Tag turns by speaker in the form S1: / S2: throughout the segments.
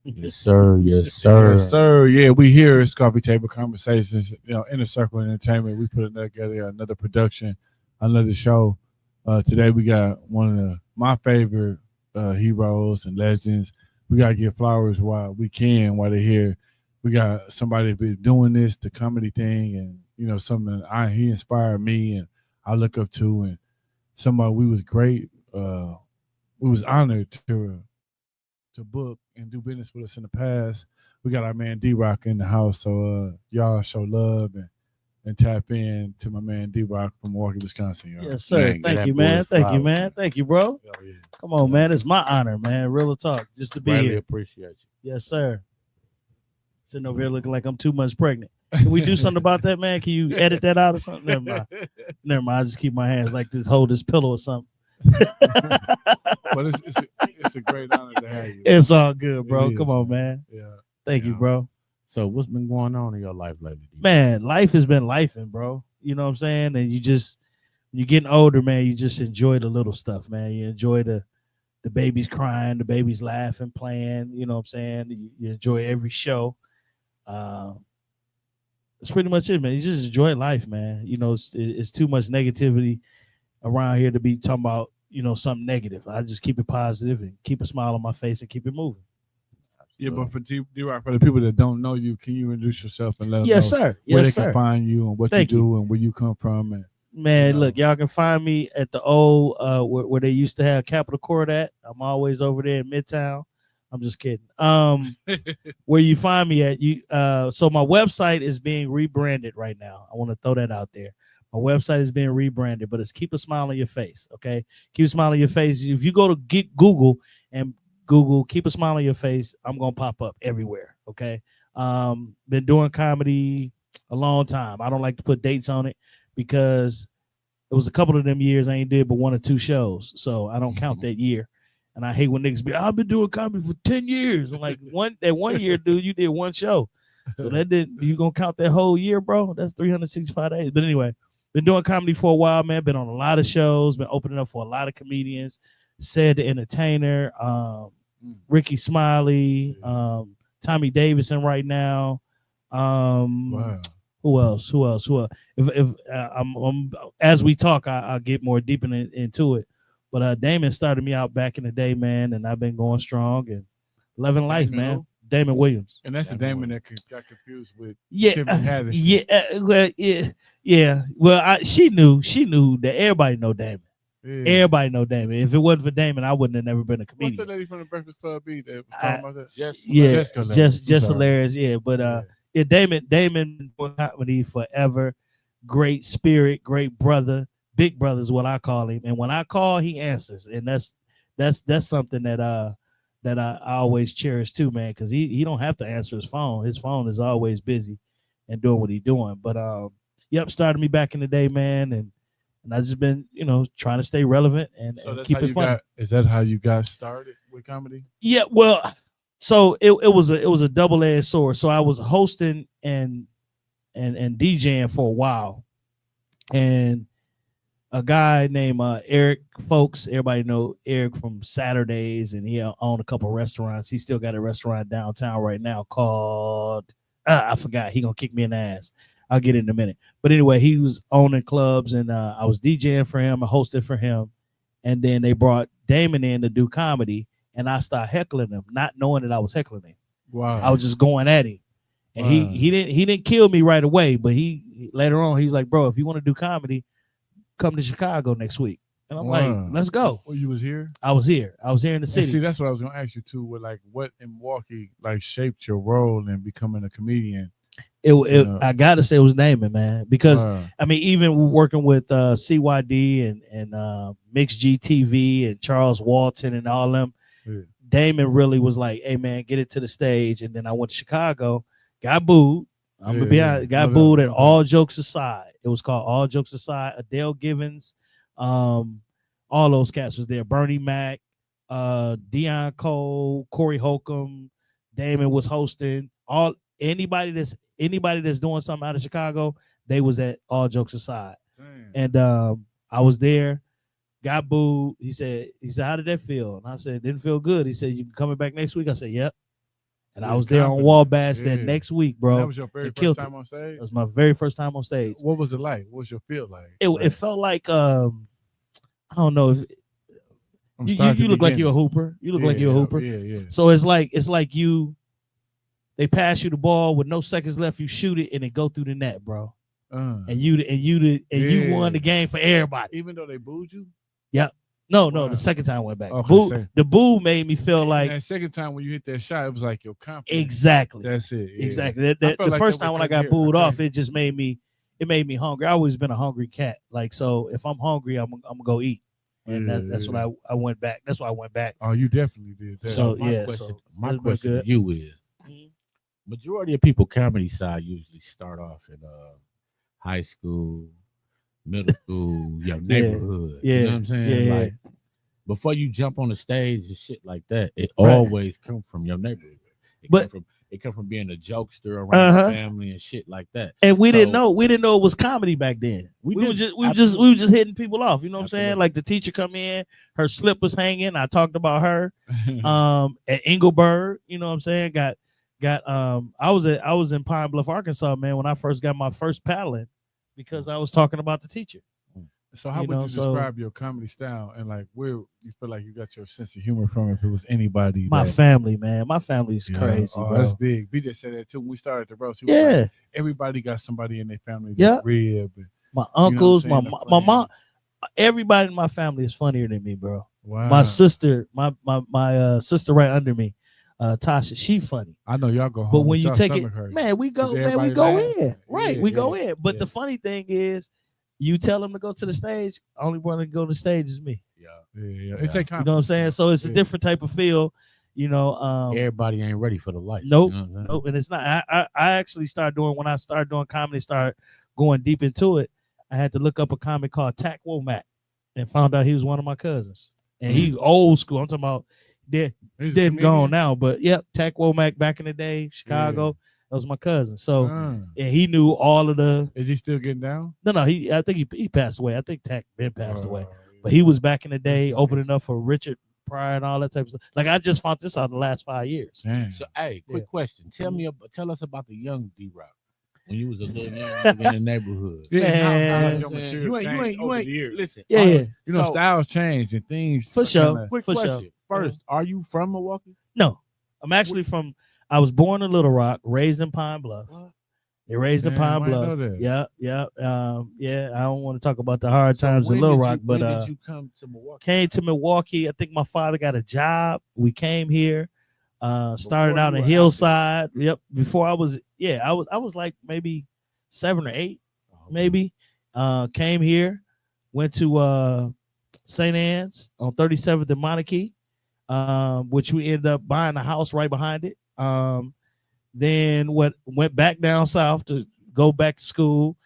S1: Yes, sir. Yes, sir.
S2: Yes, sir. Yeah, we here. It's Coffee Table Conversations. Inner Circle Entertainment. We put together another production, another show. Today we got one of my favorite heroes and legends. We gotta give flowers while we can, while they're here. We got somebody that been doing this, the comedy thing, and something he inspired me and I look up to, and somebody we was great. We was honored to book and do business with us in the past. We got our man D Rock in the house, so y'all show love and tap in to my man D Rock from Milwaukee, Wisconsin, y'all.
S3: Yes, sir.
S1: Man,
S3: Thank you, man. Thank you, man. Thank you, bro.
S2: Hell yeah.
S3: Come on, man. It's my honor, man. Real talk, just to be
S1: Greatly
S3: here.
S1: appreciate you.
S3: Yes, sir. Sitting over here looking like I'm 2 months pregnant. Can we do something about that, man? Can you edit that out or something? Never mind. Never mind. I just keep my hands like this, hold this pillow or something.
S2: But it's a great honor to have you.
S3: It's all good, bro.
S2: It
S3: Come
S2: is.
S3: on, man.
S2: Yeah.
S3: Thank you, bro.
S1: So, what's been going on in your life lately?
S3: Man, life has been lifing, bro. You know what I'm saying? And you're getting older, man. You just enjoy the little stuff, man. You enjoy the babies crying, the babies laughing, playing. You know what I'm saying? You enjoy every show. That's pretty much it, man. You just enjoy life, man. It's too much negativity around here to be talking about, something negative. I just keep it positive and keep a smile on my face and keep it moving.
S2: Yeah, but for D-Rock, for the people that don't know you, can you introduce yourself and let them
S3: Yes,
S2: know
S3: sir.
S2: where
S3: Yes,
S2: they
S3: sir.
S2: can find you and what
S3: Thank
S2: you do
S3: you.
S2: and where you come from? And
S3: Man, look, y'all can find me at the old where they used to have Capitol Court at. I'm always over there in Midtown. I'm just kidding. Where you find me at, so my website is being rebranded right now. I want to throw that out there. My website is being rebranded, but it's Keep a Smile on Your Face. Okay, keep a smile on your face. If you go to Google and Google Keep a Smile on Your Face, I'm gonna pop up everywhere. Okay. Been doing comedy a long time. I don't like to put dates on it because it was a couple of them years I ain't did but 1 or 2 shows, so I don't count that year. And I hate when niggas be, I've been doing comedy for 10 years. I'm like, that 1 year, dude, you did 1 show. So that didn't, you gonna count that whole year, bro? That's 365 days. But anyway, been doing comedy for a while, man. Been on a lot of shows, been opening up for a lot of comedians. Said the Entertainer, Ricky Smiley, Tommy Davidson right now.
S2: wow.
S3: Who else? If I'm as we talk, I'll get more deep into it. But Damon started me out back in the day, man, and I've been going strong and loving life, man.
S2: Who?
S3: Damon Williams.
S2: And that's the Damon that got confused with
S3: Yeah,
S2: Tiffany Haddish.
S3: yeah. Well, she knew that everybody know Damon.
S2: Yeah.
S3: Everybody know Damon. If it wasn't for Damon, I wouldn't have never been a
S2: What's
S3: comedian.
S2: the lady from the Breakfast Club be that was talking about that?
S3: Just hilarious. Yeah, but Damon been doing comedy forever. Great spirit, great brother, big brother is what I call him. And when I call, he answers, and that's something that I always cherish too, man. Because he don't have to answer his phone. His phone is always busy and doing what he's doing. But started me back in the day, man, and I just been trying to stay relevant and keep it fun.
S2: Is that how you got started with comedy?
S3: Yeah, well, so it was a double-edged sword. So I was hosting and DJing for a while, and a guy named Eric Folks. Everybody know Eric from Saturdays, and he owned a couple of restaurants. He still got a restaurant downtown right now called I forgot. He gonna kick me in the ass. I'll get it in a minute. But anyway, he was owning clubs, and I was DJing for him, I hosted for him, and then they brought Damon in to do comedy, and I started heckling him, not knowing that I was heckling him.
S2: Wow.
S3: I was just going at him, and he didn't kill me right away, but he later on he's like, bro, if you want to do comedy, come to Chicago next week. And I'm like, let's go.
S2: Well, you was here?
S3: I was here in the city.
S2: And see, that's what I was gonna ask you too. With like, what in Milwaukee like shaped your role in becoming a comedian?
S3: I gotta say it was Damon, man, because I mean, even working with CYD and Mix GTV and Charles Walton and all them, Damon really was like, hey man, get it to the stage. And then I went to Chicago, got booed. I'm gonna be honest, got booed at All Jokes Aside. It was called All Jokes Aside. Adele Givens, all those cats was there. Bernie Mac, Deion Cole, Corey Holcomb, Damon was hosting. Anybody that's doing something out of Chicago, they was at All Jokes Aside. Damn. And I was there, got booed. He said, how did that feel? And I said, it didn't feel good. He said, you coming back next week? I said, yep. And
S2: Yeah,
S3: I was there on
S2: confident.
S3: Wabash that
S2: Yeah.
S3: next week,
S2: And
S3: bro.
S2: that was your very
S3: They
S2: first
S3: killed
S2: time on stage.
S3: It was my very first time on stage.
S2: What was it like? What was your feel like?
S3: It felt like I don't know if
S2: From
S3: you
S2: start to
S3: look like you're a
S2: beginning.
S3: hooper. You look like you're a hooper.
S2: Yeah.
S3: So it's like they pass you the ball with no seconds left. You shoot it and it go through the net, bro. And you won the game for everybody.
S2: Even though they booed you.
S3: No,
S2: Wow.
S3: the second time I went back.
S2: Okay,
S3: The boo made me feel like
S2: that second time when you hit that shot, it was like your confidence.
S3: exactly.
S2: That's it. Yeah.
S3: Exactly.
S2: I felt
S3: The
S2: like
S3: first
S2: that
S3: time when I
S2: with
S3: got
S2: Kanye.
S3: booed
S2: Okay.
S3: off, it just made me hungry. I always been a hungry cat. Like, so if I'm hungry, I'm gonna go eat. And that's
S2: Yeah.
S3: what I went back. That's why I went back.
S2: Oh, you definitely did that.
S3: So,
S1: my question to you is: majority of people comedy side usually start off in high school, middle school, your neighborhood. You know what I'm saying?
S3: Yeah.
S1: Like before you jump on the stage and shit like that, it
S3: Right.
S1: always come from your neighborhood. It come from being a jokester around the family and shit like that.
S3: And we didn't know it was comedy back then. We were just hitting people off. You know what I'm saying? Like the teacher come in, her slip was hanging. I talked about her. At Engelberg, you know what I'm saying? I was in Pine Bluff, Arkansas, man, when I first got my first paddling because I was talking about the teacher.
S2: So how would you describe your comedy style and like where you feel like you got your sense of humor from if it was anybody?
S3: My family, man. My family is crazy, bro.
S2: That's big. BJ said that too when we started the roast. He was like, everybody got somebody in their family that's rib.
S3: My uncles, my mom, everybody in my family is funnier than me, bro.
S2: Wow.
S3: My sister, my sister right under me, Tasha, she funny.
S2: I know y'all go home.
S3: But when you take it,
S2: hurts.
S3: man, we go in. Right. We go in. But the funny thing is, you tell them to go to the stage, only one to go to the stage is me.
S2: Yeah. It take
S3: You know what I'm saying? So it's a different type of feel. You know,
S1: everybody ain't ready for the life.
S3: Nope.
S1: You know what I'm saying?
S3: Nope. And it's not. I actually started doing when I started doing comedy, started going deep into it. I had to look up a comic called Tack Womack and found out he was one of my cousins. And he old school. I'm talking about dead and gone now. But yep, Tack Womack back in the day, Chicago. That was my cousin. So and he knew all of the.
S2: Is he still getting down?
S3: No. I think he passed away. I think Tack been passed away. But he was back in the day opening up for Richard Pryor and all that type of stuff. Like I just found this out in the last 5 years.
S2: Damn.
S1: So hey, quick question. Tell us about the young D-Rock. When you was a little young in the neighborhood.
S2: You
S1: ain't listen.
S3: Yeah.
S2: You know, styles change and things.
S3: For sure.
S1: Quick question. First, are you from Milwaukee?
S3: No. I'm actually I was born in Little Rock, raised in Pine Bluff. They raised in Pine Bluff. Yeah. I don't want to talk about the hard times in Little Rock, but
S1: when did you come to Milwaukee?
S3: Came to Milwaukee. I think my father got a job. We came here. Started out in Hillside. Yep. Before I was like maybe 7 or 8, maybe. Came here, went to St. Anne's on 37th and Monarchy, which we ended up buying a house right behind it. Then went back down south to go back to school.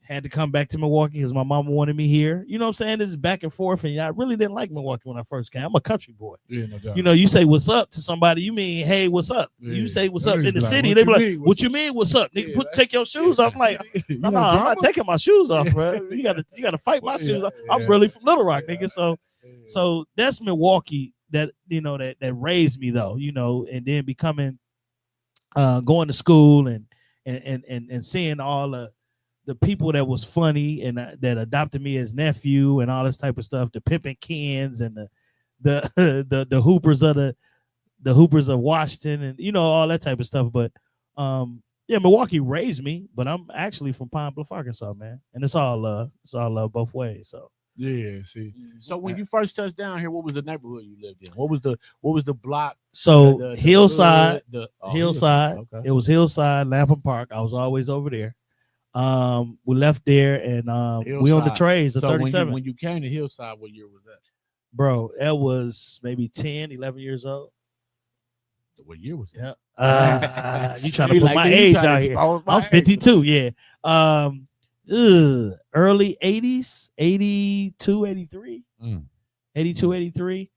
S3: Had to come back to Milwaukee because my mama wanted me here. You know what I'm saying? This is back and forth, and I really didn't like Milwaukee when I first came. I'm a country boy.
S2: Yeah, no doubt.
S3: You know, you say what's up to somebody, you mean, hey, what's up?
S2: Yeah.
S3: You say what's up in the
S2: Like,
S3: city, they be like, what you mean, what's up? Nigga, take your shoes off. I'm like, no, I'm not taking my shoes off, bro. You gotta fight my shoes off. I'm really from Little Rock, nigga. So that's Milwaukee that that raised me though, and then becoming going to school and seeing all the people that was funny and that adopted me as nephew and all this type of stuff, the pimping Kens and the hoopers of the hoopers of Washington and all that type of stuff. But Milwaukee raised me, but I'm actually from Pine Bluff, Arkansas, man, and it's all love both ways. So
S2: yeah, see.
S1: So when you first touched down here, what was the neighborhood you lived in? What was the block?
S3: So Hillside, Hillside.
S1: Okay.
S3: It was Hillside, Lampin Park. I was always over there. We left there and we on the trays of 37.
S1: When you came to Hillside, what year was that?
S3: Bro, that was maybe 10, 11 years old.
S1: What year was that?
S3: Yeah. You trying to put my age out here. I'm 52, yeah. Early 80s, 82, 83. 82, 83.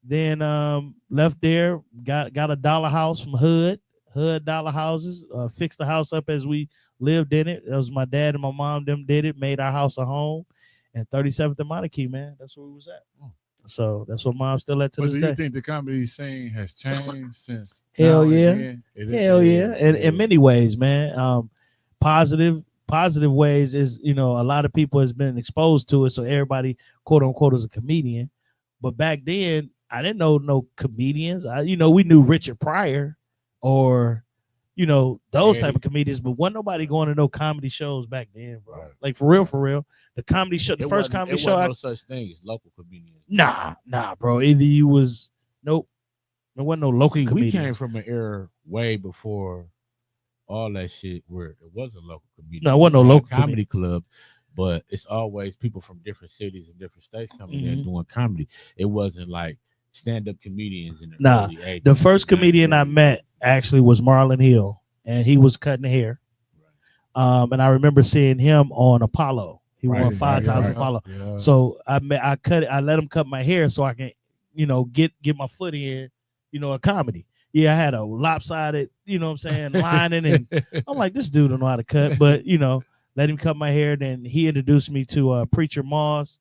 S3: Then left there, got a dollar house from Hood dollar houses, fixed the house up as we lived in it. That was my dad and my mom, them did it, made our house a home. And 37th and Monarchy, man, that's where we was at. So that's what mom's still at to
S2: But
S3: this
S2: do you
S3: day.
S2: think the comedy scene has changed since
S3: Hell
S2: now and
S3: yeah.
S2: then?
S3: Hell yeah. And in many ways, man. Positive positive ways is, a lot of people has been exposed to it. So everybody, quote unquote, is a comedian. But back then, I didn't know no comedians. We knew Richard Pryor or those type
S1: Eddie.
S3: of comedians, but wasn't nobody going to no comedy shows back then, bro.
S1: Right.
S3: Like for real, for real. The comedy show, the
S1: It
S3: first
S1: wasn't,
S3: comedy
S1: it
S3: show,
S1: wasn't no such thing as local comedians.
S3: nah, bro. Either you was nope. There wasn't no local
S1: See, we
S3: comedians.
S1: came from an era way before all that shit where it was a local comedian.
S3: No, it wasn't no
S1: We had
S3: local
S1: comedy club, but it's always people from different cities and different states coming in
S3: Mhm.
S1: doing comedy. It wasn't like stand-up comedians in the
S3: Nah,
S1: early 80s.
S3: The first
S1: 90s.
S3: comedian I met actually was Marlon Hill, and he was cutting hair. And I remember seeing him on Apollo. He won
S1: Right,
S3: 5 times
S1: right.
S3: Apollo.
S2: Yeah.
S3: So I let him cut my hair so I can, get my foot in, a comedy. Yeah, I had a lopsided, what I'm saying, lining, and I'm like, this dude don't know how to cut, but let him cut my hair. Then he introduced me to Preacher Moss,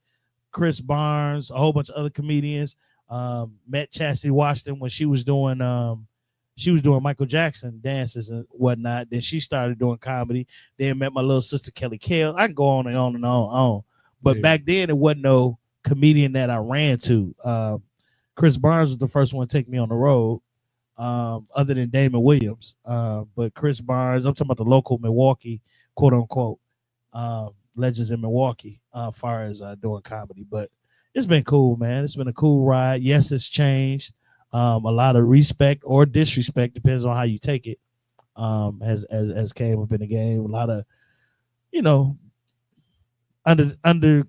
S3: Chris Barnes, a whole bunch of other comedians. Met Chastity Washington when she was doing Michael Jackson dances and whatnot. Then she started doing comedy. Then met my little sister Kelly Kale. I can go on and on and on. But back then it wasn't no comedian that I ran to. Chris Barnes was the first one to take me on the road, other than Damon Williams. But Chris Barnes, I'm talking about the local Milwaukee, quote unquote, legends in Milwaukee, as far as doing comedy. But it's been cool, man. It's been a cool ride. Yes, it's changed. A lot of respect or disrespect, depends on how you take it. Has came up in the game. A lot of, under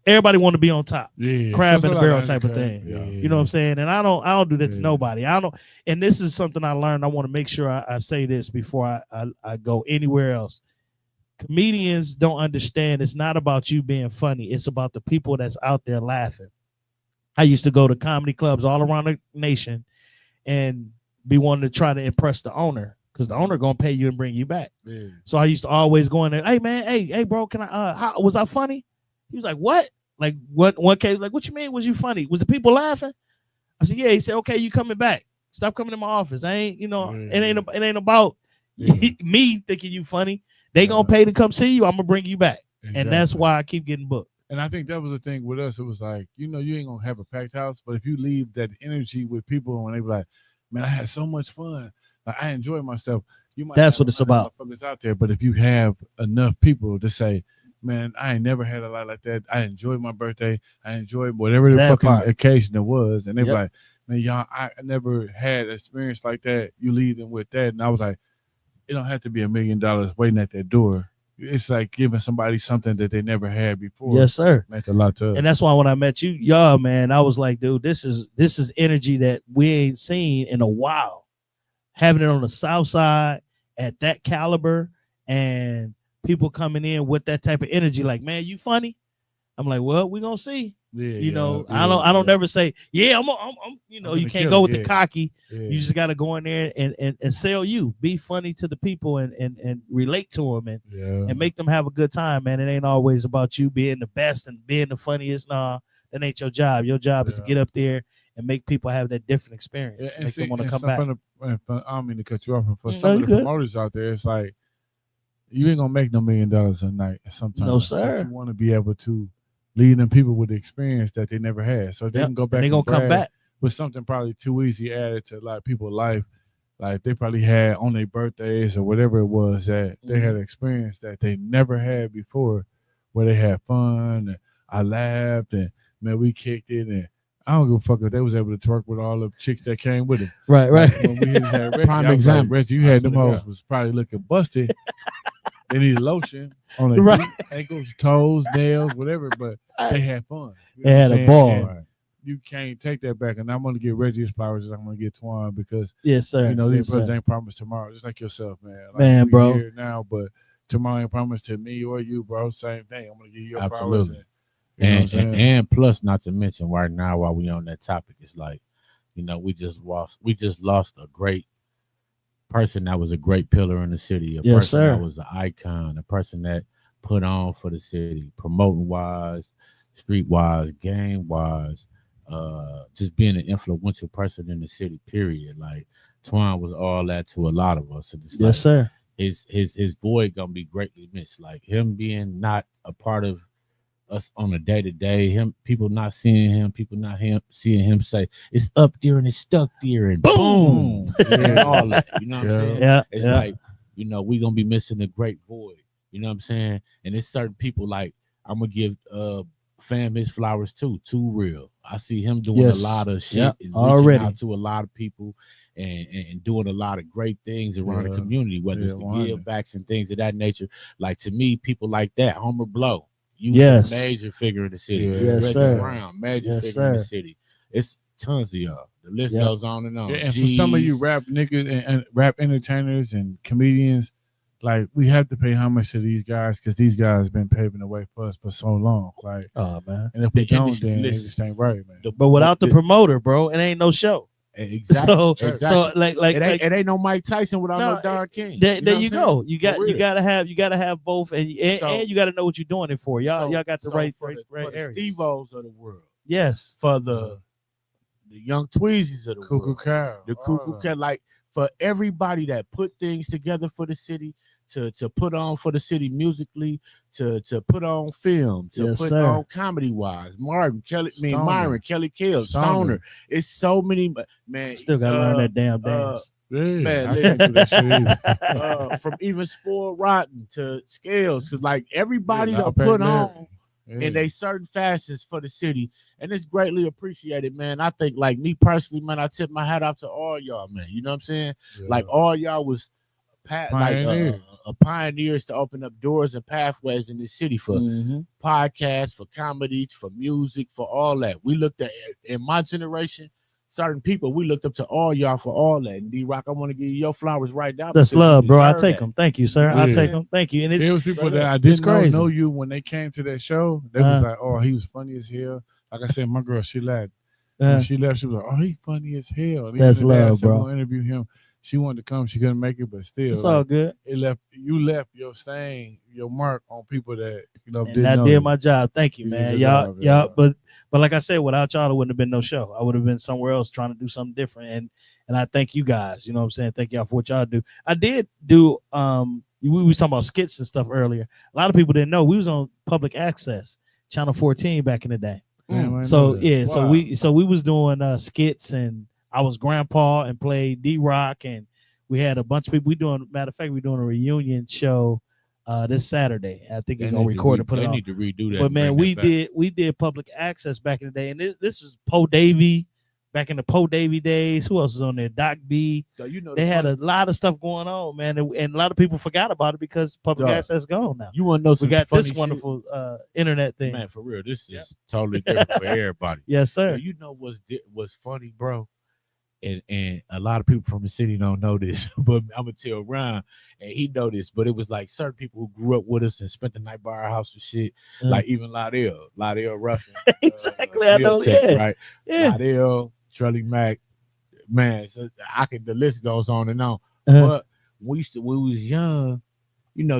S3: everybody want to be on top. Crab in the barrel type of thing.
S2: Yeah.
S3: You know what I'm saying? And I don't do that to nobody. I don't. And this is something I learned. I want to make sure I say this before I go anywhere else. Comedians don't understand. It's not about you being funny. It's about the people that's out there laughing. I used to go to comedy clubs all around the nation and be wanting to try to impress the owner, because the owner gonna pay you and bring you back.
S2: Yeah.
S3: So I used to always go in there. Hey man, hey bro, can I? How was I funny? He was like, what? Like what? One case, like, what you mean? Was you funny? Was the people laughing? I said, yeah. He said, okay, you coming back? Stop coming to my office. I ain't, it ain't about me thinking you funny. They gonna pay to come see you. I'm gonna bring you back, and that's why I keep getting booked.
S2: And I think that was the thing with us. It was like, you ain't gonna have a packed house, but if you leave that energy with people when they be like, man, I had so much fun, like I enjoyed myself. You might.
S3: That's what it's about.
S2: Motherfuckers out there, but if you have enough people to say, man, I ain't never had a lot like that. I enjoyed my birthday. I enjoyed whatever the fucking occasion it was, and they be like, man, y'all, I never had an experience like that. You leave them with that, and I was like, it don't have to be $1 million waiting at that door. It's like giving somebody something that they never had before.
S3: Yes, sir.
S2: Meant a lot to us.
S3: And that's why when I met you, man, I was like, dude, this is energy that we ain't seen in a while. Having it on the South Side at that caliber, and people coming in with that type of energy, like, man, you funny. I'm like, well, we gonna see. I don't never say, yeah, I'm you can't go with the cocky. Yeah. You just got to go in there and sell you. Be funny to the people and relate to them and make them have a good time, man. It ain't always about you being the best and being the funniest. Nah, that ain't your job. Your job is to get up there and make people have that different experience. Make them want to come back.
S2: I don't mean to cut you off. And for some of the promoters out there, it's like, you ain't gonna make no $1 million a night. Sometimes,
S3: no sir.
S2: But you want to be able to lead them people with the experience that they never had, so they can go back. And they gonna come back with something probably too easy added to a lot of people's life. Like they probably had on their birthdays or whatever it was that they had an experience that they never had before, where they had fun and I laughed and man, we kicked it, and I don't give a fuck if they was able to twerk with all the chicks that came with it.
S3: Right.
S2: Like when we had Reggie, prime example, like, Reggie, you had them hoes was probably looking busted. They needed lotion on their feet, ankles, toes, nails, whatever, but they had fun.
S3: They had a ball.
S2: You can't take that back, and I'm going to get Reggie his flowers, and I'm going to get Twan, because
S3: yes, sir.
S2: These brothers ain't promised tomorrow, just like yourself, man. Like,
S3: man, bro.
S2: Here now, but tomorrow ain't promised to me or you, bro. Same thing. I'm going to give you your flowers.
S1: And plus, not to mention right now, while we on that topic, it's like, we just lost a great person that was a great pillar in the city, a person that was an icon, a person that put on for the city, promoting wise, street wise, game wise, just being an influential person in the city. Period. Like Twan was all that to a lot of us. And it's
S3: Yes, sir.
S1: His void gonna be greatly missed. Like him being not a part of us on a day to day. Him, people not seeing him, people not seeing him say it's up there and it's stuck there and boom, and all that. You know what I'm saying?
S3: Yeah,
S1: It's like, we gonna be missing the great void. You know what I'm saying? And it's certain people like I'm gonna give fam his flowers too. Too real. I see him doing a lot of shit and reaching out to a lot of people and doing a lot of great things around the community, whether it's the give backs and things of that nature. Like to me, people like that, Homer Blow. You a major figure in the city.
S3: Yes,
S1: Reggie
S3: sir.
S1: Brown, major figure in the city. It's tons of y'all. The list goes on and on.
S2: Yeah, and for some of you rap niggas and rap entertainers and comedians, like we have to pay homage to these guys because these guys been paving the way for us for so long. Like,
S3: oh man,
S2: and if we don't, then it just ain't right, man.
S3: But without the promoter, bro, it ain't no show.
S1: Exactly.
S3: So like
S1: it ain't no Mike Tyson without no Don King.
S3: There you go. You gotta have both, and you gotta know what you're doing it for. Y'all got the right areas.
S1: Steve-O's of the world.
S3: Yes.
S1: For the young Tweezys of the
S2: Cuckoo Cow.
S1: The Cuckoo Cow. Like for everybody that put things together for the city, to put on for the city musically, to put on film, to put on comedy wise. Myron, Kelly Kills, Stoner. It's so many, man.
S3: Still gotta learn that damn dance.
S1: Man, from even Spoiled Rotten to Scales, because like everybody that put on in a certain fashions for the city, and it's greatly appreciated, man. I think, like me personally, man, I tip my hat off to all y'all, man. You know what I'm saying? Like all y'all was pioneers to open up doors and pathways in this city for podcasts, for comedy, for music, for all that. We looked at, in my generation, certain people, we looked up to all y'all for all that. And D-Rock, I want to give you your flowers right now.
S3: That's love, bro. I take them. Thank you, sir. I take them. Thank you. And
S2: there was people that I didn't know you when they came to that show. They was like, oh, he was funny as hell. Like I said, my girl, she laughed. When she left, she was like, oh, he's funny as hell. And
S3: that's love, bro.
S2: Interview him. She wanted to come. She couldn't make it, but still,
S3: it's all good.
S2: You left your stain, your mark on people that
S3: and I did my job. Thank you, man. Y'all. But like I said, without y'all, there wouldn't have been no show. I would have been somewhere else trying to do something different. And I thank you guys. You know what I'm saying? Thank y'all for what y'all do. I did do. We was talking about skits and stuff earlier. A lot of people didn't know we was on public access, Channel 14 back in the day. So we was doing skits, and I was grandpa and played D-Rock, and we had a bunch of people. Matter of fact, we're doing a reunion show this Saturday. I think they're gonna record and put it on.
S1: They need to redo that.
S3: But man, we did public access back in the day, and this is Poe Davy back in the Poe Davy days. Who else was on there? Doc B. So, they had a lot of stuff going on, man, and a lot of people forgot about it because public access is gone now.
S1: You want to know some
S3: we got this
S1: shit?
S3: Wonderful internet thing,
S1: man. For real, this is totally different for everybody.
S3: Yes, sir.
S1: You know what's funny, bro? And a lot of people from the city don't know this, but I'm gonna tell Ron, and he know this. But it was like certain people who grew up with us and spent the night by our house and shit, like even Lydell Ruffin.
S3: Exactly, I know. Tech,
S1: right? Lydell, Trelly Mack, man. So the list goes on and on. But when we was young,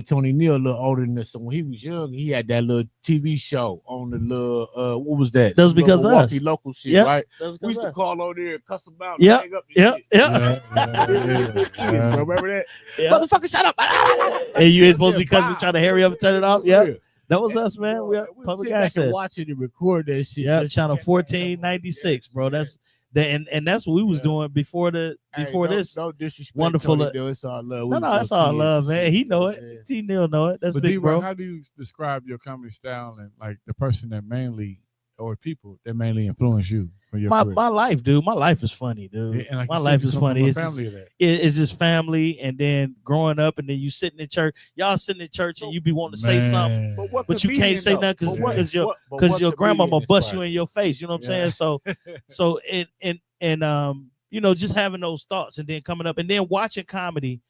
S1: Tony Neal a little older than us. So when he was young, he had that little TV show on the little what was that?
S3: That was because of
S1: Milwaukee
S3: us.
S1: Local shit, right? We used to call on there, cuss them out,
S3: hang
S1: up.
S3: Yeah.
S1: Remember that?
S3: Motherfucker, shut up! And you ain't supposed to be cussing, trying to hurry up and turn it off. Yeah. That was us, man. We are public access.
S1: Watch it and record that shit.
S3: Yeah, channel 1496, bro. That's and that's what we was doing before this.
S1: No disrespect.
S3: Wonderful.
S1: It's all love.
S3: No, that's all love, man. He know it. T Neil know it. That's big, bro.
S2: How do you describe your comedy style and like the person that mainly or people that mainly influence you?
S3: My life, dude. My life is funny, dude.
S2: Yeah,
S3: my life is funny.
S2: It's
S3: just family, and then growing up, and then you sitting in church. Y'all sitting in church, and you be wanting to say something, but you can't say nothing because your grandmama bust you in your face. You know what I'm saying? So just having those thoughts, and then coming up, and then watching comedy.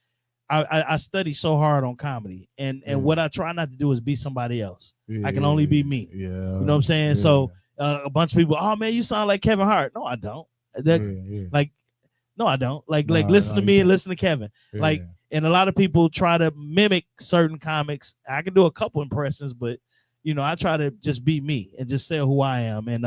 S3: I study so hard on comedy, and what I try not to do is be somebody else. I can only be me.
S2: Yeah,
S3: you know what I'm saying? Yeah. So. A bunch of people, oh man, you sound like Kevin Hart. No, I don't. No, I don't. Listen to me and listen to Kevin. Yeah. And a lot of people try to mimic certain comics. I can do a couple impressions, but I try to just be me and just say who I am. And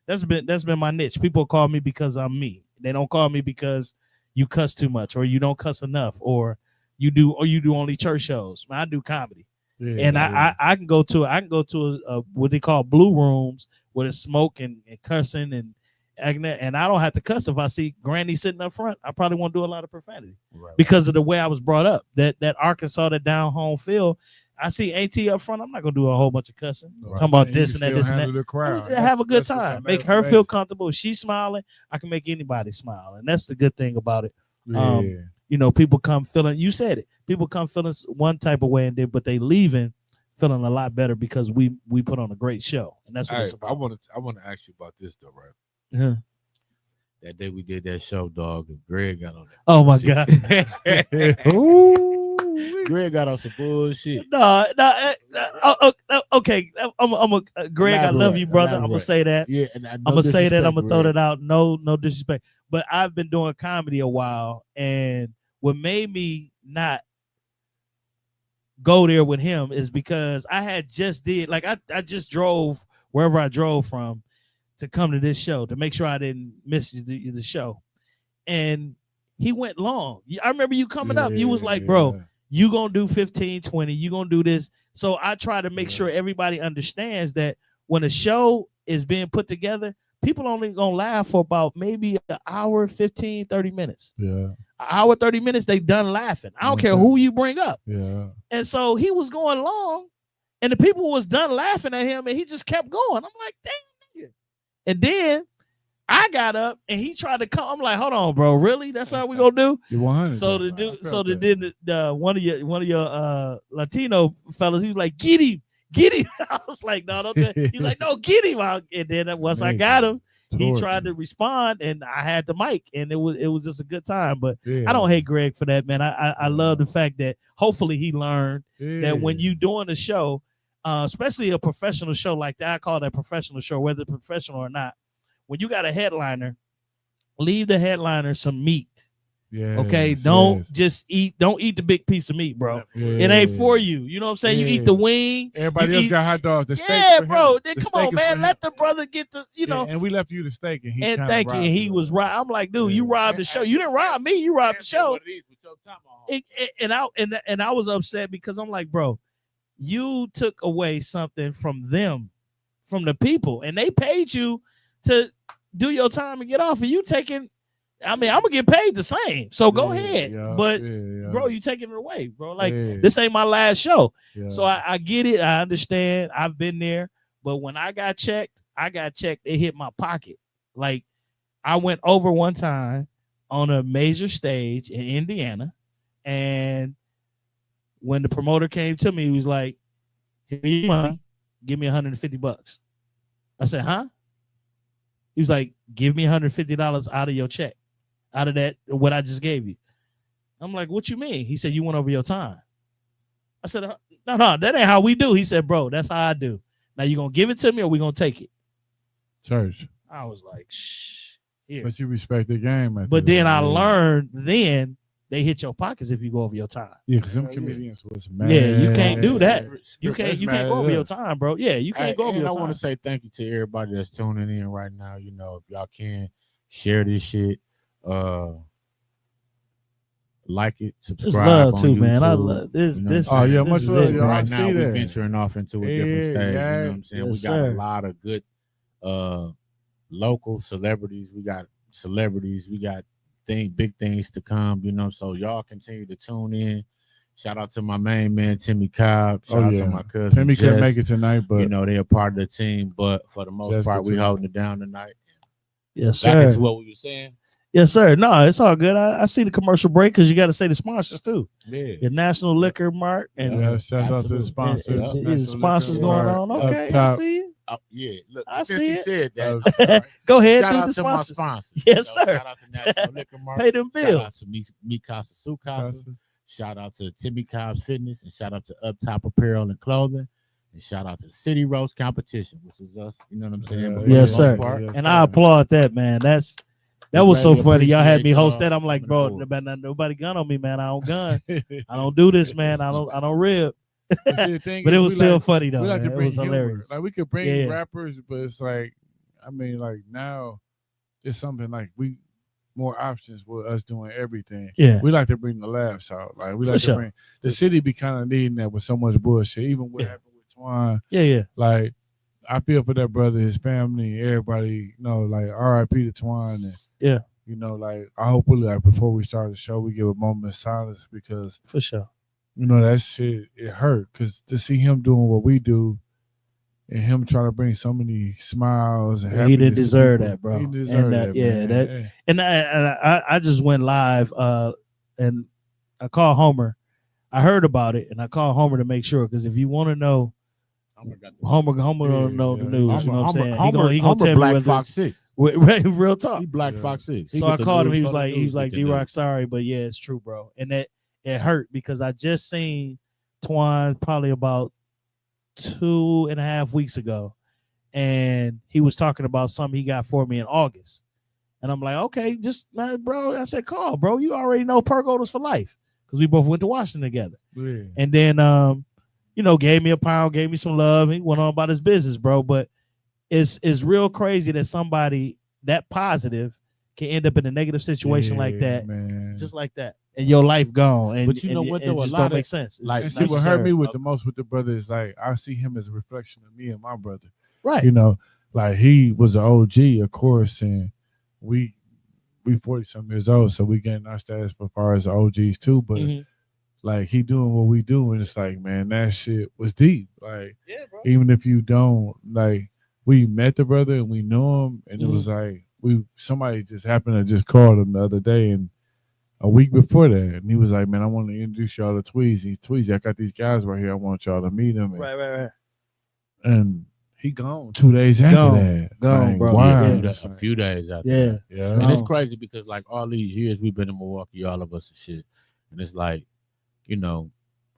S3: That's been my niche. People call me because I'm me. They don't call me because you cuss too much or you don't cuss enough or you do only church shows. I do comedy.
S2: Yeah,
S3: And I can go to a what they call blue rooms where it's smoke and cussing and I don't have to cuss. If I see Granny sitting up front, I probably won't do a lot of profanity because of the way I was brought up. That Arkansas, that down home feel. I see AT up front. I'm not gonna do a whole bunch of cussing. Talking about this and that, this and that.
S2: The crowd.
S3: Have a good time. Make her feel comfortable. If she's smiling, I can make anybody smile, and that's the good thing about it.
S2: Yeah.
S3: You know, people come feeling. You said it. People come feeling one type of way, but they leaving feeling a lot better because we put on a great show, and that's what it's about.
S1: I want to ask you about this though, right?
S3: Uh-huh.
S1: That day we did that show, dog, and Greg got on that.
S3: Oh my God.
S1: Greg got on some bullshit.
S3: Okay. Greg, I love you, brother. I'm gonna say that.
S1: Yeah,
S3: I'm gonna say that. I'm gonna throw that out. No disrespect. But I've been doing comedy a while, and what made me not go there with him is because I had just did I just drove wherever I drove from to come to this show to make sure I didn't miss the show, and he went long. I remember you coming up. You was like, bro, you gonna do 15, 20. You gonna do this. So I try to make sure everybody understands that when a show is being put together, people only gonna laugh for about maybe an hour, 15, 30 minutes.
S2: Yeah.
S3: An hour, 30 minutes, they done laughing. I don't care who you bring up.
S2: Yeah.
S3: And so he was going long, and the people was done laughing at him, and he just kept going. I'm like, dang. And then I got up and he tried to come. I'm like, hold on, bro. Really? That's how we gonna do?
S2: You're 100.
S3: One of your Latino fellas, he was like, get him. I was like, no, don't do it. He's like, no, get him out. And then once I got him, he tried to respond, and I had the mic, and it was just a good time. But I don't hate Greg for that, man. I love the fact that hopefully he learned that when you doing a show, especially a professional show like that, I call that a professional show, whether professional or not. When you got a headliner, leave the headliner some meat.
S2: Yeah.
S3: Okay. Don't eat the big piece of meat, bro. It ain't for you. You know what I'm saying? You eat the wing.
S2: Everybody else got hot dogs. The
S3: steak bro. Then come on, man. Let the brother get the,
S2: and we left you the steak, and
S3: thank you. And he was right. I'm like, dude, you robbed the show. You didn't rob me. You robbed the show. And I was upset because I'm like, bro, you took away something from them, from the people, and they paid you to do your time and get off. And you taking, I'm gonna get paid the same. So go ahead. But bro, you taking it away, bro. Like this ain't my last show. So I get it. I understand. I've been there. But when I got checked, it hit my pocket. Like I went over one time on a major stage in Indiana, and when the promoter came to me, he was like, "Here you money, give me $150." I said, "Huh?" He was like, "Give me $150 out of your check, out of that what I just gave you." I'm like, "What you mean?" He said, "You went over your time." I said, "No, that ain't how we do." He said, "Bro, that's how I do. Now you gonna give it to me, or we gonna take it?"
S2: Church.
S3: I was like, "Shh." Here.
S2: But you respect the game.
S3: But then I learned they hit your pockets if you go over your time.
S2: Yeah, because some comedians was mad.
S3: Yeah, you can't do that. You can't go over your time, bro. Yeah, you can't go over your time.
S1: I want to say thank you to everybody that's tuning in right now. You know, if y'all can share this shit, like it, subscribe.
S3: It's love
S1: on
S3: too,
S1: YouTube,
S3: man. I love this.
S1: You know
S3: this.
S2: Oh yeah, much love.
S1: Right now we're venturing off into a different stage. You know what I'm saying?
S3: Yes,
S1: we got a lot of good local celebrities. We got celebrities. We got big things to come, you know. So y'all continue to tune in. Shout out to my main man Timmy Cobb. Shout out to my cousin
S2: Timmy
S1: Jess.
S2: couldn't make it tonight, but
S1: you know they're a part of the team. But for the most part, we holding it down tonight.
S3: Yes,
S1: Back
S3: sir.
S1: into what we were saying.
S3: Yes, sir. No, it's all good. I see the commercial break because you got to say the sponsors too.
S1: Yeah.
S3: Your National Liquor Mart and
S2: shout out to the sponsors.
S3: The sponsors going on. Okay, I see it.
S1: Oh, yeah, look,
S3: I
S1: since
S3: see
S1: you
S3: it.
S1: said that,
S3: go ahead.
S1: Shout
S3: do
S1: out
S3: the
S1: to my
S3: sponsors.
S1: sponsors.
S3: Yes,
S1: You know,
S3: sir.
S1: Shout out to National Liquor Mart.
S3: Pay them bills.
S1: Shout out to me Casa Sukasa. Shout out to Timmy Cobb's Fitness, and shout out to Up Top Apparel and Clothing, and shout out to City Roast Competition, which is us. You know what I'm saying?
S3: Yes, sir. And I applaud that, man. That was so funny. Y'all had me host that. I'm like, bro, nobody gun on me, man. I don't gun. I don't do this, man. I don't rib. But it was still funny though.
S2: We like to bring
S3: it was hilarious.
S2: Like we could bring rappers, but it's like I mean, like now, it's something like we more options with us doing everything.
S3: Yeah.
S2: We like to bring the laughs out. Like we
S3: For
S2: like
S3: sure.
S2: to bring the city be kind of needing that with so much bullshit. Even what
S3: Yeah.
S2: happened with Twan.
S3: Yeah.
S2: Like I feel for that brother, his family, everybody. You know, like R.I.P. to Twan. And,
S3: Yeah.
S2: you know, like I hope we like before we start the show, we give a moment of silence because
S3: For sure.
S2: you know that shit it hurt because to see him doing what we do. And him trying to bring so many smiles and
S3: he didn't
S2: happiness to
S3: deserve
S2: people.
S3: that, bro.
S2: He deserved that,
S3: yeah,
S2: man.
S3: and I just went live and I called Homer. I heard about it and I called Homer to make sure because if you want to know, Homer don't know the news. You know what I'm saying? He gonna tell
S1: Black
S3: me whether
S1: Fox 6.
S3: real talk.
S1: He Black Fox 6.
S3: So I called him. He was like, D-Rock, sorry, but yeah, it's true, bro. And that it hurt because I just seen Twan probably about 2.5 weeks ago, and he was talking about something he got for me in August. And I'm like, okay, just bro. I said, call, bro. You already know pergolas for life because we both went to Washington together.
S2: Yeah.
S3: And then, you know, gave me a pound, gave me some love. He went on about his business, bro. But it's real crazy that somebody that positive can end up in a negative situation like that,
S2: man.
S3: just like that, and your life gone. And
S1: but you know what? Though
S3: it just
S1: a lot
S3: don't make sense.
S1: like,
S2: and see what hurt me with the most with the brother is like I see him as a reflection of me and my brother.
S3: Right.
S2: You know, like he was an OG, of course, and we 40-some years old, so we getting our status as far as OGs too. But like he doing what we do, and it's like, man, that shit was deep. Like,
S3: yeah, bro.
S2: even if you don't like, we met the brother and we knew him, and it was like somebody just happened to just call him the other day, and a week before that, and he was like, man, I want to introduce y'all to Tweezy. Tweezy, I got these guys right here. I want y'all to meet them. And,
S3: Right.
S2: And he gone 2 days after that.
S3: Gone,
S2: like,
S3: bro.
S2: Wow.
S1: Yeah, a few days after that.
S2: Yeah.
S1: And it's crazy because like all these years we've been in Milwaukee, all of us and shit. And it's like, you know,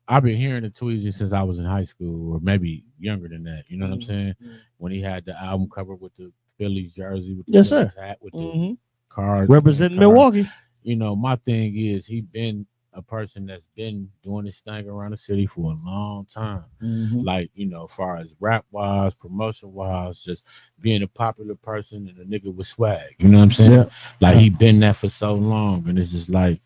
S1: I've been hearing the Tweezy since I was in high school or maybe younger than that. You know what I'm saying? When he had the album cover with the Phillies jersey, with the
S3: Yes,
S1: Phillies
S3: sir.
S1: hat, with the cards.
S3: Representing Milwaukee.
S1: You know, my thing is he been a person that's been doing this thing around the city for a long time. Like, you know, as far as rap wise, promotion wise, just being a popular person and a nigga with swag. You know what I'm saying?
S3: Yeah.
S1: Like he been that for so long. And it's just like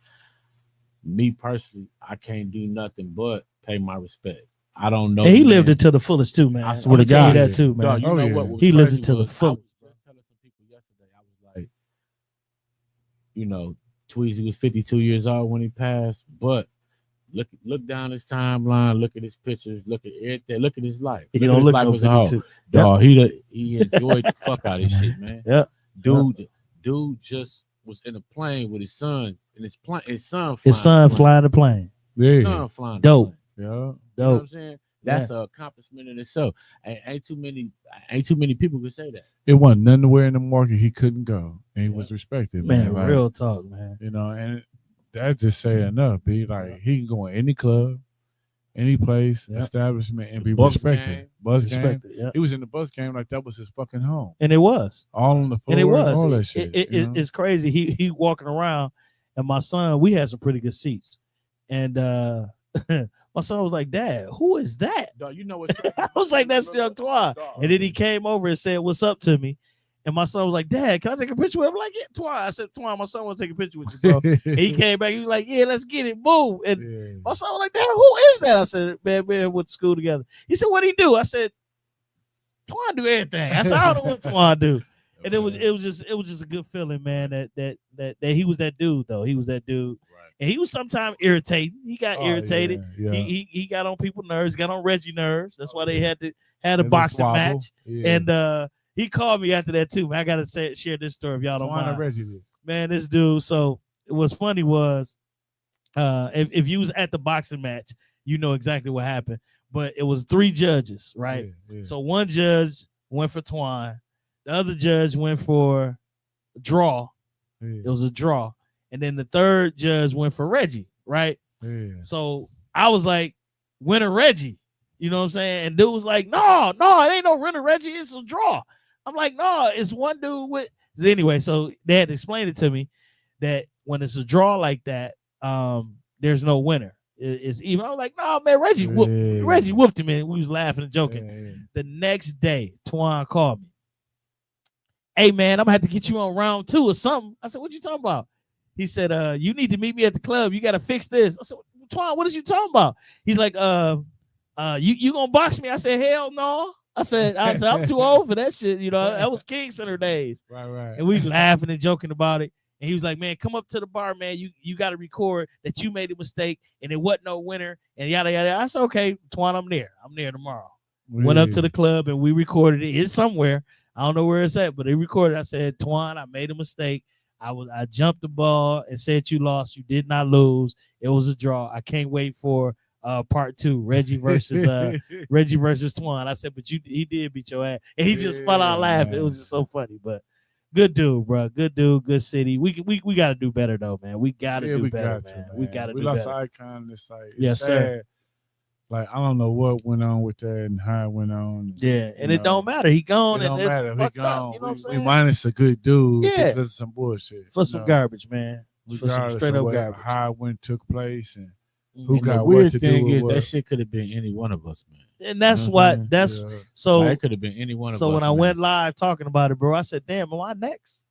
S1: me personally, I can't do nothing but pay my respect. I don't know.
S3: And he lived it to the fullest too, man.
S1: I
S3: I
S1: swear to
S3: tell you
S1: God.
S3: that too, man.
S1: Dog, you know what was
S3: he lived
S1: crazy
S3: it to the
S1: was I
S3: fullest.
S1: was just telling some people yesterday, I was like, you know, Tweezy was 52 years old when he passed, but look down his timeline, look at his pictures, look at everything, look at his life.
S3: He
S1: Look
S3: don't
S1: at his
S3: look
S1: life
S3: no
S1: as a whole.
S3: 52.
S1: Dog, he enjoyed the fuck out of his shit, man.
S3: Yeah.
S1: Dude just was in a plane with his son, and his son
S3: flying the plane.
S1: His son flying
S3: Dope.
S1: the plane.
S2: Yeah.
S1: You know what I'm saying? That's an accomplishment in itself. Ain't too many people can say that.
S2: It wasn't nothing where in the market he couldn't go, and he was respected,
S3: Man,
S2: Like,
S3: real talk, man.
S2: You know, and that just say enough. Be like he can go in any club, any place, establishment, and be respected. Bus game. He was in the bus game like that was his fucking home.
S3: And it was.
S2: All on the floor.
S3: And it was.
S2: All that shit.
S3: It's crazy. He walking around, and my son, we had some pretty good seats. And my son was like, Dad, who is that?
S1: Dog, you know what's
S3: I was like, that's Young Twan. And then he came over and said, what's up to me? And my son was like, Dad, can I take a picture with him? I'm like, yeah, Twan. I said, Twan, my son want to take a picture with you, bro. And he came back. He was like, yeah, let's get it. Boom. And my son was like, Dad, who is that? I said, man, we went to school together. He said, what do he do? I said, Twan do everything. I said, I don't know what Twan do. And it was just a good feeling, man, that he was that dude, though. He was that dude. Right. And he was sometimes irritating. He got irritated. Yeah. He got on people's nerves, got on Reggie nerves. That's why they had a boxing match. Yeah. And he called me after that too. Man, I gotta share this story if y'all don't mind.
S2: Reggie.
S3: Man, this dude. So what's funny was if you was at the boxing match, you know exactly what happened. But it was 3 judges, right? Yeah. So one judge went for Twan. The other judge went for draw. Yeah. It was a draw. And then the third judge went for Reggie, right? Yeah. So I was like, winner Reggie. You know what I'm saying? And dude was like, no, it ain't no winner Reggie. It's a draw. I'm like, no, it's one dude with. Anyway, so they had to explain it to me that when it's a draw like that, there's no winner. It's even. I was like, no, man, Reggie whooped him, and we was laughing and joking. The next day, Twan called me. hey man, I'm gonna have to get you on round 2 or something. I said, what you talking about? He said, you need to meet me at the club. You gotta fix this. I said, Twan, what is you talking about? He's like, you gonna box me? I said, hell no. I said, I'm too old for that shit. You know, that was King Center days.
S2: Right.
S3: And we laughing and joking about it. And he was like, man, come up to the bar, man. You got to record that you made a mistake and it wasn't no winner and yada, yada. I said, okay, Twan, I'm there. I'm there tomorrow.
S2: Yeah.
S3: Went up to the club and we recorded it. It's somewhere. I don't know where it's at, but they recorded. I said, Twan, I made a mistake. I jumped the ball and said you lost. You did not lose. It was a draw. I can't wait for part 2, Reggie versus Twan. I said, but he did beat your ass. And he just fell out laughing. Man. It was just so funny. But good dude, bro. Good dude, good city. We gotta do better though, man. We gotta do better, man. We gotta do better. We
S2: lost our icon. It's like
S3: yes,
S2: sad.
S3: Sir.
S2: Like I don't know what went on with that and how it went on.
S3: Yeah, and it don't matter. He gone.
S2: It don't matter. He gone.
S3: Up, you know what I'm saying?
S2: We minus a good dude.
S3: Yeah,
S2: because of some bullshit.
S3: For some garbage, man. For some straight up garbage.
S2: How it went took place and
S1: who got the weird thing is that shit could have been any one of us, man.
S3: And that's what so
S1: like, it could have been any one of us.
S3: So when I went live talking about it, bro, I said, damn, am I next?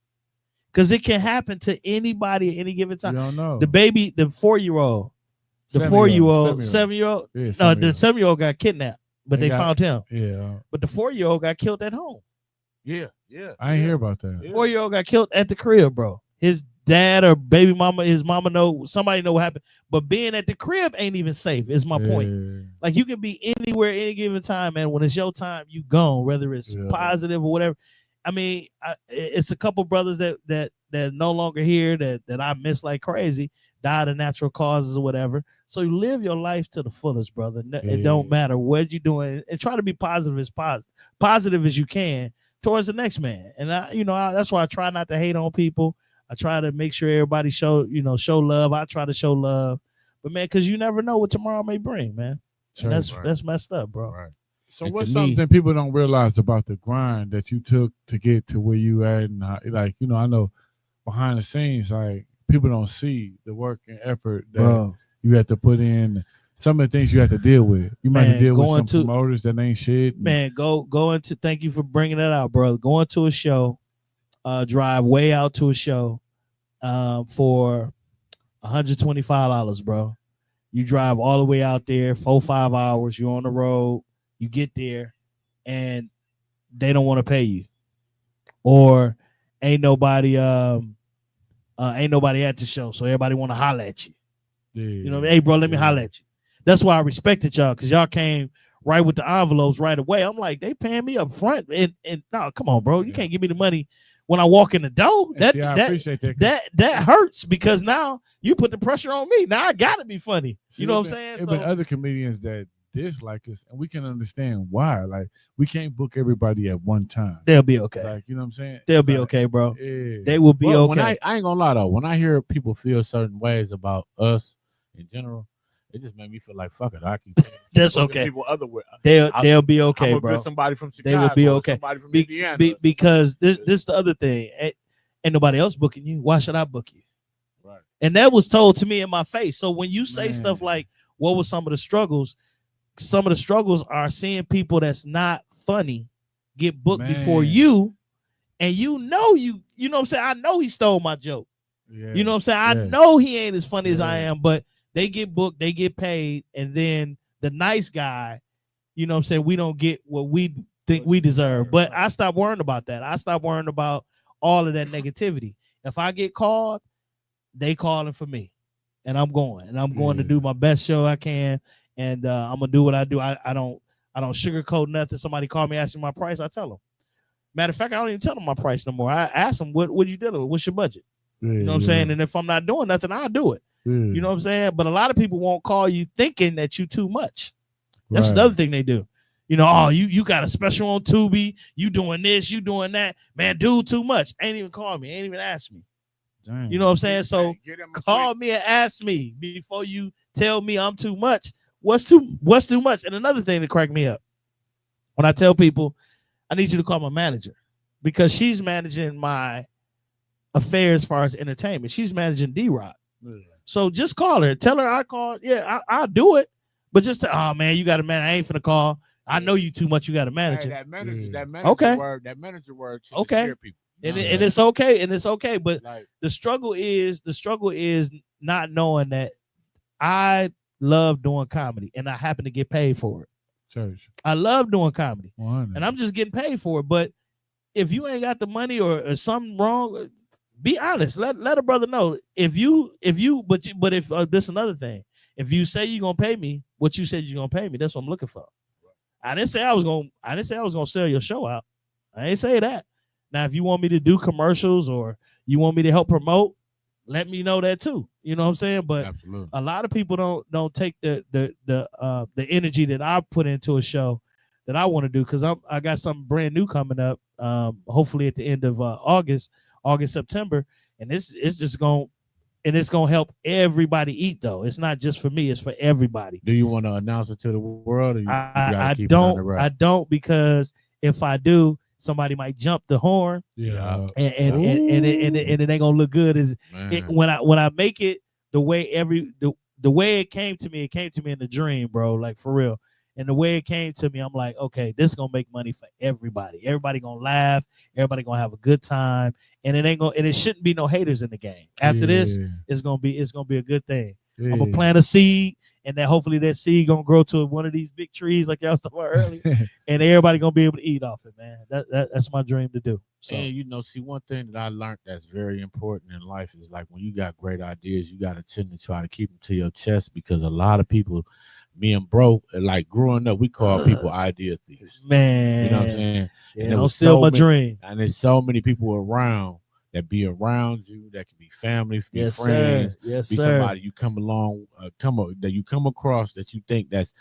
S3: Because it can happen to anybody at any given time.
S2: You don't know.
S3: The baby, the 4-year-old. The 4-year-old, 7-year-old. Yeah, no, the 7-year-old got kidnapped, but they found him.
S2: Yeah.
S3: But the 4-year-old got killed at home.
S1: Yeah.
S2: I ain't hear about that.
S3: 4-year-old got killed at the crib, bro. His dad or baby mama, his mama somebody know what happened. But being at the crib ain't even safe, is my point. Like you can be anywhere, any given time, man. When it's your time, you gone, whether it's positive or whatever. I mean, it's a couple brothers that no longer here that I miss like crazy, died of natural causes or whatever. So you live your life to the fullest, brother. It don't matter what you're doing, and try to be positive as you can towards the next man. And that's why I try not to hate on people. I try to make sure everybody show love. I try to show love, but man, because you never know what tomorrow may bring, man. And that's messed up, bro.
S2: Right. So and what's something people don't realize about the grind that you took to get to where you at? And I know behind the scenes, like people don't see the work and effort that you have to put in. Some of the things you have to deal with. You might have to deal with some promoters that ain't shit.
S3: Man, go into. Thank you for bringing that out, bro. Going to a show, drive way out to a show, for $125, bro. You drive all the way out there, 4-5 hours. You're on the road. You get there, and they don't want to pay you, or ain't nobody at the show, so everybody want to holler at you. Yeah, hey, bro, let me holler at you. That's why I respected y'all, because y'all came right with the envelopes right away. I'm like, they paying me up front, and no, come on, bro, you can't give me the money when I walk in the door.
S2: I appreciate that.
S3: That hurts, because now you put the pressure on me. Now I gotta be funny. You know what I'm saying?
S2: There's been other comedians that dislike us, and we can understand why. Like, we can't book everybody at one time.
S3: They'll be okay.
S2: Like, you know what I'm saying?
S3: They'll be okay, bro. Yeah. They will be okay.
S1: When I ain't gonna lie though, when I hear people feel certain ways about us in general, it just made me feel like fuck it. I keep
S3: that's okay.
S1: People otherwise.
S3: They'll be okay, bro.
S1: Somebody from Chicago.
S3: They will be okay.
S1: Somebody from Indiana.
S3: Because this is the other thing. Ain't nobody else booking you. Why should I book you?
S1: Right.
S3: And that was told to me in my face. So when you say stuff like, "What were some of the struggles?" Some of the struggles are seeing people that's not funny get booked before you, and you know what I'm saying? I know he stole my joke. Yeah. You know what I'm saying? I know he ain't as funny as I am, but they get booked, they get paid, and then the nice guy, you know what I'm saying, we don't get what we think we deserve. But I stopped worrying about that. I stopped worrying about all of that negativity. If I get called, they calling for me, and I'm going to do my best show I can. And I'm gonna do what I do. I don't sugarcoat nothing. Somebody call me asking my price, I tell them. Matter of fact, I don't even tell them my price no more. I ask them, what you doing? What's your budget? You know what I'm saying? And if I'm not doing nothing, I'll do it. You know what I'm saying? But a lot of people won't call you thinking that you too much. That's another thing they do. You got a special on Tubi. You doing this, you doing that. Man, dude, too much. Ain't even call me. Ain't even ask me. Dang. You know what I'm saying? So call me and ask me before you tell me I'm too much. What's too much? And another thing that cracked me up, when I tell people, I need you to call my manager, because she's managing my affairs as far as entertainment. She's managing D-Rock. So just call her. Tell her I called. Yeah, I'll do it. But just oh man, you got a man. I ain't finna call. I know you too much. You got a manager.
S1: That manager word. That manager word. Okay. Scare people.
S3: and it's okay, and it's okay. But
S1: Like,
S3: the struggle is not knowing that I love doing comedy, and I happen to get paid for it.
S2: Church.
S3: I love doing comedy,
S2: 100.
S3: and I'm just getting paid for it. But if you ain't got the money or something wrong, be honest. Let a brother know. If this another thing. If you say you're gonna pay me what you said you're gonna pay me, that's what I'm looking for. I didn't say I was gonna sell your show out. I ain't say that. Now, if you want me to do commercials or you want me to help promote, let me know that too. You know what I'm saying? But
S1: absolutely.
S3: a lot of people don't take the energy that I put into a show that I want to do, because I got something brand new coming up. Hopefully at the end of August, September, and it's gonna help everybody eat though. It's not just for me; it's for everybody.
S1: Do you want to announce it to the world? Or
S3: I don't, because if I do, somebody might jump the horn.
S2: Yeah,
S3: and it ain't gonna look good. When I make it the way it came to me in the dream, bro. Like for real. And the way it came to me, I'm like, okay, this is gonna make money for everybody. Everybody gonna laugh. Everybody gonna have a good time, and it shouldn't be no haters in the game. After this, it's gonna be a good thing. I'm gonna plant a seed, and then hopefully that seed gonna grow to one of these big trees like y'all was talking about earlier, and everybody gonna be able to eat off it, man. That's my dream to do. So,
S1: and see, one thing that I learned that's very important in life is, like, when you got great ideas, you got to tend to try to keep them to your chest, because a lot of people, me and bro, like growing up, we call people idea thieves.
S3: Man,
S1: you know what I'm saying?
S3: Yeah, don't steal my dream.
S1: And there's so many people around that be around you, that can be family, be friends, be somebody you come across that you think that's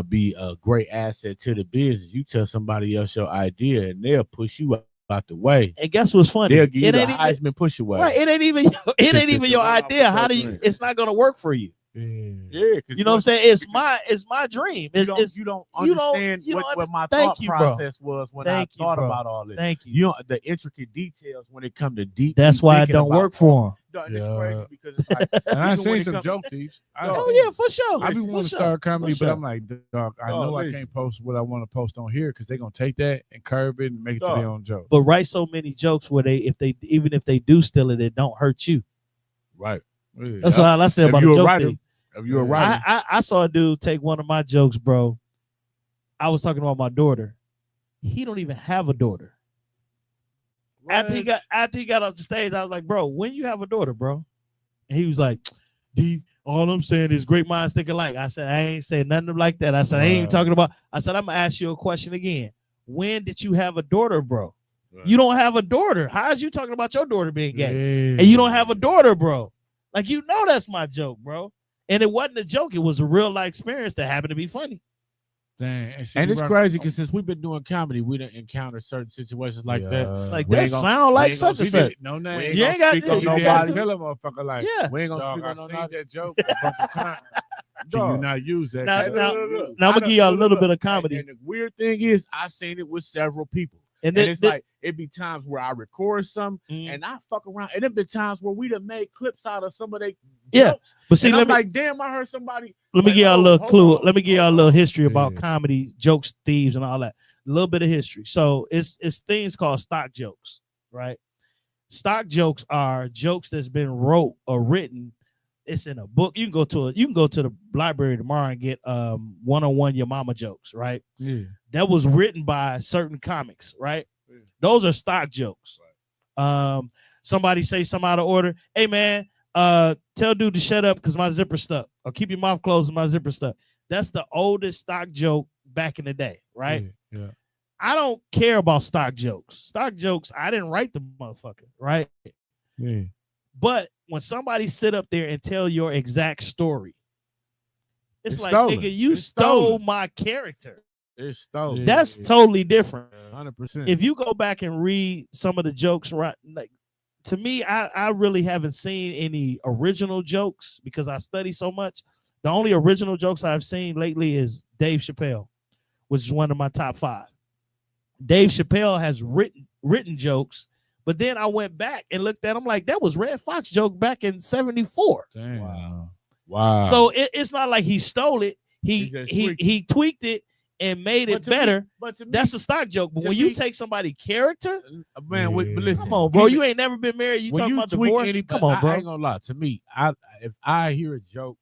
S1: be a great asset to the business. You tell somebody else your idea, and they'll push you out the way.
S3: And guess what's funny?
S1: They'll give you the Heisman push away.
S3: Right? It ain't even your idea. How do you? It's not gonna work for you.
S1: Yeah,
S3: you know what I'm saying? It's my dream.
S1: You don't understand what my thought process was when I thought about all this.
S3: Thank you.
S1: You know the intricate details when it comes to deep.
S3: That's why it don't work for
S1: them. It's crazy because it's like,
S2: and I've seen some joke thieves.
S3: Oh yeah, for sure.
S2: I be wanting to start comedy, but I'm like, dog, I know I can't post what I want to post on here, because they're gonna take that and curve it and make it to their own joke.
S3: But write so many jokes where even if they do steal it, it don't hurt you.
S1: Right.
S3: That's all I said about a joke thing.
S1: If you're a writer,
S3: I saw a dude take one of my jokes, bro. I was talking about my daughter. He don't even have a daughter. What? After he got off the stage, I was like, bro, when you have a daughter, bro? And he was like, D, all I'm saying is great minds think alike. I said, I ain't saying nothing like that. I said, I ain't even talking about. I said, I'm gonna ask you a question again. When did you have a daughter, bro? Right. You don't have a daughter. How is you talking about your daughter being gay? And you don't have a daughter, bro? Like, you know that's my joke, bro. And it wasn't a joke. It was a real life experience that happened to be funny.
S2: Dang.
S1: And it's crazy because since we've been doing comedy, we didn't encounter certain situations like that.
S3: Like that sound like such and such.
S2: No name.
S3: You ain't got to
S2: on nobody. Tell a motherfucker like,
S1: we ain't gonna speak on nobody.
S2: That joke a bunch of times. Can you not use that?
S3: Now I'm gonna give you a little bit of comedy.
S1: And the weird thing is, I seen it with several people. And it's like, it'd be times where I record something and I fuck around. And it'd be times where we'd have made clips out of some of their jokes.
S3: But see,
S1: like, damn, I heard somebody.
S3: Let me give y'all a little clue. Let me give y'all a little history about comedy, jokes, thieves, and all that. A little bit of history. So it's things called stock jokes, right? Stock jokes are jokes that's been wrote or written. It's in a book. You can go to the library tomorrow and get one-on-one your mama jokes, right?
S2: Yeah.
S3: That was written by certain comics, right? Yeah. Those are stock jokes. Right. Somebody say something out of order. Hey man, tell dude to shut up because my zipper stuck. Or keep your mouth closed and my zipper stuck. That's the oldest stock joke back in the day, right?
S2: Yeah.
S3: I don't care about stock jokes. Stock jokes, I didn't write the motherfucker, right?
S2: Yeah.
S3: But when somebody sit up there and tell your exact story, it's like,
S1: stolen.
S3: Nigga, you stole my character.
S1: It's stolen.
S3: That's totally different.
S1: 100%.
S3: If you go back and read some of the jokes, right? Like, to me, I really haven't seen any original jokes because I study so much. The only original jokes I've seen lately is Dave Chappelle, which is one of my top 5. Dave Chappelle has written jokes. But then I went back and looked at him like that was Red Fox joke back in 74.
S2: Damn.
S1: Wow.
S3: So it's not like he stole it. He tweaked it and made it
S1: But to
S3: better,
S1: me,
S3: that's a stock joke. But
S1: to
S3: when you
S1: me-
S3: take somebody's character,
S1: man, but listen,
S3: come on, bro.
S1: keep
S3: You
S1: it-
S3: ain't never been married. You
S1: when
S3: talking
S1: you
S3: about
S1: tweak
S3: divorce?
S1: any,
S3: Come on,
S1: I
S3: bro.
S1: ain't gonna lie. To me, if I hear a joke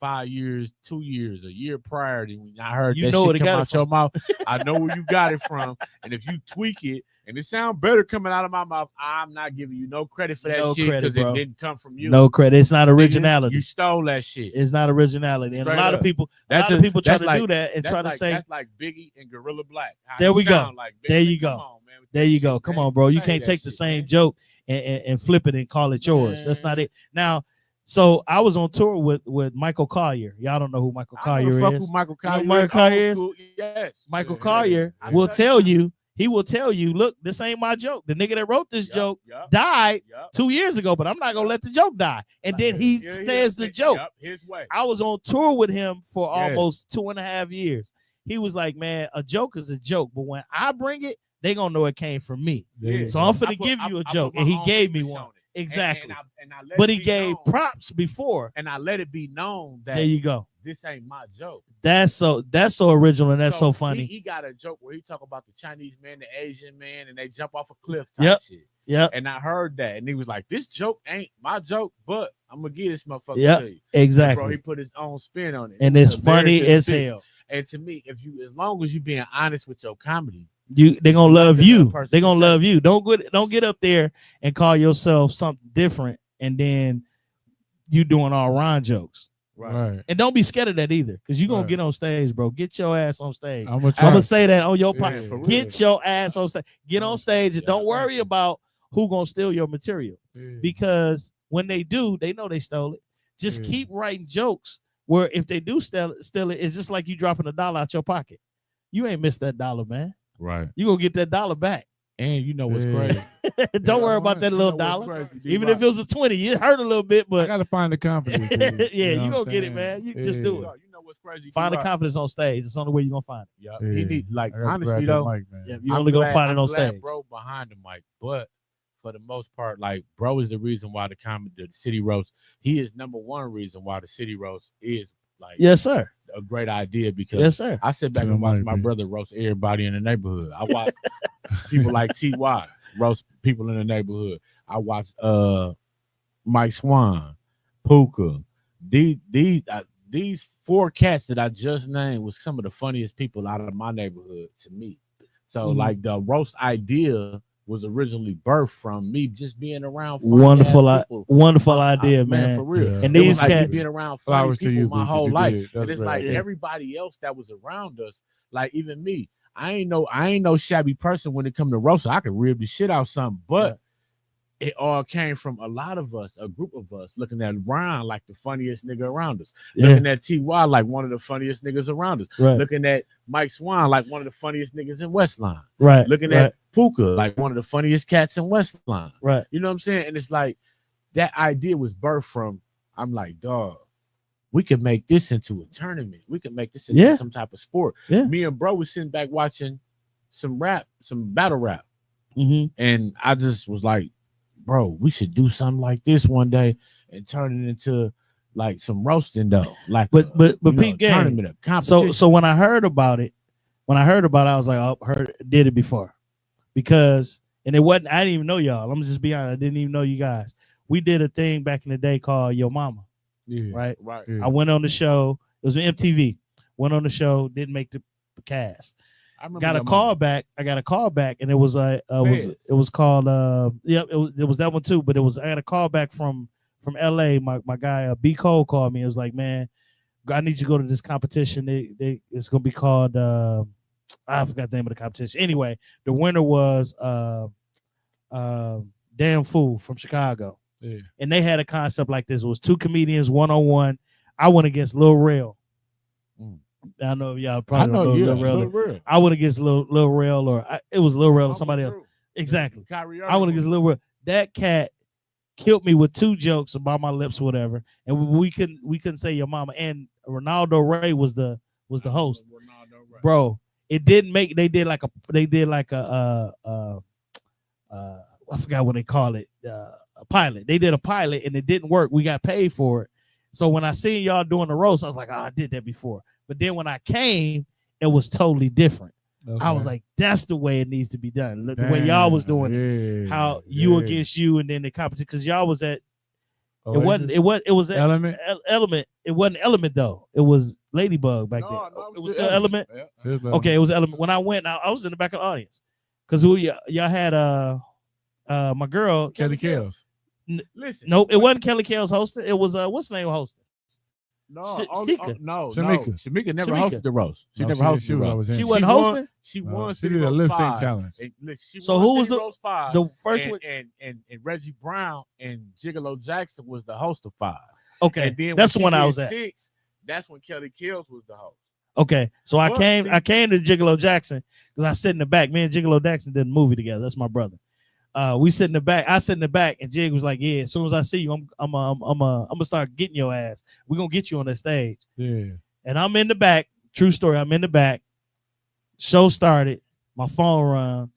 S1: 5 years, 2 years, a year prior to when I heard
S3: You
S1: that
S3: know where
S1: shit
S3: to
S1: come
S3: get it
S1: out your mouth, I know where you got it from. And if you tweak it and it sounds better coming out of my mouth, I'm not giving you no credit for that
S3: No
S1: shit
S3: credit,
S1: because it
S3: bro.
S1: didn't come from you.
S3: No credit. It's not
S1: Nigga,
S3: originality.
S1: you stole that shit.
S3: It's not originality. And
S1: Straight
S3: a lot
S1: up.
S3: of people,
S1: That's
S3: try
S1: that's
S3: to
S1: like-
S3: do that and try to say,
S1: that's like Biggie and Gorilla Black. How
S3: There
S1: he
S3: we go.
S1: sound like Biggie.
S3: There you
S1: Come
S3: go.
S1: on, man, with
S3: there
S1: that
S3: you
S1: shit,
S3: go. Come
S1: man.
S3: on, bro. You
S1: Say
S3: can't
S1: that
S3: take the
S1: shit,
S3: same
S1: man.
S3: joke and flip it and call it yours. That's not
S1: Man.
S3: it. Now, so I was on tour with Michael Collier. Y'all don't know who Michael
S1: I know the
S3: Collier
S1: fuck
S3: is.
S1: who Michael
S3: You know
S1: Collier
S3: Michael
S1: is.
S3: Collier
S1: Old
S3: is?
S1: school. Yes.
S3: Michael
S1: Yeah.
S3: Collier
S1: I
S3: will
S1: studied
S3: tell
S1: him.
S3: you, he will tell you, look, this ain't my joke. The nigga that wrote this
S1: Yup,
S3: joke
S1: yup,
S3: died
S1: yup.
S3: 2 years ago, but I'm not gonna let the joke die. And then he
S1: Yeah,
S3: says the joke.
S1: Yup, his way.
S3: I was on tour with him for
S1: Yeah.
S3: almost 2.5 years. He was like, man, a joke is a joke, but when I bring it, they gonna know it came from me.
S1: Yeah.
S3: So I'm finna
S1: I put-
S3: give you a
S1: I put
S3: joke,
S1: my
S3: and he
S1: own
S3: gave me
S1: image
S3: one.
S1: on it.
S3: Exactly.
S1: And I let
S3: But
S1: it
S3: he
S1: be
S3: gave
S1: known,
S3: props before.
S1: and I let it be known that
S3: There you go.
S1: this ain't my joke.
S3: That's so original and that's so funny.
S1: He got a joke where he talk about the Chinese man, the Asian man, and they jump off a cliff type
S3: Yep.
S1: shit.
S3: Yep.
S1: And I heard that, and he was like, "This joke ain't my joke, but I'm gonna give this motherfucker
S3: Yep.
S1: to you." And
S3: Exactly.
S1: bro, he put his own spin on it,
S3: And
S1: It was
S3: it's funny
S1: hilarious
S3: as
S1: bitch.
S3: hell.
S1: And to me, as long as you being honest with your comedy,
S3: They gonna love
S1: nothing
S3: you.
S1: that person
S3: They
S1: can
S3: gonna
S1: say.
S3: love you. Don't get up there and call yourself something different and then you doing all Ron jokes.
S2: Right.
S3: And don't be scared of that either, because you're gonna
S2: Right.
S3: get on stage, bro. Get your ass on stage.
S2: I'm gonna
S3: I'm
S2: try.
S3: gonna say that on your
S2: Yeah,
S3: podcast.
S1: for real.
S3: Get your ass on stage. Get on stage and
S1: Yeah,
S3: don't
S1: thank
S3: worry
S1: you.
S3: about who gonna steal your material.
S2: Yeah.
S3: Because when they do, they know they stole it. Just
S2: Yeah.
S3: keep writing jokes where if they do steal it, it's just like you dropping $1 out your pocket. You ain't missed that dollar, man.
S1: right?
S3: You gonna get that dollar back.
S1: And you know what's
S2: Yeah.
S1: crazy?
S3: Don't worry about
S2: right.
S3: that
S1: You
S3: little
S1: know what's
S3: dollar.
S1: crazy,
S3: Even if it was a 20, it hurt a little bit,
S2: I
S3: but
S2: gotta find the confidence. dude.
S3: yeah,
S2: know
S3: you
S2: what I'm
S3: gonna get it,
S2: saying?
S3: man. You just do it.
S1: You know what's crazy?
S3: Find the
S1: D-Rock?
S3: confidence on stage. It's the only way you're gonna find it.
S1: Yeah,
S2: Yeah.
S1: he need like
S2: I gotta
S1: honestly
S2: grab that
S1: though.
S2: mic, man.
S3: Yeah, you're only gonna find it on stage.
S1: Bro behind the mic, but for the most part, like bro is the reason why the city roast. He is number one reason why the city roast is like
S3: Yes, sir.
S1: a great idea because
S3: Yes, sir.
S1: I sit back
S2: To
S1: and
S2: the
S1: watch
S2: mic,
S1: my
S2: man.
S1: brother roast everybody in the neighborhood. I watch people like Ty roast people in the neighborhood. I watch Mike Swan, Puka. These four cats that I just named was some of the funniest people out of my neighborhood to me. So
S3: Mhm.
S1: like the roast idea was originally birthed from me just being around funny
S3: Wonderful,
S1: ass people.
S3: wonderful idea,
S1: Man,
S3: man.
S1: for real.
S2: Yeah.
S3: And
S1: It was
S3: these
S1: like me
S3: cats,
S1: being around funny
S2: Flowers to
S1: people
S2: you,
S1: my
S2: B, 'cause
S1: whole
S2: you
S1: life.
S2: did. That's
S1: And it's
S2: great.
S1: like
S3: Yeah.
S1: everybody else that was around us, like even me. I ain't no shabby person when it come to roast. I could rib the shit out something, but it all came from a lot of us, a group of us, looking at Ron like the funniest nigga around us,
S3: yeah,
S1: looking at Ty like one of the funniest niggas around us,
S3: right,
S1: looking at Mike Swan like one of the funniest niggas in Westline,
S3: right,
S1: looking
S3: right,
S1: at Puka like one of the funniest cats in Westline.
S3: right.
S1: You know what I'm saying? And it's like that idea was birthed from, I'm like, dog, we could make this into a tournament. We could make this into
S3: Yeah.
S1: some type of sport.
S3: Yeah.
S1: Me and bro was sitting back watching some battle rap.
S3: Mm-hmm.
S1: And I just was like, bro, we should do something like this one day and turn it into like some roasting though. Like
S3: But
S1: you know,
S3: peep game.
S1: tournament of competition.
S3: So when I heard about it, I was like, oh, did it before, because and it wasn't. I didn't even know y'all. I'm gonna just be honest. I didn't even know you guys. We did a thing back in the day called Yo Mama,
S2: Yeah.
S3: right?
S1: right.
S2: Yeah.
S3: I went on the show. It was an MTV. Went on the show. Didn't make the cast.
S1: I remember
S3: Got a
S1: your
S3: call
S1: mama.
S3: back. I got a call back, and it was it was called it was that one too. But I got a call back from LA. My guy B Cole called me. It was like, man, I need you to go to this competition. It's gonna be called I forgot the name of the competition. Anyway, the winner was Damn Fool from Chicago.
S2: Yeah.
S3: And they had a concept like this. It was two comedians, 1-on-1. I went against Lil Rel.
S1: Mm.
S3: I know y'all
S1: I
S3: probably
S1: know
S3: don't
S1: you.
S3: know Lil Rel.
S1: Lil Rel.
S3: I went against Lil Rel, it was Lil Rel or
S1: Uncle
S3: somebody else.
S1: Drew.
S3: Exactly.
S1: Kyrie
S3: I went against Lil Rel. That cat killed me with two jokes about my lips, or whatever. And we couldn't say Your Mama. And Ronaldo Ray was the host. Bro, it didn't make. They did like a I forgot what they call it, a pilot. They did a pilot and it didn't work. We got paid for it. So when I seen y'all doing the roast, I was like, oh, I did that before. But then when I came, it was totally different.
S2: Okay.
S3: I was like, that's the way it needs to be done. The way y'all was doing it, how you against you, and then the competition, because y'all was at. It wasn't. It was at
S2: Element.
S3: Element. It wasn't Element though. It was Ladybug back then.
S2: No,
S3: it was still Element.
S2: Yeah.
S3: Okay, it was Element. When I went, I was in the back of the audience because y'all had my girl
S2: Kelly Kells.
S1: Listen,
S3: Nope, it wasn't Kelly Kells hosting. It was what's the name hosting?
S1: Shamika never hosted the roast. She never hosted the roast.
S3: She wasn't hosting.
S1: She won
S2: She did a lip sync challenge.
S3: So who was the first one?
S1: And Reggie Brown and Gigolo Jackson was the host of 5.
S3: Okay,
S1: and then
S3: that's the one I was at.
S1: 6. That's when Kelly Kells was the host.
S3: Okay, so I came to Gigolo Jackson because I sit in the back. Me and Gigolo Jackson did a movie together. That's my brother. We sit in the back. I sit in the back, and Jig was like, "Yeah, as soon as I see you, I'm gonna start getting your ass. We're gonna get you on that stage."
S2: Yeah.
S3: And I'm in the back. True story. I'm in the back. Show started. My phone rang.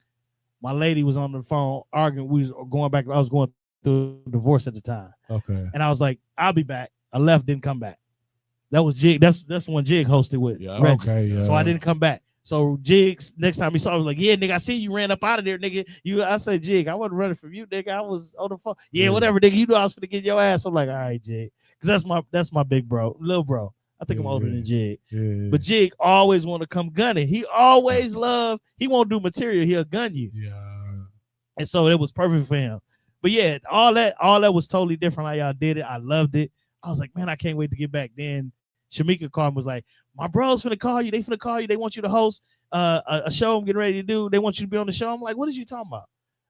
S3: My lady was on the phone arguing. We was going back. I was going through a divorce at the time.
S2: Okay.
S3: And I was like, "I'll be back." I left, didn't come back. That was Jig. That's when Jig hosted with Reggie.
S2: Okay. Yeah.
S3: So I didn't come back. So Jigs, next time he saw me, was like, "Yeah, nigga, I see you ran up out of there, nigga." I said, "Jig, I wasn't running from you, nigga. I was on the phone." Yeah, whatever, nigga. You knew I was gonna get your ass. I'm like, "All right, Jig," because that's my big bro, little bro. I think I'm older than Jig.
S2: Yeah.
S3: But Jig always want to come gunning. He always he won't do material. He'll gun you.
S2: Yeah.
S3: And so it was perfect for him. But yeah, all that was totally different how y'all did it. I loved it. I was like, man, I can't wait to get back. Then Shamika called and was like, "My bro's finna call you. They finna call you. They want you to host a show I'm getting ready to do. They want you to be on the show." I'm like, "What is you talking about?"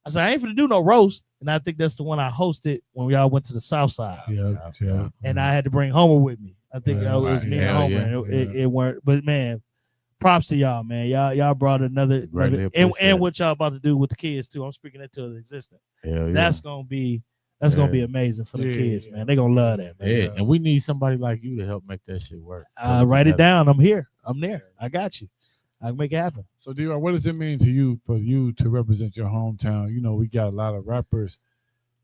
S3: I said, "I ain't finna do no roast." And I think that's the one I hosted when we all went to the South Side.
S2: Yeah.
S3: And I had to bring Homer with me. I think it was me and Homer. It weren't, but man, props to y'all, man. Y'all brought another and what y'all about to do with the kids too. I'm speaking into existence. That's gonna be amazing for the kids, man. They're gonna love that, man.
S1: Yeah, and we need somebody like you to help make that shit work.
S3: Write it down. I'm here. I'm there. I got you. I can make it happen.
S2: So, D-Rock, what does it mean to you for you to represent your hometown? You know, we got a lot of rappers,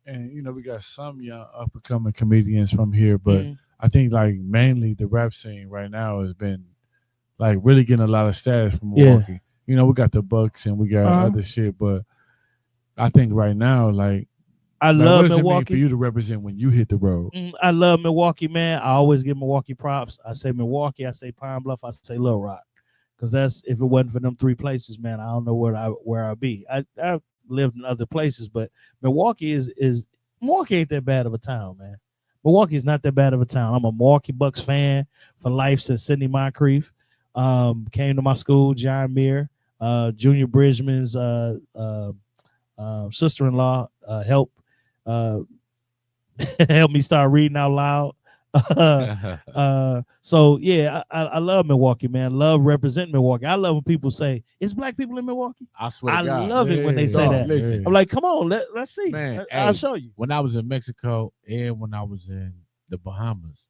S2: and you know, we got some young up and coming comedians from here, but I think like mainly the rap scene right now has been like really getting a lot of status from Milwaukee. You know, we got the Bucks and we got other shit, but I think right now, like,
S3: I love Milwaukee.
S2: It mean for you to represent when you hit the road?
S3: I love Milwaukee, man. I always give Milwaukee props. I say Milwaukee, I say Pine Bluff, I say Little Rock, because that's if it wasn't for them 3 places, man, I don't know where I'd be. I lived in other places, but Milwaukee Milwaukee ain't that bad of a town, man. Milwaukee is not that bad of a town. I'm a Milwaukee Bucks fan for life since Sidney Moncrief came to my school. John Muir, Junior Bridgman's sister-in-law helped me start reading out loud. So yeah, I love Milwaukee, man. Love representing Milwaukee. I love when people say, "Is black people in Milwaukee?"
S1: I swear to God.
S3: Love it when they say that.
S1: Listen.
S3: I'm like, come on, let's see.
S1: Man,
S3: I'll show you.
S1: When I was in Mexico and when I was in the Bahamas,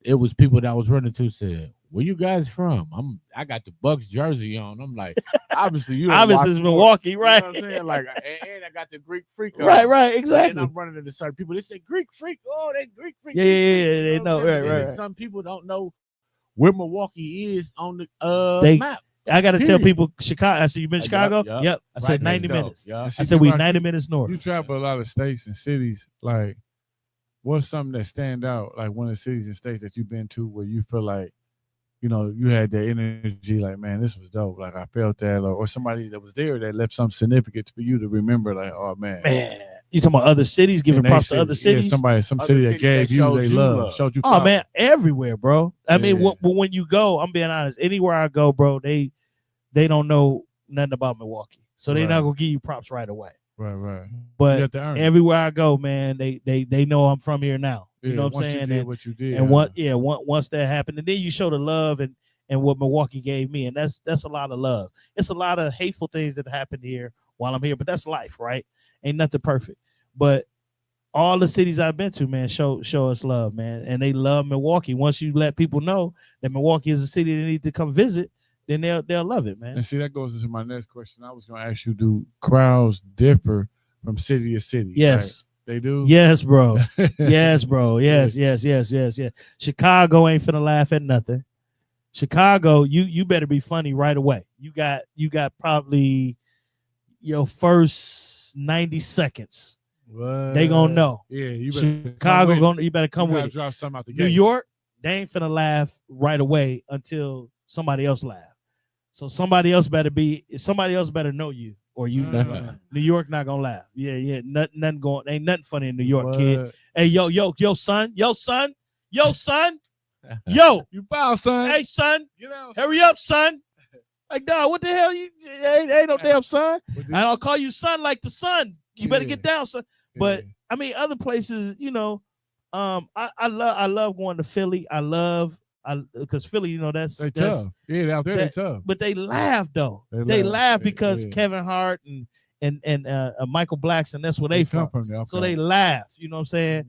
S1: it was people that I was running to said, "Where you guys from?" I got the Bucks jersey on. I'm like, obviously
S3: it's Milwaukee, right?
S1: You know what I'm saying? Like, and I got the Greek freak on.
S3: Right, exactly.
S1: And I'm running into certain people. They say Greek freak. Oh, that Greek freak.
S3: Yeah, they know. Right.
S1: Some people don't know where Milwaukee is on the map.
S3: I got to tell people Chicago. I said, "You been to Chicago?" Yep. I said 90 minutes.
S1: Yep.
S3: I said we 90 minutes north.
S2: You travel a lot of states and cities. Like, what's something that stand out? Like one of the cities and states that you've been to where you feel like, you know, you had that energy, like, man, this was dope. Like, I felt that, or somebody that was there that left something significant for you to remember, like, oh, man.
S3: You talking about other cities, giving props to other cities?
S2: Yeah, some city that gave you they love, showed you.
S3: Oh, man, everywhere, bro. I mean, when you go, I'm being honest, anywhere I go, bro, they don't know nothing about Milwaukee. So they're not going to give you props right away.
S2: Right.
S3: But everywhere I go, man, they know I'm from here now. You know what I'm saying?
S2: And what you did.
S3: And once that happened, and then you show the love and what Milwaukee gave me. And that's a lot of love. It's a lot of hateful things that happened here while I'm here, but that's life, right? Ain't nothing perfect. But all the cities I've been to, man, show us love, man. And they love Milwaukee. Once you let people know that Milwaukee is a city they need to come visit, then they'll love it, man.
S2: And see, that goes into my next question. I was going to ask you, do crowds differ from city to city?
S3: Yes.
S2: Right? They do?
S3: Yes, bro. Yes, bro. Yes. Chicago ain't finna laugh at nothing. Chicago, you better be funny right away. You got probably your first 90 seconds.
S2: What?
S3: They gonna know.
S2: Yeah, you better
S3: Chicago gonna you better come with it.
S2: drop something out the
S3: New
S2: gate.
S3: York, they ain't finna laugh right away until somebody else laugh. So somebody else better know you or you. New York not gonna laugh. Yeah. Nothing going. Ain't nothing funny in New York, kid. Hey, yo, son. Yo,
S2: you foul, son.
S3: hey, son,
S2: Get out.
S3: hurry up, son. Like, dog, what the hell? You ain't no damn son. And I'll call you son like the sun. You better get down, son. But I mean, other places, I love going to Philly. Because Philly, that's
S2: tough. Yeah, out there they tough.
S3: But they laugh though. They laugh because Kevin Hart and Michael Blackson, that's where they from. Okay. So they laugh. You know what I'm saying?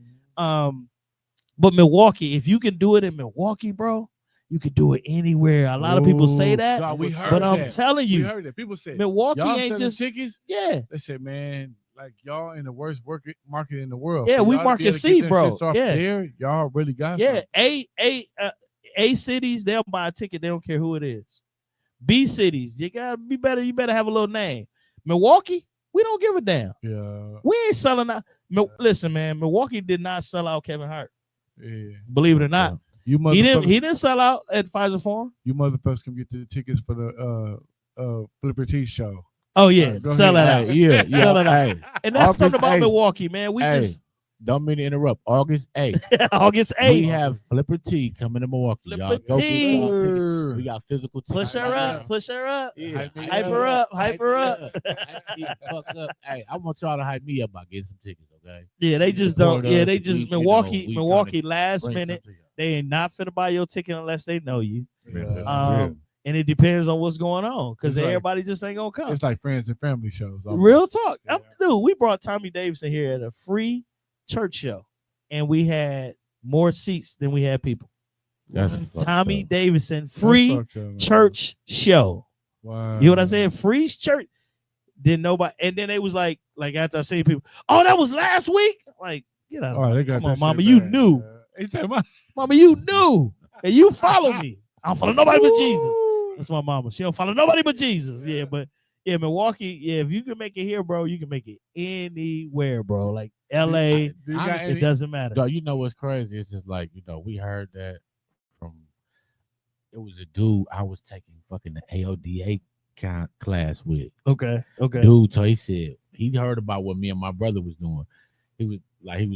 S3: But Milwaukee, if you can do it in Milwaukee, bro, you could do it anywhere. A lot of people say that, but I'm telling you,
S2: we heard that. People say
S3: Milwaukee
S2: y'all
S3: ain't just
S2: tickets.
S3: Yeah,
S2: they said, man, like y'all in the worst market in the world.
S3: Yeah, we market C, bro. Yeah,
S2: there, y'all really got.
S3: Yeah, A cities, they'll buy a ticket. They don't care who it is. B cities, you gotta be better. You better have a little name. Milwaukee, we don't give a damn.
S2: Yeah,
S3: we ain't selling out. Listen, man, Milwaukee did not sell out Kevin Hart.
S2: Yeah,
S3: believe it or not. He didn't sell out at Pfizer Forum.
S2: You motherfuckers can get the tickets for the Flipper T show.
S3: Oh yeah, sell it out.
S1: Yeah,
S3: sell it out. And that's something about Milwaukee, man. We just
S1: don't mean to interrupt. August 8th.
S3: August 8th.
S1: We have Flipper T coming to Milwaukee. Y'all go get we got physical tickets.
S3: Push her up. Push her up.
S1: Yeah.
S3: Hype her up. Hype her up.
S1: Hey, I want y'all to hype me up by getting some tickets, okay?
S3: Yeah, they just don't. Yeah, they just Milwaukee last minute. They ain't not finna buy your ticket unless they know you. And it depends on what's going on because everybody just ain't gonna come.
S2: It's like friends and family shows. Almost.
S3: Real talk. Yeah. Dude, we brought Tommy Davidson here at a free church show, and we had more seats than we had people.
S1: That's
S3: Tommy Davidson free church show.
S2: Wow.
S3: You know what I said? Free church. Then nobody, and then they was like after I say people, oh, that was last week. Like, get out.
S2: They got
S3: come on, mama, you knew. Mama, you knew, and you follow me. I don't follow nobody but Jesus. That's my mama. She don't follow nobody but Jesus. Yeah, but yeah, Milwaukee. Yeah, if you can make it here, bro, you can make it anywhere, bro. Like LA, it doesn't matter.
S1: Dog, you know what's crazy? It's just like we heard that from. It was a dude I was taking fucking the AODA class with.
S3: Okay.
S1: Dude, so he said he heard about what me and my brother was doing. He was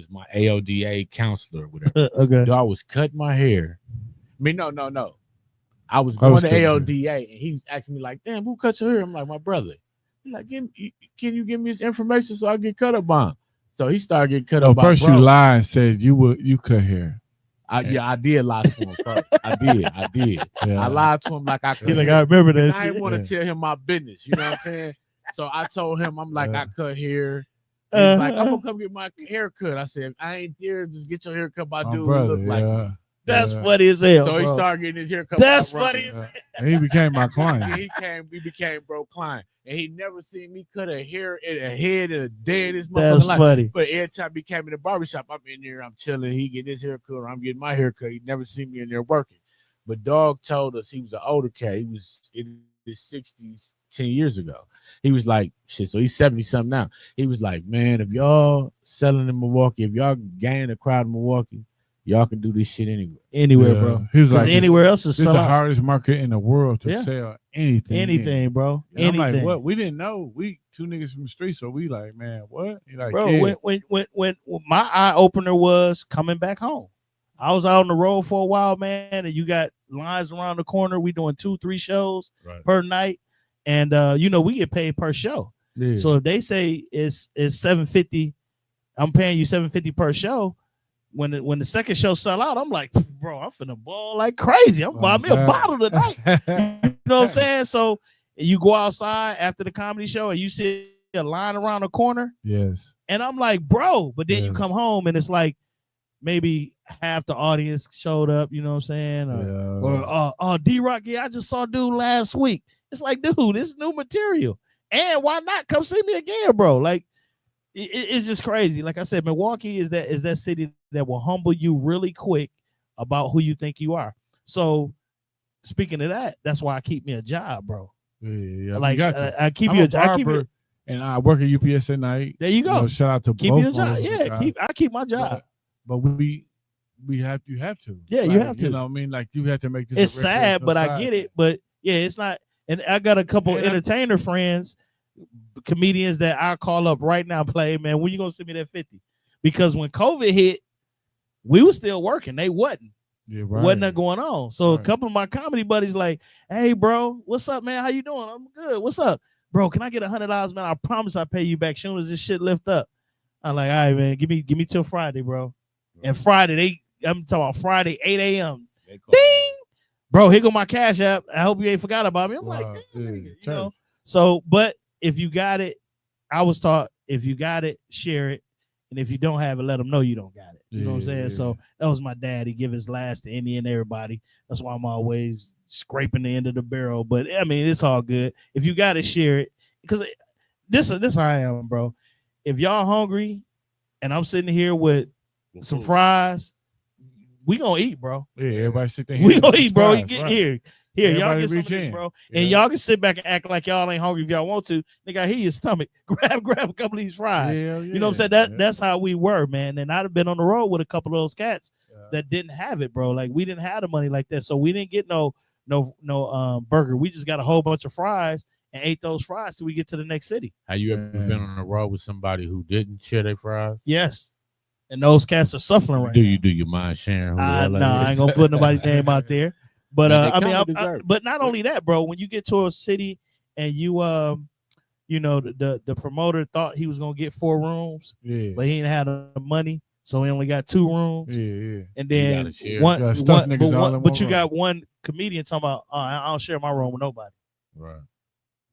S1: my AODA counselor or whatever.
S3: Okay.
S1: Dude, I was cutting my hair. I mean, no. I was going to AODA, and he was asking me like, "Damn, who cut your hair?" I'm like, "My brother." He's like, "Can you give me his information so I get cut up on?" So he started getting cut up.
S2: First, you lied and said you cut hair.
S1: I did lie to him first. I did. Yeah. I lied to him like I could.
S3: He's like, I remember this.
S1: I didn't want to tell him my business. You know what I'm saying? So I told him, I'm like, I cut hair. He's like, I'm gonna come get my hair cut. I said, I ain't there. Just get your hair cut by dude who look like me.
S3: That's funny as hell.
S1: So he started getting his hair cut.
S3: That's funny as hell.
S2: And he became my client.
S1: He became bro client. And he never seen me cut a hair in a head and a day in his motherfucking life.
S3: Funny.
S1: But every time he came in the barbershop, I'm in there, I'm chilling. He get his hair cut, or I'm getting my hair cut. He never seen me in there working. But dog told us he was an older cat. He was in his 60s 10 years ago. He was like, shit, so he's 70-something now. He was like, man, if y'all selling in Milwaukee, if y'all gaining a crowd in Milwaukee, y'all can do this shit anywhere,
S3: bro.
S2: He was like,
S3: anywhere else is
S2: the hardest market in the world to sell anything,
S3: bro.
S2: And anything. I'm like, what? We didn't know. We two niggas from the street, so we like, man, what? He like,
S3: bro, when my eye opener was coming back home. I was out on the road for a while, man, and you got lines around the corner. We doing 2-3 shows per night, and we get paid per show. Yeah. So if they say it's $750, I'm paying you $750 per show. When the second show sell out, I'm like, bro, I'm finna ball like crazy. I'm buying me a bottle tonight. You know what I'm saying? So you go outside after the comedy show and you see a line around the corner.
S2: Yes.
S3: And I'm like, bro, but then you come home and it's like maybe half the audience showed up, you know what I'm saying? Or D-Rock, I just saw dude last week. It's like, dude, this is new material. And why not come see me again, bro? Like, it's just crazy. Like I said, Milwaukee is that city that will humble you really quick about who you think you are. So speaking of that, that's why I keep me a job, bro.
S2: Yeah.
S3: Like I keep
S2: I'm
S3: you
S2: a barber, and I work at UPS at night.
S3: There you go.
S2: Shout out to
S3: keep
S2: both
S3: you a job. Yeah, I keep my job.
S2: But you have to.
S3: Yeah,
S2: like,
S3: you have to.
S2: You know what I mean? Like, you have to make this.
S3: It's sad, but I get it. But yeah, it's not. And I got a couple entertainer friends, comedians that I call up right now. Play, man, when you gonna send me that 50? Because when COVID hit, we were still working. They wasn't.
S2: Yeah, right.
S3: Wasn't that going on? So a couple of my comedy buddies like, hey, bro, what's up, man? How you doing? I'm good. What's up, bro? Can I get $100, man? I promise I'll pay you back soon as this shit lift up. I'm like, all right, man, give me till Friday, bro. And Friday, I'm talking about Friday, 8 a.m. Ding! Bro, here go my Cash App. I hope you ain't forgot about me. I'm like, you know. So, but if you got it, I was taught, if you got it, share it. And if you don't have it, let them know you don't got it. You know what I'm saying? So that was my dad. He give his last to any and everybody. That's why I'm always scraping the end of the barrel. But I mean, it's all good. If you got it, share it. Because this how I am, bro. If y'all hungry and I'm sitting here with some fries, we gonna eat, bro.
S2: Yeah, everybody sit there.
S3: We gonna eat, bro. You get here. Here,
S2: everybody
S3: y'all get some of this, bro. And y'all can sit back and act like y'all ain't hungry if y'all want to. Nigga, I hear your stomach. Grab a couple of these fries. You know what I'm saying? That's how we were, man. And I'd have been on the road with a couple of those cats that didn't have it, bro. Like, we didn't have the money like that. So we didn't get no burger. We just got a whole bunch of fries and ate those fries till we get to the next city.
S1: Have you ever been on the road with somebody who didn't share their fries?
S3: Yes. And those cats are suffering right now.
S1: Do you mind sharing?
S3: No, I ain't gonna put nobody's name out there. But I mean, but not only that, bro. When you get to a city and you the promoter thought he was gonna get 4 rooms, but he ain't had the money, so he only got 2 rooms. And then but you got one comedian talking about, I don't share my room with nobody.
S1: Right.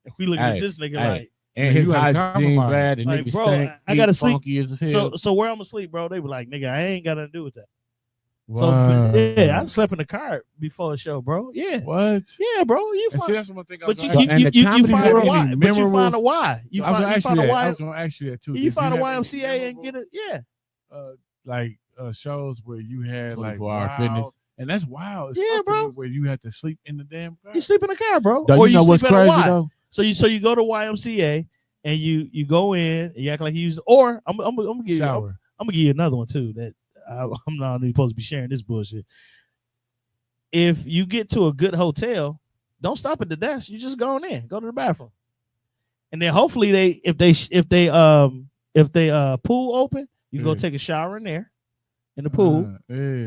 S3: If we looking at this nigga like,
S1: and his hygiene bad, and
S3: like, bro,
S1: stink,
S3: I gotta sleep.
S1: So
S3: where I'm gonna sleep, bro? They were like, nigga, I ain't got nothing to do with that.
S2: Wow.
S3: So yeah, I slept in the car before the show, bro. Yeah.
S2: What?
S3: Yeah, bro. You find,
S2: see, that's one thing.
S3: But you find a why. But you find a why. You find a why.
S2: I was gonna ask you that too.
S3: You find a YMCA and get it. Yeah.
S2: Like shows where you had like
S1: fitness.
S2: And that's wild.
S3: Yeah, bro.
S2: Where you had to sleep in the damn car.
S3: You sleep in the car, bro.
S1: Or you know what's crazy though?
S3: So you go to YMCA and you go in and you act like you use. Or I'm gonna give
S2: shower.
S3: I'm gonna give you another one too. That I'm not even supposed to be sharing this bullshit. If you get to a good hotel, don't stop at the desk. You just go in, go to the bathroom, and then hopefully if they pool open, you go take a shower in there, in the pool,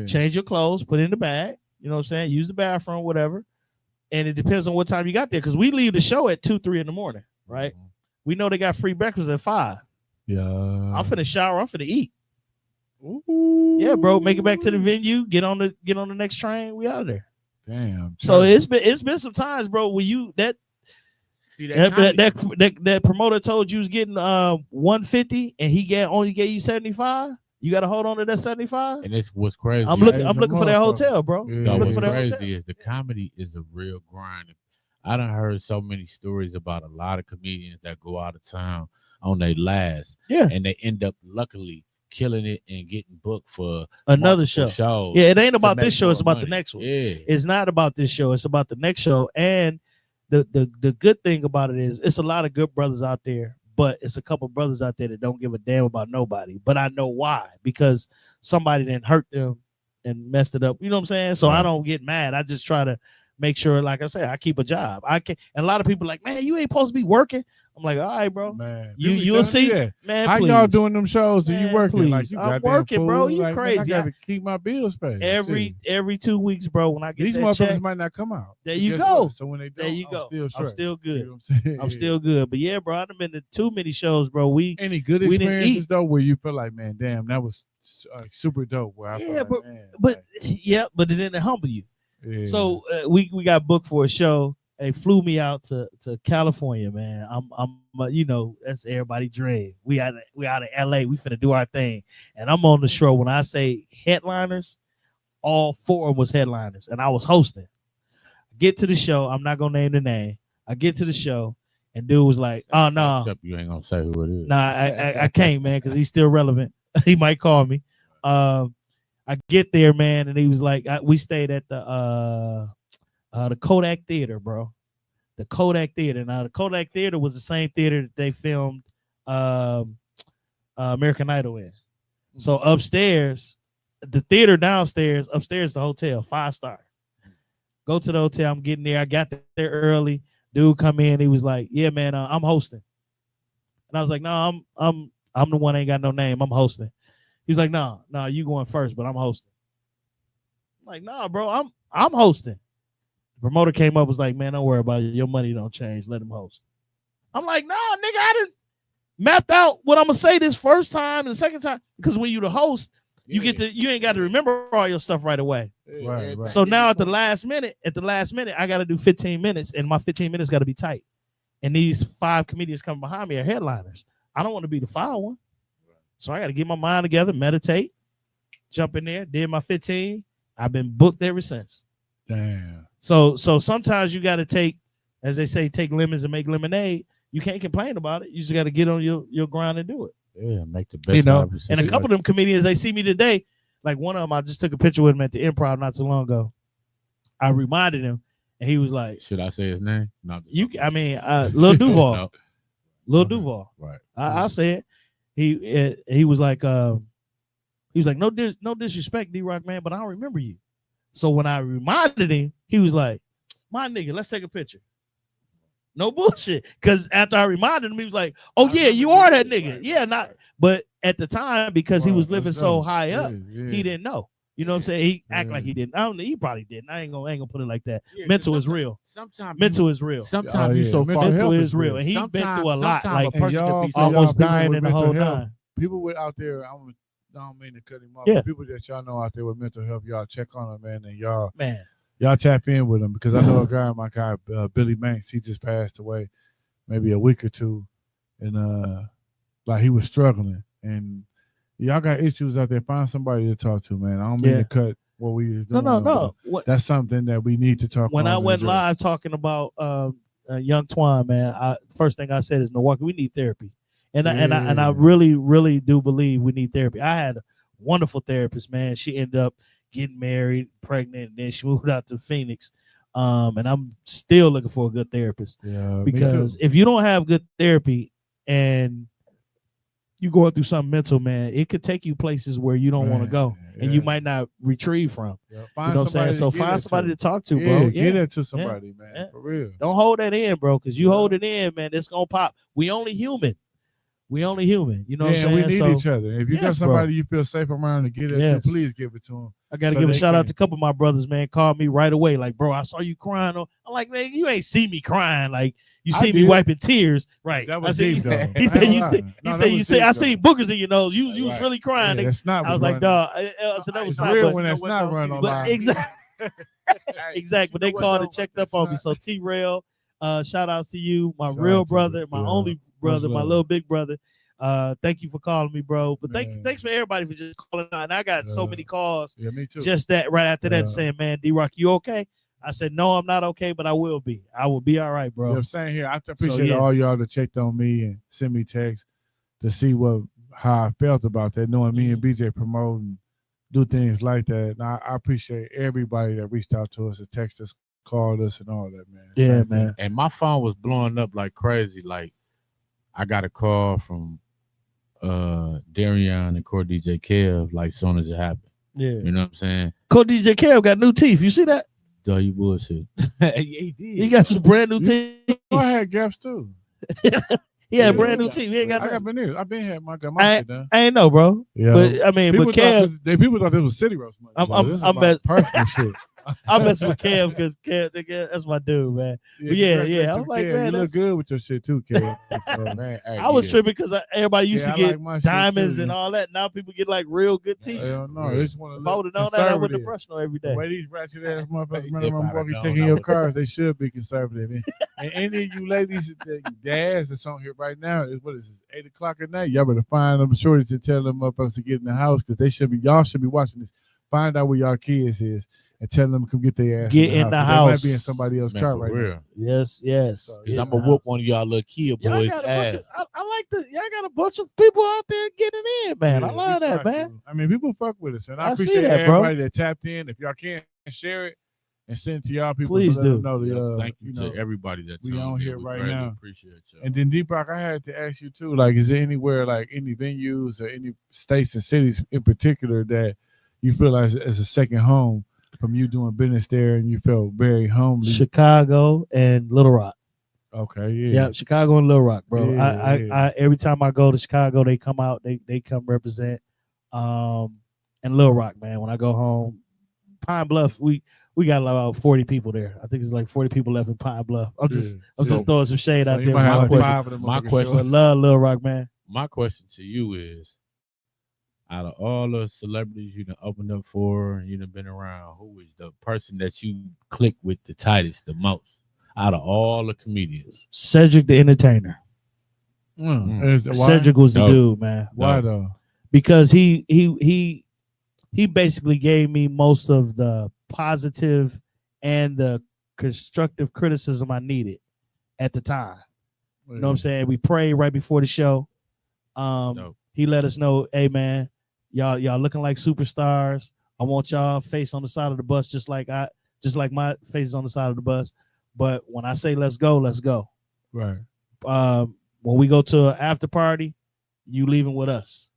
S3: change your clothes, put it in the bag. You know what I'm saying? Use the bathroom, whatever. And it depends on what time you got there, because we leave the show at 2-3 in the morning, right? We know they got free breakfast at 5.
S2: Yeah,
S3: I'm finna shower. I'm finna eat.
S2: Ooh.
S3: Yeah, bro. Make it back to the venue. Get on the next train. We out of there.
S2: Damn.
S3: So it's been some times, bro, where you that promoter told you was getting 150 and he only gave you 75. You got to hold on to that 75.
S1: And it's what's crazy.
S3: I'm looking for that hotel, bro.
S1: Yeah. What's crazy is the comedy is a real grind. I done heard so many stories about a lot of comedians that go out of town on their last, and they end up luckily killing it and getting booked for
S3: another show.
S1: Shows.
S3: Yeah, it ain't about this show. It's about the next one.
S1: Yeah,
S3: it's not about this show. It's about the next show. And the good thing about it is it's a lot of good brothers out there, but it's a couple brothers out there that don't give a damn about nobody. But I know why, because somebody didn't hurt them and messed it up. You know what I'm saying? So I don't get mad. I just try to make sure, like I said, I keep a job. I can. And a lot of people are like, man, you ain't supposed to be working. I'm like, all right, bro.
S2: Man,
S3: you'll see, man.
S2: How
S3: please.
S2: y'all doing them shows? And you working?
S3: Please.
S2: Like you
S3: I'm working, bro. You
S2: like,
S3: crazy?
S2: Man, I gotta keep my bills paid.
S3: Every 2 weeks, bro. When I get
S2: these
S3: that
S2: motherfuckers
S3: check,
S2: might not come out.
S3: There you go.
S2: What? So when they don't,
S3: there you go.
S2: I'm
S3: still good.
S2: You know
S3: I'm still good. But yeah, bro, I've been to too many shows, bro.
S2: Any good experiences though, where you feel like, man, damn, that was super dope. Where I feel like, man,
S3: but it didn't humble you. Yeah. So we got booked for a show. They flew me out to California, man. I'm that's everybody's dream. We out of LA. We finna do our thing, and I'm on the show. When I say headliners, all 4 was headliners, and I was hosting. I get to the show. I'm not gonna name the name. I get to the show, and dude was like, "Oh no,
S1: you ain't gonna say who it is."
S3: Nah, I can't, man, because he's still relevant. He might call me. I get there, man, and he was like, we stayed at the The Kodak Theater, bro. The Kodak Theater. Now, the Kodak Theater was the same theater that they filmed American Idol in. So upstairs, the theater downstairs, upstairs the hotel, 5-star. Go to the hotel. I'm getting there. I got there early. Dude come in. He was like, "Yeah, man, I'm hosting." And I was like, "No, I'm the one that ain't got no name. I'm hosting." He was like, "No, you going first, but I'm hosting." I'm like, "No, bro, I'm hosting." The promoter came up, was like, "Man, don't worry about it. Your money don't change. Let him host." I'm like, "No, nigga, I didn't mapped out what I'm gonna say this first time and the second time, because when you the host, you ain't got to remember all your stuff right away.
S2: Right.
S3: So now at the last minute, I got to do 15 minutes, and my 15 minutes got to be tight. And these 5 comedians coming behind me are headliners. I don't want to be the foul one, so I got to get my mind together, meditate, jump in there, did my 15. I've been booked ever since.
S2: Damn.
S3: So sometimes you got to take, as they say, take lemons and make lemonade. You can't complain about it. You just got to get on your grind and do it.
S1: Yeah, make the best.
S3: And a couple of them comedians, they see me today. Like one of them, I just took a picture with him at the Improv not too long ago. I reminded him, and he was like,
S1: "Should I say his name?" No,
S3: Lil Duval.
S1: No.
S3: Lil Duval.
S1: Right.
S3: I said he was like, no disrespect, D-Rock, man, but I don't remember you. So when I reminded him, he was like, "My nigga, let's take a picture." No bullshit. Because after I reminded him, he was like, "Oh yeah, you are that nigga." Right. Yeah, not. But at the time, because he was living so high up, he didn't know. You know what I'm saying? He act like he didn't. I don't know. He probably didn't. I ain't gonna put it like that. Mental is real. Mental is real.
S1: Sometimes you so far.
S3: Mental is real, and he's been through a lot. Like almost dying in the whole time.
S2: People out there, I don't mean to cut him off.
S3: Yeah.
S2: People that y'all know out there with mental health, y'all check on them, man, and y'all tap in with him, because I know my guy Billy Manx, he just passed away maybe a week or two, and like he was struggling, and y'all got issues out there. Find somebody to talk to, man. I don't mean to cut what we is doing.
S3: No.
S2: That's something that we need to talk about.
S3: When I went live talking about Young Twan, man, first thing I said is, Milwaukee, we need therapy, and I really, really do believe we need therapy. I had a wonderful therapist, man. She ended up getting married, pregnant, and then she moved out to Phoenix. And I'm still looking for a good therapist.
S2: Yeah,
S3: because if you don't have good therapy and you going through something mental, man, it could take you places where you don't want to go, and you might not retrieve from.
S2: Yeah.
S3: You know what I'm saying? So find somebody to talk to, bro.
S2: Get it to somebody, man. For real.
S3: Don't hold that in, bro, because you hold it in, man, it's gonna pop. We only human. You know what I'm saying?
S2: We need each other. If you got somebody you feel safe around to get it to, please give it to them.
S3: I got to give a shout out to a couple of my brothers, man. Called me right away, like, "Bro, I saw you crying." I'm like, "Man, you ain't see me crying. Like, you see me wiping tears, right?"
S2: That was deep, though.
S3: He said, "I seen boogers in your nose. You was really crying."
S2: That's not.
S3: I was like, "Dog." I said, "That was not
S2: real when that's not running on."
S3: Exactly. Exactly. But they called and checked up on me. So T-Rail, shout out to you, my real brother, my only brother, my little big brother. Thank you for calling me, bro. But thanks for everybody for just calling out. And I got so many calls.
S2: Yeah, me too.
S3: Just that right after that saying, "Man, D-Rock, you okay?" I said, "No, I'm not okay, but I will be. I will be all right, bro."
S2: I'm saying here, I appreciate all y'all that checked on me and sent me texts to see how I felt about that, knowing me and BJ promote and do things like that. And I appreciate everybody that reached out to us, and texted us, called us, and all that, man.
S3: Yeah, man.
S1: And my phone was blowing up like crazy. Like, I got a call from Darian and Core DJ Kev, like, soon as it happened.
S3: Yeah.
S1: You know what I'm saying?
S3: Core DJ Kev got new teeth. You see that?
S1: Duh, you bullshit.
S3: He got some brand new teeth.
S2: I had gaps too.
S3: He had brand new teeth. He ain't got
S2: I
S3: nothing.
S2: I've been here. My shit done.
S3: I ain't know, bro. Yeah. But I mean,
S2: people
S3: but Kev,
S2: people thought this was City Roast money.
S3: I'm
S2: personal shit.
S3: I'm messing with Kev because Kev, that's my dude, man. Yeah. I was like, man,
S2: you look good with your shit too, Kev.
S1: Man,
S3: I was tripping because everybody used to get diamonds and all that. Now people get like real good teeth.
S2: Hell no, they just want to.
S3: If I would have known that, I would have brushed no every day.
S2: The way these ratchet ass motherfuckers running around walking, taking your cars, they should be conservative. And any of you ladies, dads that's on here right now, what is this, 8 o'clock at night? Y'all better find them shorties and tell them motherfuckers to get in the house, because y'all should be watching this. Find out where y'all kids is and tell them to come get their ass
S3: in the house.
S2: They might be in somebody else's car right now.
S3: Yes.
S1: Because I'm going to whoop one of y'all little kid boys' ass.
S3: I like y'all got a bunch of people out there getting in, man. I love that, man.
S2: I mean, people fuck with us, and I
S3: see
S2: appreciate
S3: that,
S2: everybody that tapped in. If y'all can't share it, and send to y'all people.
S3: Please
S2: so let them
S3: do.
S2: know
S1: Thank you to everybody that's
S2: we on here
S1: we
S2: right
S1: greatly
S2: now.
S1: Appreciate you.
S2: And then Deepak, I had to ask you too, like, is there anywhere, like any venues or any states and cities in particular that you feel like as a second home from you doing business there and you felt very homely?
S3: Chicago and Little Rock.
S2: Okay, yeah.
S3: Chicago and Little Rock, bro.
S2: Yeah,
S3: I every time I go to Chicago, they come out, they come represent. And Little Rock, man. When I go home, Pine Bluff, we got about 40 people there. I think it's like 40 people left in Pine Bluff. I'm just throwing some shade out there.
S1: My question,
S3: I love Little Rock, man.
S1: My question to you is, out of all the celebrities you done opened up for, you done been around, who is the person that you click with the tightest, the most, out of all the comedians?
S3: Cedric the Entertainer. Cedric was the dude, man.
S2: Why though?
S3: Because he basically gave me most of the positive and the constructive criticism I needed at the time. You know what I'm saying? We prayed right before the show. He let us know, hey man, y'all looking like superstars. I want y'all face on the side of the bus just like my face is on the side of the bus. But when I say let's go, let's go.
S2: Right.
S3: When we go to an after party, you leaving with us.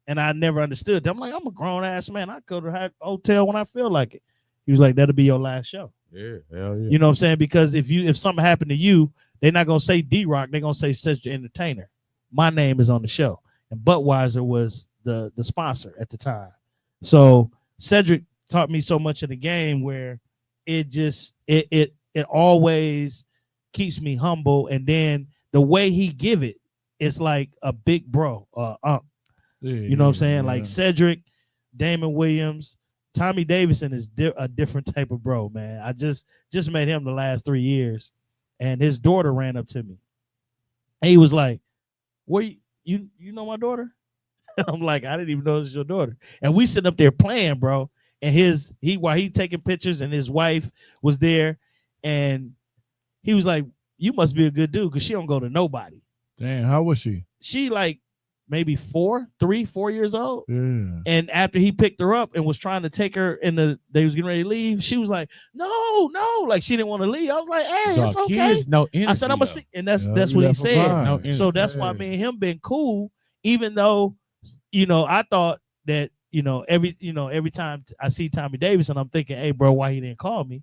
S3: And I never understood that. I'm like, I'm a grown ass man. I go to a hotel when I feel like it. He was like, that'll be your last show.
S1: Yeah, hell yeah.
S3: You know what I'm saying? Because if something happened to you, they're not gonna say D-Rock, they're gonna say Cedric the Entertainer. My name is on the show. And Budweiser was the sponsor at the time. So Cedric taught me so much of the game where it always keeps me humble. And then the way he give it, it's like a big bro, you know what I'm saying? Like Cedric, Damon Williams, Tommy Davidson is a different type of bro, man. I just met him the last 3 years, and his daughter ran up to me. And he was like, "What you know my daughter?" And I'm like, "I didn't even know it was your daughter." And we sitting up there playing, bro. And while he taking pictures, and his wife was there, and he was like, "You must be a good dude, because she don't go to nobody."
S2: Damn, how was she?
S3: She like maybe 4 years old.
S2: Yeah.
S3: And after he picked her up and was trying to take her they was getting ready to leave, she was like, no, like she didn't want to leave. I was like, hey, it's okay.
S1: No energy,
S3: I said, I'm gonna see, and that's what he said.
S1: No
S3: so that's why me and him been cool, even though, I thought that, every time I see Tommy Davidson, I'm thinking, hey, bro, why he didn't call me?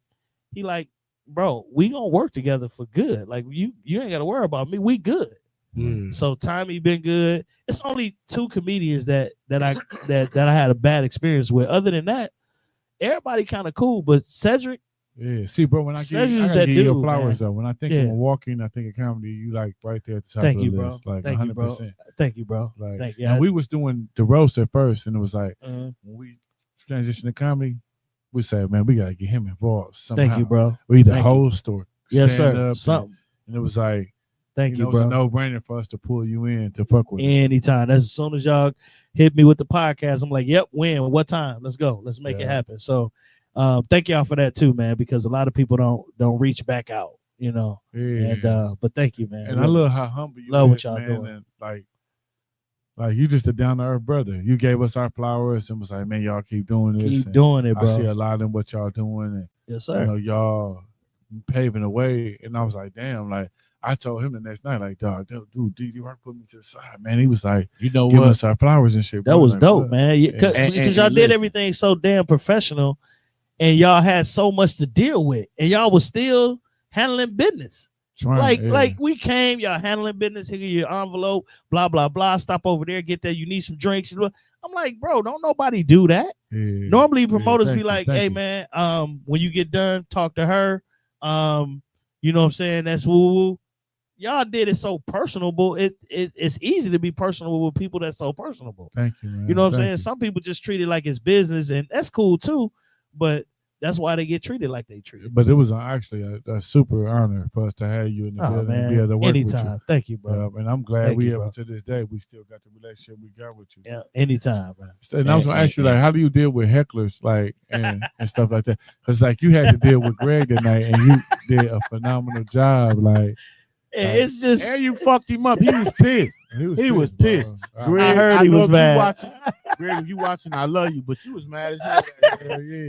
S3: He like, bro, we gonna work together for good. Like you ain't gotta worry about me. We good. So Tommy been good. It's only 2 comedians that I had a bad experience with. Other than that, everybody kind of cool. But Cedric,
S2: yeah. See, bro, when I give you flowers though. When I think of walking, I think of comedy. You like right there at the top of the list, like 100%.
S3: Thank you, bro.
S2: Like,
S3: thank you.
S2: And we was doing the roast at first, and it was like when we transitioned to comedy, we said, man, we gotta get him involved somehow.
S3: Thank you, bro.
S2: We either host or
S3: yes, sir.
S2: Up something, and it was like.
S3: Thank you,
S2: bro.
S3: bro.
S2: It was a no-brainer for us to pull you in to fuck with
S3: anytime. That's as soon as y'all hit me with the podcast, I'm like, yep, when? What time? Let's go. Let's make it happen. So thank y'all for that too, man, because a lot of people don't reach back out, Yeah. And but thank you, man.
S2: And I love how humble you
S3: love
S2: is,
S3: what y'all
S2: man,
S3: doing.
S2: and like you just a down-to-earth brother. You gave us our flowers and was like, man, y'all keep doing this.
S3: Keep doing it, bro.
S2: I see a lot in what y'all doing. And,
S3: yes, sir.
S2: Y'all paving the way. And I was like, damn, like, I told him the next night, like, dog, dude, D-Rock put me to the side, man. He was like, giving us our flowers and shit.
S3: That was
S2: like,
S3: dope, man. Because y'all did everything so damn professional, and y'all had so much to deal with, and y'all was still handling business. Like we came, y'all handling business. Here your envelope, blah blah blah. Stop over there, get there. You need some drinks. I'm like, bro, don't nobody do that.
S2: Yeah.
S3: Normally, promoters be like, hey man, when you get done, talk to her. You know what I'm saying? That's woo woo. Y'all did it so personable. It's easy to be personable with people that's so personable.
S2: Thank you, man.
S3: You know what I'm saying? Some people just treat it like it's business, and that's cool too. But that's why they get treated like they treat.
S2: But it was actually a super honor for us to have you in the building and be able to work
S3: anytime.
S2: with you.
S3: Thank you, bro.
S2: And I'm glad to this day we still got the relationship we got with you.
S3: Yeah, anytime, man.
S2: And I was gonna ask you, like, how do you deal with hecklers, like, and stuff like that? Because like you had to deal with Greg tonight, and you did a phenomenal job, like.
S3: It's just
S2: and you fucked him up. He was pissed. He was pissed.
S3: Greg, I heard he was mad.
S1: Greg, you watching? I love you, but you was mad as hell.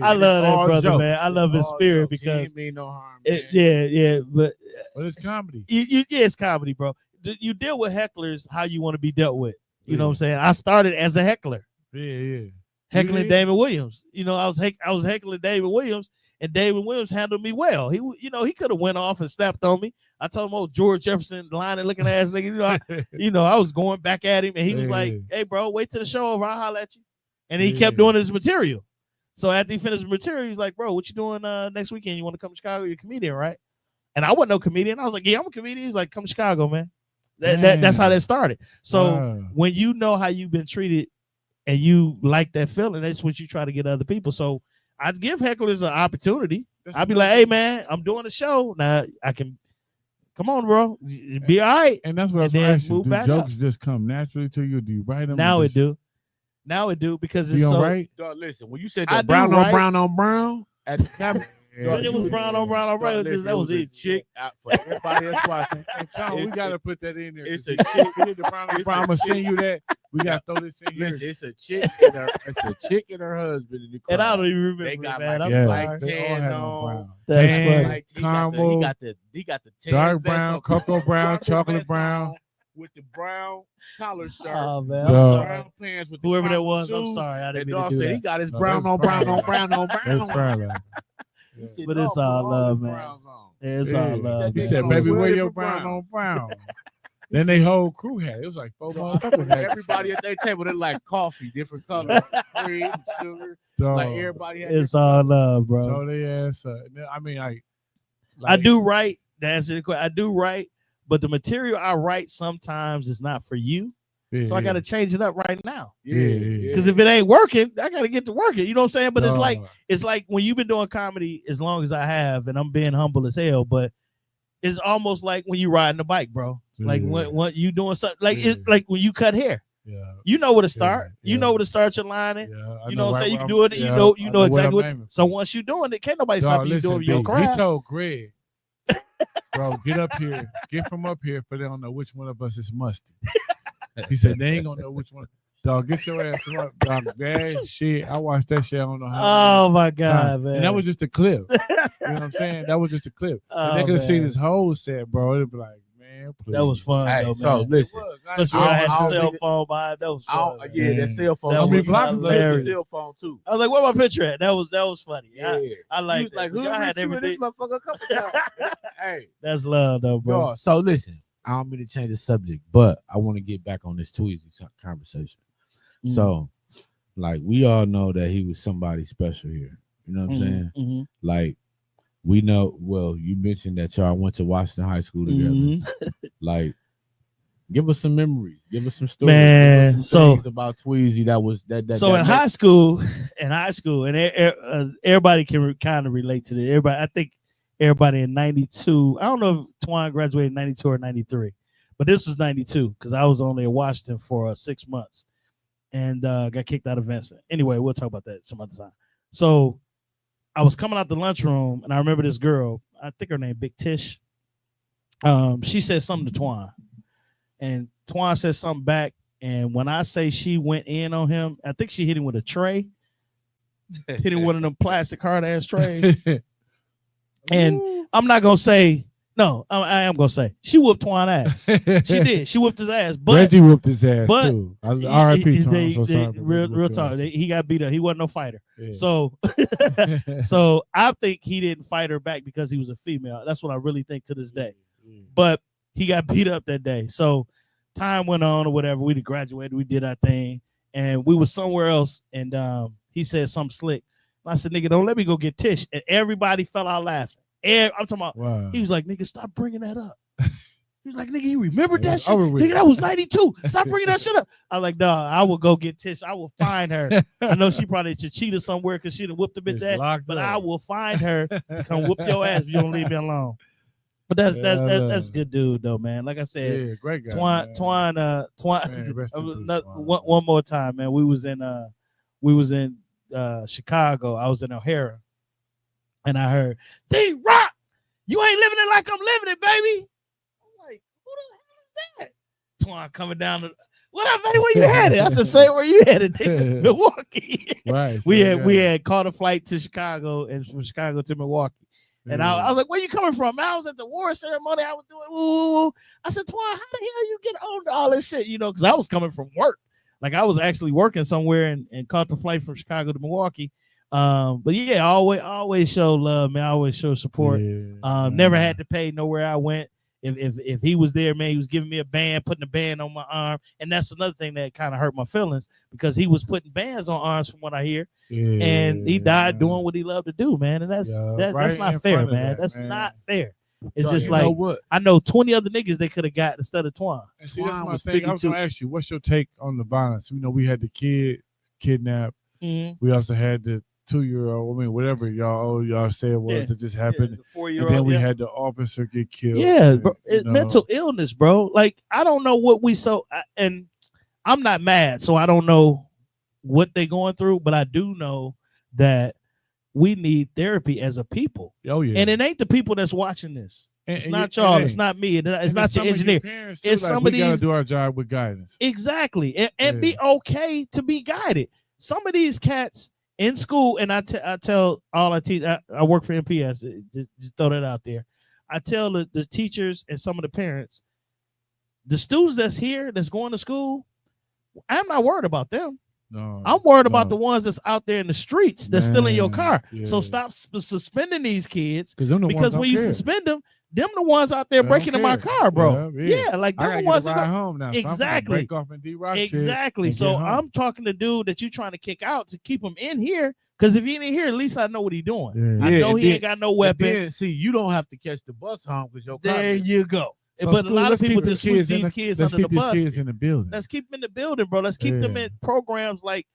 S3: I love that
S1: All
S3: brother,
S1: jokes.
S3: man. I love his
S1: All
S3: spirit
S1: jokes. He
S3: because
S1: ain't mean no harm. Man.
S3: yeah, but
S2: it's comedy.
S3: it's comedy, bro. You deal with hecklers how you want to be dealt with. You know what I'm saying? I started as a heckler.
S2: Yeah.
S3: Heckling David Williams. You know, I was heckling David Williams, and David Williams handled me well. He could have went off and snapped on me. I told him, "Oh, George Jefferson, lying looking ass nigga." I was going back at him, and he was like, "Hey, bro, wait till the show over. I'll holler at you." And he kept doing his material. So after he finished the material, he's like, "Bro, what you doing next weekend? You want to come to Chicago? You're a comedian, right?" And I wasn't no comedian. I was like, "Yeah, I'm a comedian." He's like, "Come to Chicago, man." That's how that started. So when you know how you've been treated and you like that feeling, that's what you try to get other people. So I'd give hecklers an opportunity. I'd be like, "Hey, man, I'm doing a show. Now I can, come on, bro. Be all right."
S2: And that's what I was asking. Do jokes just come naturally to you? Do you write them?
S3: Now it do. Now it do because it's so.
S2: Right?
S1: Dog, listen, when you said that brown on brown at the camera,
S3: when it was brown on brown, that was
S1: a chick for everybody else watching.
S2: Hey, Tom, we gotta put that in there.
S1: It's a chick.
S2: I'm gonna send you that. We gotta throw this in here.
S1: Listen, it's a chick and her husband in the car.
S3: And I don't even remember.
S1: They got
S3: man.
S1: like tan on.
S3: That's
S2: funny.
S1: Like,
S2: caramel.
S1: He got the tan
S2: dark brown, cocoa brown, chocolate brown.
S1: With the brown collar shirt,
S3: oh man,
S1: brown pants with
S3: whoever that was.
S1: shoes.
S3: I'm sorry, I didn't
S1: mean
S3: to do that.
S1: He got his brown on brown.
S3: But it's all love, man. It's all love.
S2: He said, "Baby, wear your brown on brown." Then they whole crew had it. It was like 4 motherfuckers.
S1: Everybody at their table, they like coffee, different colors, cream, sugar. Like everybody had.
S3: It's all love, bro.
S2: So they ass. I mean,
S3: I do write. To answer the question, I do write. But the material I write sometimes is not for you. So I got to change it up right now. Because if it ain't working, I got to get to working. You know what I'm saying? But it's like when you've been doing comedy as long as I have, and I'm being humble as hell, but it's almost like when you riding a bike, bro. Like when you doing something, like it's like when you cut hair. You know where to start. You know where to start your lining. You know what I'm saying? You can do it. You know exactly what. So once you're doing it, can't nobody stop you doing your craft.
S2: He told Greg, "Bro, get up here. Get from up here, but they don't know which one of us is musty." He said, "They ain't gonna know which one." Dog, get your ass from up, dog. That shit. I watched that shit. I don't know how.
S3: Oh my god, man!
S2: And that was just a clip. You know what I'm saying? That was just a clip. And they could have seen this whole set, bro. It'd be like, man, please.
S3: That was fun.
S1: Hey,
S3: though,
S1: so
S3: man.
S1: listen,
S3: especially when I had the cell phone behind. That was fun.
S1: That cell phone.
S3: That was hilarious.
S1: Cell phone too.
S3: I was like, "Where my picture at?" That was funny.
S1: Yeah,
S3: I like.
S1: Like,
S3: who had everything.
S1: This motherfucker a couple times. Hey,
S3: that's love, though, bro.
S1: Yo, so listen, I don't mean to change the subject, but I want to get back on this Tweezy conversation. So, like, we all know that he was somebody special here. You know what I'm saying? Like, we know. Well, you mentioned that y'all went to Washington High School together. Like, give us some memories. Give us some stories.
S3: Man,
S1: some things about Tweezy that was that.
S3: So in high school, and everybody can kind of relate to this. I think everybody in '92. I don't know if Twan graduated in '92 or '93, but this was '92 because I was only in Washington for 6 months. And got kicked out of Vincent. Anyway, we'll talk about that some other time. So I was coming out the lunchroom, and I remember this girl. I think her name Big Tish. She said something to Twan, and Twan said something back. And when I say she went in on him, I think she hit him with a tray, hit him one of them plastic hard ass trays. And I'm not gonna say. No, I am gonna say she whooped Twan ass. She did. She whooped his ass. But
S2: Reggie whooped his ass too. R.I.P. Twan.
S3: Real talk. He got beat up. He wasn't no fighter.
S2: Yeah.
S3: So, so I think he didn't fight her back because he was a female. That's what I really think to this day. But he got beat up that day. So time went on or whatever. We graduated. We did our thing, and we was somewhere else. And he said something slick. I said, "Nigga, don't let me go get Tish." And everybody fell out laughing. I'm talking about.
S2: Wow.
S3: He was like, "Nigga, stop bringing that up." He was like, "Nigga, you remember that shit? Nigga, that was '92. Stop bringing that shit up." I was like, "Dog, I will go get Tish. I will find her. I know she probably cheated somewhere because she done whooped the bitch ass, but I will find her to come whoop your ass if you don't leave me alone." But that's good dude though, man. Like I said,
S2: great guy.
S3: Twan.
S2: Man,
S3: one more time, man. We was in Chicago. I was in O'Hara. And I heard, D-Rock, you ain't living it like I'm living it, baby. I'm like, who the hell is that? Twan coming down What up, man? Where you headed? I said, say where you headed, nigga. Milwaukee.
S2: Right.
S3: We had caught a flight to Chicago and from Chicago to Milwaukee. And I was like, where you coming from? Man, I was at the war ceremony. I was doing woo. I said, Twan, how the hell you get on to all this shit? You know, because I was coming from work. Like I was actually working somewhere and caught the flight from Chicago to Milwaukee. But yeah, always show love, man. I always show support. Never had to pay nowhere I went. If he was there, man, he was giving me a band, putting a band on my arm. And that's another thing that kind of hurt my feelings because he was putting bands on arms from what I hear. Yeah, and he died doing what he loved to do, man. And that's not fair, man. That's not fair. It's just like I know 20 other niggas they could have got instead of Twan.
S2: And see, that's my thing. I was gonna ask you, what's your take on the violence? You know, we had the kid kidnapped. Mm-hmm. We also had the 2-year-old. I mean, whatever y'all said was that just happened. The
S3: 4-year-old.
S2: And then we had the officer get killed.
S3: Yeah, bro. Mental illness, bro. Like I don't know what and I'm not mad, so I don't know what they're going through, but I do know that we need therapy as a people.
S2: Oh yeah.
S3: And it ain't the people that's watching this. It's not y'all. It's not me. It's not your engineer. It's somebody.
S2: We gotta do our job with guidance.
S3: Exactly, and be okay to be guided. Some of these cats in school, and I tell all I teach. I work for MPS. Just throw that out there. I tell the teachers and some of the parents, the students that's here that's going to school, I'm not worried about them. No, I'm worried about the ones that's out there in the streets that's still in your car. Yeah. So stop suspending these kids because when you suspend them the ones out there breaking in my car, bro. Yeah, like them the ones that home now. Exactly. So break off and exactly. So I'm talking to dude that you trying to kick out to keep him in here. Because if he ain't here, at least I know what he's doing. Yeah. I know he ain't got no weapon.
S1: Then, see, you don't have to catch the bus home because your car.
S3: There you go. So but a lot of people just sweep these kids under the bus.
S2: Kids in the building.
S3: Let's keep them in the building, bro. Let's keep them in programs like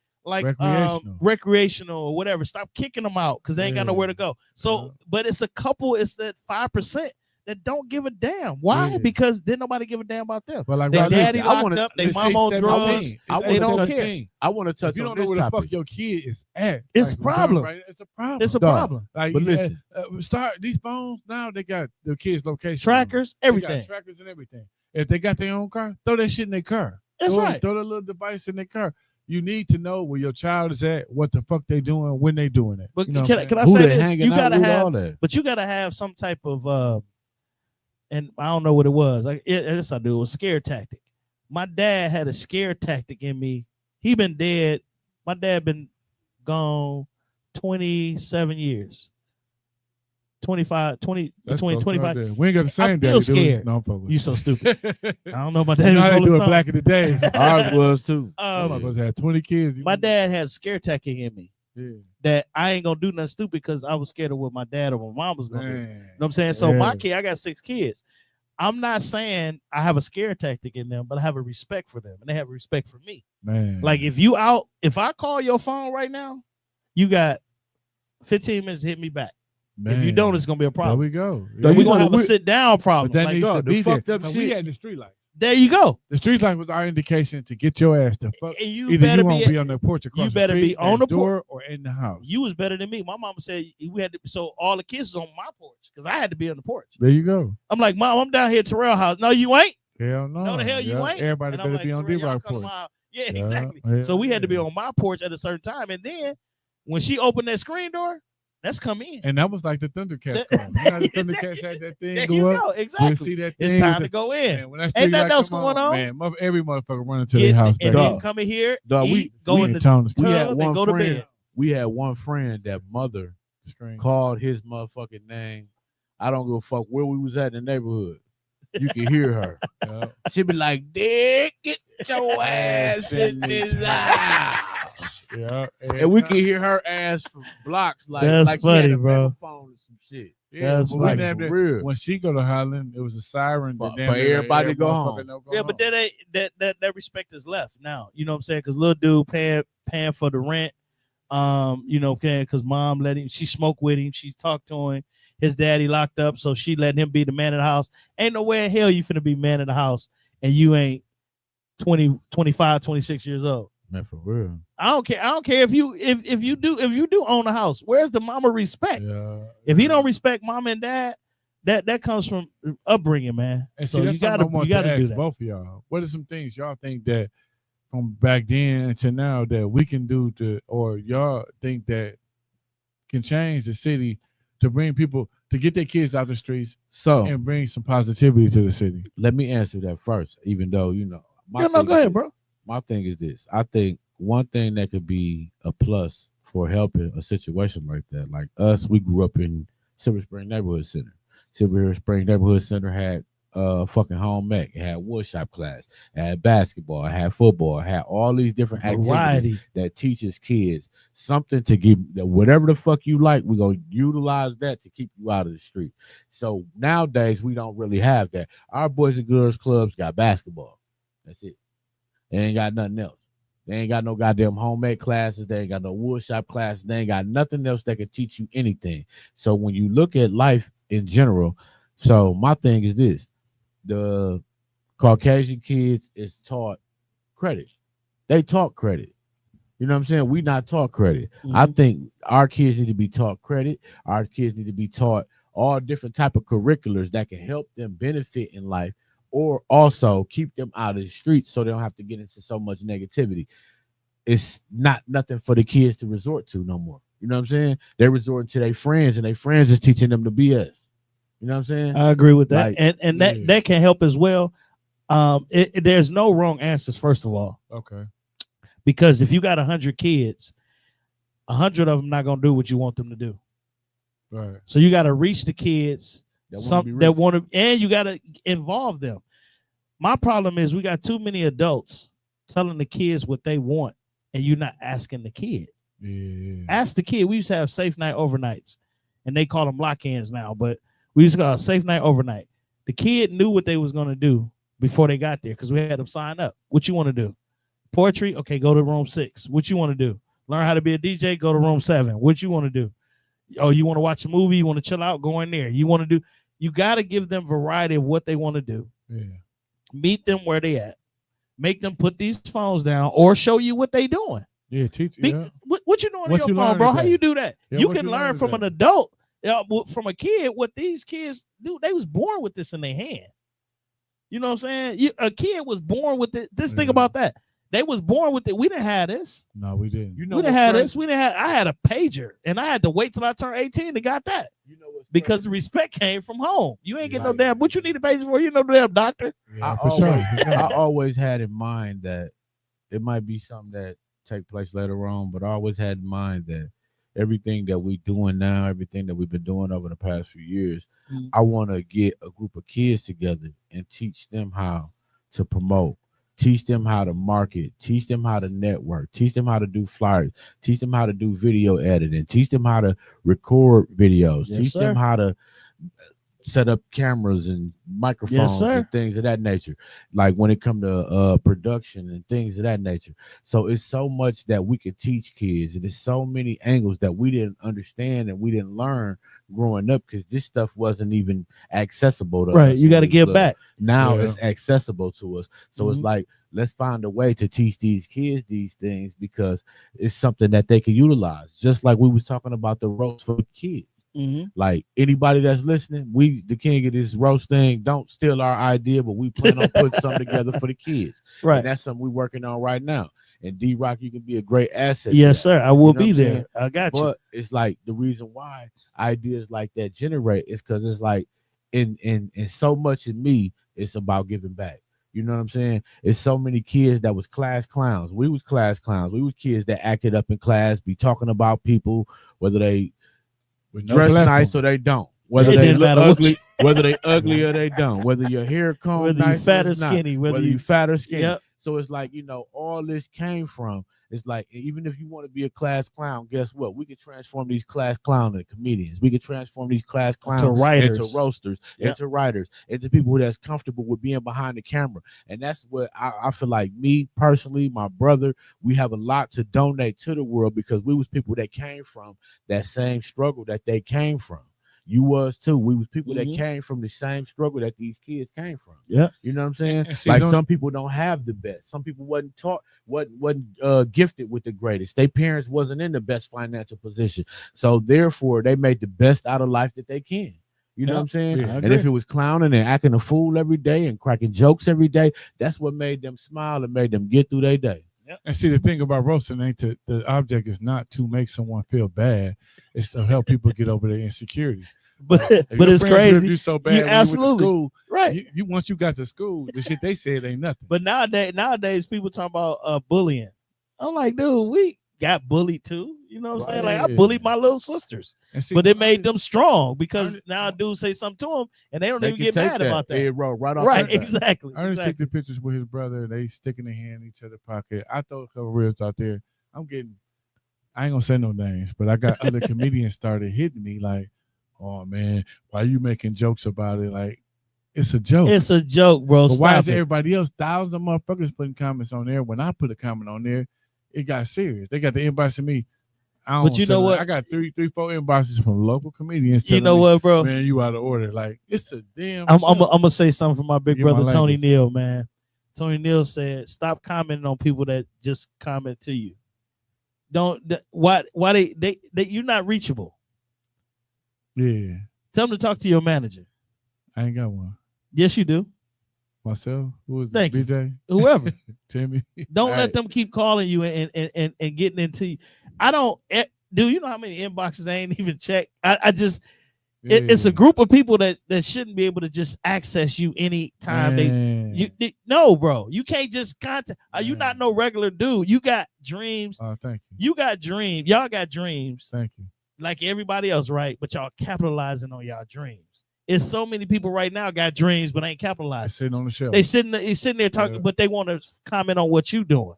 S3: recreational or whatever. Stop kicking them out because they ain't got nowhere to go. So, but it's a couple. It's that 5% that don't give a damn. Why? Yeah. Because didn't nobody give a damn about them. Well, like their daddy locked up, their mom on drugs. They don't care.
S1: I want to touch on this topic.
S2: You don't know where the fuck your kid is at.
S3: It's a problem.
S2: Right? It's a problem.
S3: It's a problem.
S2: Like, but listen, start these phones now. They got their kids' location
S3: trackers, everything.
S2: Trackers and everything. If they got their own car, throw that shit in their car.
S3: That's right.
S2: Throw that little device in their car. You need to know where your child is at, what the fuck they doing, when they doing it.
S3: But can I say this? You gotta have, but you gotta have some type of and I don't know what it was. Yes, I do. It was scare tactic. My dad had a scare tactic in me. He been dead. My dad been gone 27 years. 25. We ain't
S2: got the same daddy.
S3: I feel scared.
S2: No,
S3: you so stupid. I don't know my dad.
S2: You know how they do it back in the day.
S1: Ours was too.
S2: My was had 20 kids.
S3: My dad had scare tactic in me.
S2: Yeah.
S3: That I ain't gonna do nothing stupid because I was scared of what my dad or my mom was gonna do. You know what I'm saying? So my kid, I got 6 kids. I'm not saying I have a scare tactic in them, but I have a respect for them and they have a respect for me.
S2: Man.
S3: Like if I call your phone right now, you got 15 minutes to hit me back. Man. If you don't, it's gonna be a problem.
S2: There we go.
S3: Yeah, we're gonna have a sit down problem.
S2: But that
S3: like,
S2: needs to be
S1: fucked
S2: there.
S1: up
S2: We had the street light.
S3: There you go.
S2: The street light was our indication to get your ass the fuck.
S3: And you
S2: either
S3: better
S2: you won't be on the porch across
S3: you better
S2: the street,
S3: be on the
S2: door or in the house.
S3: You was better than me. My mama said we had to, so all the kids was on my porch because I had to be on the porch.
S2: There you go.
S3: I'm like, Mom, I'm down here at Terrell house. No, you ain't.
S2: Hell no.
S3: No, the hell you ain't.
S2: Everybody better be on D-Rock porch.
S3: Yeah, exactly. So we had to be on my porch at a certain time. And then when she opened that screen door, let's come in.
S2: And that was like the Thundercats. You know, the Thundercats had that thing
S3: there
S2: go
S3: you
S2: up.
S3: Go. Exactly.
S2: You'll see that thing.
S3: It's time to go in.
S2: Man, when that
S3: ain't nothing else going on.
S2: Man, every motherfucker running to their house.
S3: And then come in here, eat, go in the tub, and go to bed.
S1: We had one friend that mother called his motherfucking name. I don't give a fuck where we was at in the neighborhood. You can hear her. Yeah. She'd be like, Dick, get your ass in this house.
S2: Yeah,
S1: and we can hear her ass from blocks like
S3: that's
S1: like
S3: funny,
S1: she had a
S3: bro.
S1: phone and some shit.
S2: Yeah,
S3: that's
S2: like real. When she go to Highland, it was a siren
S1: for everybody to go home.
S3: Yeah, but that respect is left now. You know what I'm saying? Because little dude paying for the rent. You know, because mom let him. She smoked with him. She talked to him. His daddy locked up, so she let him be the man of the house. Ain't no way in hell you finna be man of the house and you ain't 20, 25, 26 years old.
S1: Man, for real.
S3: I don't care if you do own a house. Where's the mama respect?
S2: Yeah,
S3: if he don't respect mom and dad, that comes from upbringing, man.
S2: And
S3: so
S2: see,
S3: you gotta do that.
S2: Both of y'all. What are some things y'all think that from back then to now that we can do to, or y'all think that can change the city to bring people to get their kids out the streets
S1: So
S2: and bring some positivity to the city?
S1: let me answer that first, even though
S3: Yeah, no, go ahead, bro.
S1: my thing is this. I think one thing that could be a plus for helping a situation like that, like us, we grew up in Silver Spring Neighborhood Center. Silver Spring Neighborhood Center had fucking home ec, it had woodshop class, it had basketball, it had football, it had all these different activities
S3: Variety.
S1: that teaches kids something to give that whatever the fuck you like, we're gonna utilize that to keep you out of the street. So nowadays we don't really have that. Our boys and girls clubs got basketball. That's it. They ain't got nothing else. They ain't got no goddamn home ec classes. They ain't got no woodshop classes. They ain't got nothing else that can teach you anything. So when you look at life in general, so my thing is this: the Caucasian kids is taught credit. They taught credit. You know what I'm saying? We not taught credit. I think our kids need to be taught credit. Our kids need to be taught all different type of curriculars that can help them benefit in life, or also keep them out of the streets so they don't have to get into so much negativity. It's not nothing for the kids to resort to no more. You know what I'm saying? They're resorting to their friends, and their friends is teaching them the BS. You know what I'm saying?
S3: I agree with that,
S1: Like,
S3: and that can help as well. There's no wrong answers, first of all,
S2: Okay.
S3: because if you got 100 kids, 100 of them not gonna do what you want them to do.
S2: Right.
S3: So you got to reach the kids
S1: that
S3: want to, and you got to involve them. My problem is we got too many adults telling the kids what they want, and you're not asking the kid.
S2: Yeah.
S3: Ask the kid. We used to have safe night overnights, and they call them lock-ins now, but we used to call a safe night overnight. The kid knew what they was going to do before they got there because we had them sign up. What you want to do? Poetry? Okay, go to room 6. What you want to do? Learn how to be a DJ? Go to room 7. What you want to do? Oh, you want to watch a movie? You want to chill out? Go in there. You want to do? You got to give them variety of what they want to do.
S2: Yeah.
S3: Meet them where they at. Make them put these phones down or show you what they doing.
S2: Yeah, teach.
S3: What you doing
S2: What
S3: on
S2: you
S3: your phone,
S2: learn
S3: bro? How
S2: today?
S3: you do that?
S2: Yeah,
S3: You
S2: what
S3: can
S2: you
S3: learn
S2: learn
S3: from an
S2: today?
S3: adult, from a kid. What these kids do, they was born with this in their hand. You know what I'm saying? A kid was born with it. This thing about that. They was born with it. We didn't have this.
S2: No, we didn't.
S1: You know
S3: We didn't
S1: what's
S3: have
S1: crazy?
S3: this. We didn't have. I had a pager, and I had to wait till I turned 18 to got that.
S1: You know what's
S3: Because
S1: crazy?
S3: the respect came from home. You ain't get no
S1: Right.
S3: damn. What you need a pager for? You no damn doctor.
S2: Yeah,
S1: I
S2: for sure.
S1: always,
S2: For sure.
S1: I always had in mind that it might be something that take place later on, but I always had in mind that everything that we doing now, everything that we've been doing over the past few years, I want to get a group of kids together and teach them how to promote, teach them how to market, teach them how to network, teach them how to do flyers, teach them how to do video editing, teach them how to record videos,
S3: Yes,
S1: teach
S3: sir.
S1: them how to set up cameras and microphones
S3: sir.
S1: and things of that nature, like when it come to production and things of that nature. So it's so much that we could teach kids, and there's so many angles that we didn't understand and we didn't learn growing up because this stuff wasn't even accessible to us.
S3: Right. You
S1: when
S3: got to
S1: we was
S3: give
S1: little.
S3: back.
S1: Now
S2: Yeah.
S1: it's accessible to us. So it's
S3: Mhm.
S1: like, let's find a way to teach these kids these things because it's something that they can utilize. Just like we was talking about the roast for kids. Like anybody that's listening, we the king of this roast thing, don't steal our idea, but we plan on putting something together for the kids.
S3: Right.
S1: And that's something we're working on right now. And D-Rock, you can be a great asset. to
S3: Yes,
S1: that.
S3: sir. I will
S1: You know
S3: be
S1: what I'm
S3: there.
S1: saying?
S3: I got you.
S1: But it's like the reason why ideas like that generate is because it's like in so much in me, it's about giving back. You know what I'm saying? It's so many kids that was class clowns. We was class clowns. We was kids that acted up in class, be talking about people, whether they
S2: With no
S1: dress
S2: platform.
S1: nice or they don't. Whether
S3: It
S1: they
S3: didn't
S1: look
S3: matter what
S1: ugly, whether they ugly or they don't. Whether your hair comb
S3: Whether you
S1: nice
S3: fat
S1: or
S3: or
S1: it's not.
S3: skinny, whether
S1: Whether
S3: you-
S1: you fat or skinny.
S3: Yep.
S1: So it's like, all this came from. It's like, even if you want to be a class clown, guess what? We could transform these class clowns into comedians. We could transform these class clowns
S3: writers.
S1: into roasters,
S3: Yep.
S1: into writers, into people that's comfortable with being behind the camera. And that's what I feel like me personally, my brother, we have a lot to donate to the world because we was people that came from that same struggle that they came from. You was too. We was people that came from the same struggle that these kids came from.
S3: Yeah.
S1: You know what I'm saying?
S2: And see,
S1: like
S2: don't-
S1: some people don't have the best. Some people wasn't taught, wasn't gifted with the greatest. Their parents wasn't in the best financial position. So therefore, they made the best out of life that they can. You know what I'm saying?
S2: Yeah,
S1: And if it was clowning and acting a fool every day and cracking jokes every day, that's what made them smile and made them get through their day.
S2: And see, the thing about roasting ain't the object is not to make someone feel bad. It's to help people get over their insecurities.
S3: But it's crazy.
S2: You so bad
S3: absolutely
S2: you went to school,
S3: right.
S2: You once you got to school, the shit they said ain't nothing.
S3: But nowadays people talk about bullying. I'm like, dude, we got bullied too. You know what I'm saying? Like I bullied my little sisters, but it made them strong because now dudes say something to them and they don't even get mad about that. Right, exactly.
S2: Ernest took the pictures with his brother. They sticking their hand in each other's pocket. I throw a couple ribs out there. I ain't gonna say no names, but I got other comedians started hitting me like, oh man, why you making jokes about it? Like, it's a joke.
S3: It's a joke, bro.
S2: But why is everybody else, thousands of motherfuckers putting comments on there? When I put a comment on there, it got serious. They got the inbox to me.
S3: But you know what?
S2: I got three, 4 inboxes from local comedians.
S3: You know what, bro?
S2: Man, you out of order. Like, it's a damn.
S3: I'm gonna say something for my big brother Tony Neal, man. Tony Neal said, "Stop commenting on people that just comment to you. Why they you're not reachable.
S2: Yeah.
S3: Tell them to talk to your manager.
S2: I ain't got one.
S3: Yes, you do.
S2: Myself? Who was
S3: Thank
S2: BJ?
S3: You. Whoever.
S2: Timmy.
S3: Don't let them keep calling you and getting into you. I don't do you know how many inboxes I ain't even checked? I just it's a group of people that shouldn't be able to just access you anytime no, bro. You can't just contact. You not no regular dude. You got dreams.
S2: Oh, thank you.
S3: You got dreams. Y'all got dreams.
S2: Thank you.
S3: Like everybody else, right? But y'all capitalizing on y'all dreams. It's so many people right now got dreams but ain't capitalized.
S2: Sitting on the shelf.
S3: They sitting there talking, but they want to comment on what you doing.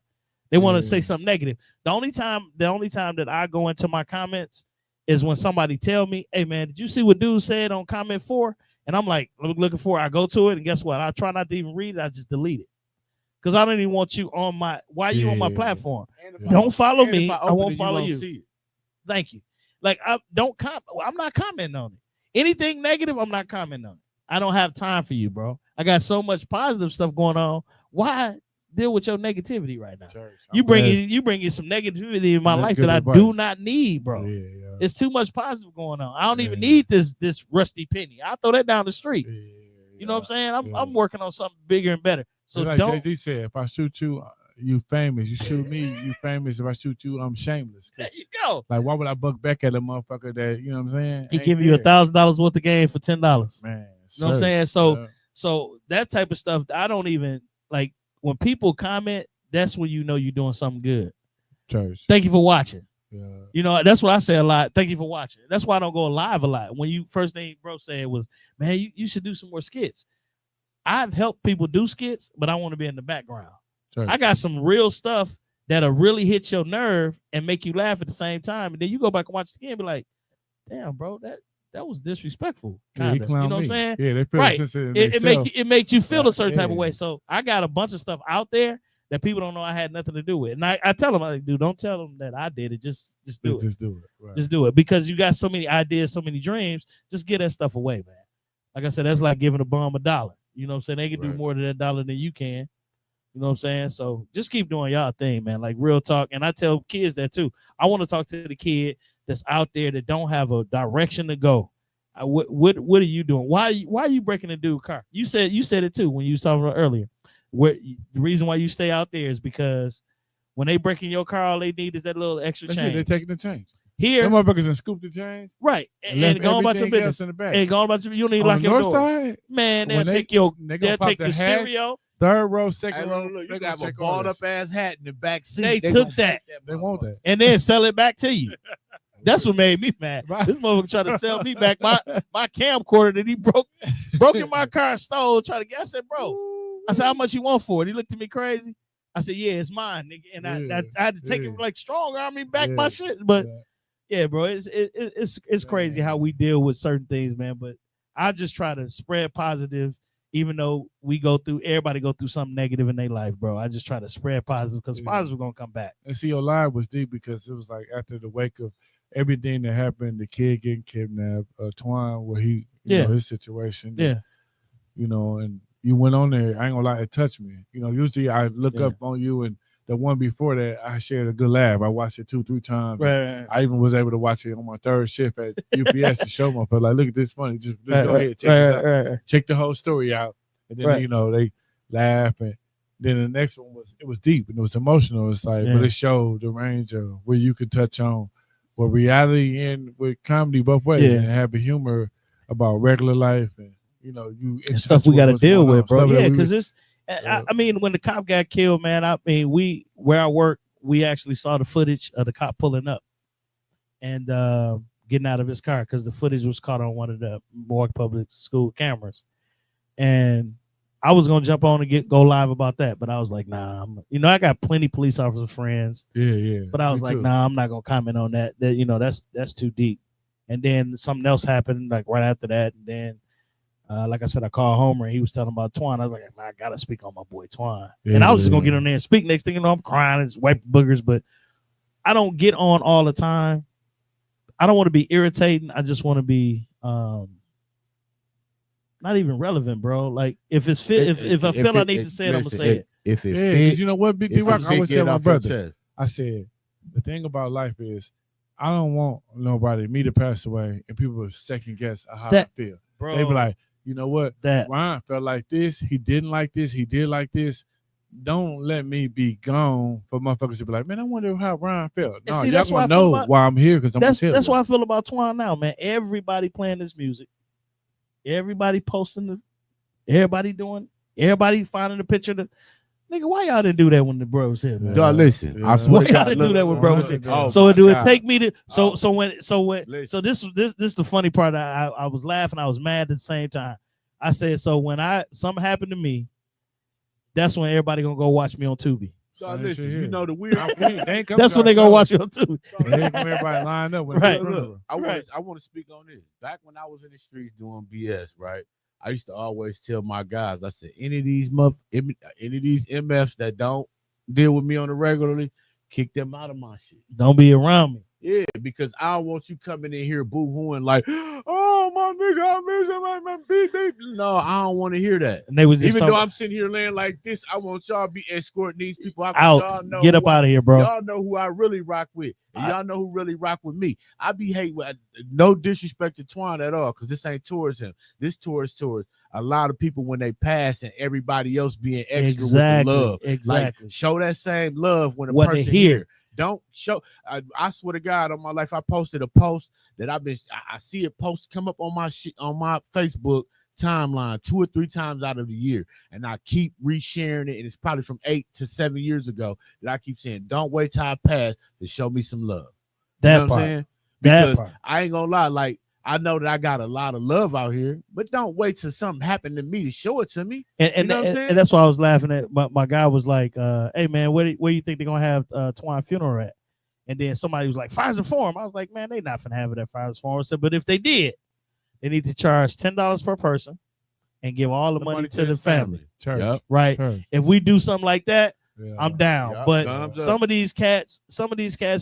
S3: They want to say something negative. The only time that I go into my comments is when somebody tell me, "Hey man, did you see what dude said on comment 4?" And I'm like, looking for it. I go to it, and guess what? I try not to even read it. I just delete it because I don't even want you on my. Why are you on my platform? Don't follow me. I won't follow you. Thank you. Like I'm not commenting on it. Anything negative, I'm not commenting on it. I don't have time for you, bro. I got so much positive stuff going on. Why deal with your negativity right now? You bring in some negativity in my life that I do not need, bro. Yeah. It's too much positive going on. I don't even need this rusty penny. I'll throw that down the street. You know what I'm saying? I'm working on something bigger and better. So
S2: like Jay-Z said, if I shoot you, you famous. You shoot me, you famous. If I shoot you, I'm shameless.
S3: There you go.
S2: Like, why would I buck back at a motherfucker that, you know what I'm saying?
S3: He give you $1,000 worth of game for $10.
S2: Man,
S3: you know what I'm saying? So that type of stuff, I don't even like when people comment. That's when you know you're doing something good.
S2: Church.
S3: Thank you for watching.
S2: Yeah.
S3: You know, that's what I say a lot. Thank you for watching. That's why I don't go live a lot. When you first thing bro said was, man, you should do some more skits. I've helped people do skits, but I want to be in the background. Church. I got some real stuff that'll really hit your nerve and make you laugh at the same time. And then you go back and watch it again and be like, damn, bro, that was disrespectful.
S2: Yeah,
S3: you know what I'm saying?
S2: Yeah, they feel
S3: right. It makes you feel a certain type of way. So I got a bunch of stuff out there that people don't know I had nothing to do with. And I tell them, like, dude, don't tell them that I did it. Just do it.
S2: Just do it. Right.
S3: Just do it. Because you got so many ideas, so many dreams. Just get that stuff away, man. Like I said, that's like giving a bum $1. You know what I'm saying? They can do more to that $1 than you can. You know what I'm saying? So just keep doing y'all thing, man. Like real talk. And I tell kids that too. I want to talk to the kid that's out there that don't have a direction to go. What are you doing? Why are you breaking a dude's car? You said it too when you was talking about earlier. The reason why you stay out there is because when they break in your car, all they need is that little extra change.
S2: They're taking the change.
S3: Here,
S2: them motherfuckers and scoop the change.
S3: Right. And going about your business.
S2: In the back.
S3: And going about your, you don't need to lock your doors.
S2: Side,
S3: man, they'll take your stereo.
S2: Third row, second row.
S1: They got a balled up ass hat in the back seat.
S3: They took that.
S2: They want that.
S3: And then sell it back to you. That's what made me mad. Right. This motherfucker tried to sell me back my camcorder that he broke in my car and stole. Trying to get. I said, bro. I said, how much you want for it? He looked at me crazy. I said, yeah, it's mine, nigga. And I had to take it like strong arm me back my shit. But yeah, bro, it's crazy how we deal with certain things, man. But I just try to spread positive, even though everybody go through something negative in their life, bro. I just try to spread positive because positive gonna come back.
S2: And see, your live was deep because it was like after the wake of everything that happened, the kid getting kidnapped, Twine, where he, you know, his situation.
S3: Yeah.
S2: You know, and you went on there. I ain't gonna lie, it touched me. You know, usually I look up on you and the one before that, I shared a good laugh. I watched it 2-3 times.
S3: Right.
S2: I even was able to watch it on my third shift at UPS to show my people, like, look at this funny. Just go ahead, check this out. Check the whole story out. And then, you know, they laugh. And then the next one was deep and it was emotional. It's like, but it showed the range of where you could touch on with reality and with comedy both ways and have a humor about regular life and, you know,
S3: and stuff we got to deal with, bro. Yeah, because it's, I mean, when the cop got killed, man, I mean, where I work, we actually saw the footage of the cop pulling up and getting out of his car because the footage was caught on one of the Morgue Public School cameras. And I was gonna jump on and go live about that, but I was like, nah. You know, I got plenty police officer friends.
S2: Yeah.
S3: But I was like, nah, I'm not gonna comment on that. That, you know, that's too deep. And then something else happened like right after that, and then. Like I said, I called Homer and he was telling about Twan. I was like, man, I gotta speak on my boy Twan. And I was just gonna get on there and speak. Next thing you know, I'm crying and just wipe boogers, but I don't get on all the time. I don't want to be irritating. I just want to be not even relevant, bro. Like if it's fit, if I feel I need to say it, I'm gonna say it.
S1: If it
S2: because you know what, Big Rock, I always tell my brother. I said the thing about life is I don't want me to pass away and people will second guess how I feel.
S3: Bro,
S2: they be like, you know what? Ryan felt like this. He didn't like this. He did like this. Don't let me be gone for motherfuckers to be like, man, I wonder how Ryan felt. No, y'all gonna know why I'm here because
S3: that's why I feel about Twan now, man. Everybody playing this music. Everybody posting everybody finding the picture. Nigga, why y'all didn't do that when the bro was here?
S1: Dog, listen, I swear
S3: y'all didn't do that when bro was here. So do it take me to so this is the funny part. I was laughing, I was mad at the same time. I said, so when something happened to me, that's when everybody gonna go watch me on Tubi.
S1: Dog, listen, you know the weird.
S3: That's when they gonna watch you on Tubi.
S2: Everybody lined up.
S3: Right.
S1: Look, I want to speak on this. Back when I was in the streets doing BS, right? I used to always tell my guys, I said, any of these MFs that don't deal with me on the regularly, kick them out of my shit.
S3: Don't be around me.
S1: Yeah, because I don't want you coming in here boo-hooing like, oh, my nigga, I miss him, my beep. No, I don't want to hear that.
S3: And they was just
S1: even though I'm sitting here laying like this, I want y'all to be escorting these people out.
S3: Y'all know get up out of here, bro.
S1: Y'all know who I really rock with. And y'all know who really rock with me. I be hating with no disrespect to Twan at all, because this ain't towards him. This towards a lot of people when they pass and everybody else being extra with the love.
S3: Exactly.
S1: Like, show that same love when a person here. Don't show. I swear to God, on my life, I posted a post that I see it post come up on my Facebook timeline 2 or 3 times out of the year, and I keep resharing it. And it's probably from 8 to 7 years ago that I keep saying, "Don't wait till I pass to show me some love."
S3: That
S1: you know
S3: part.
S1: What I'm saying? Because I ain't gonna lie, like. I know that I got a lot of love out here, but don't wait till something happened to me to show it to me.
S3: And that's why I was laughing at. My guy was like, "Hey man, where do you think they're gonna have Twan funeral at?" And then somebody was like, "Pfizer Forum." I was like, "Man, they not gonna have it at Pfizer Forum." I said, "But if they did, they need to charge $10 per person and give all the money to the family."
S2: Church.
S3: Right?
S2: Church.
S3: If we do something like that. Yeah. I'm down,
S1: but
S3: some of these cats,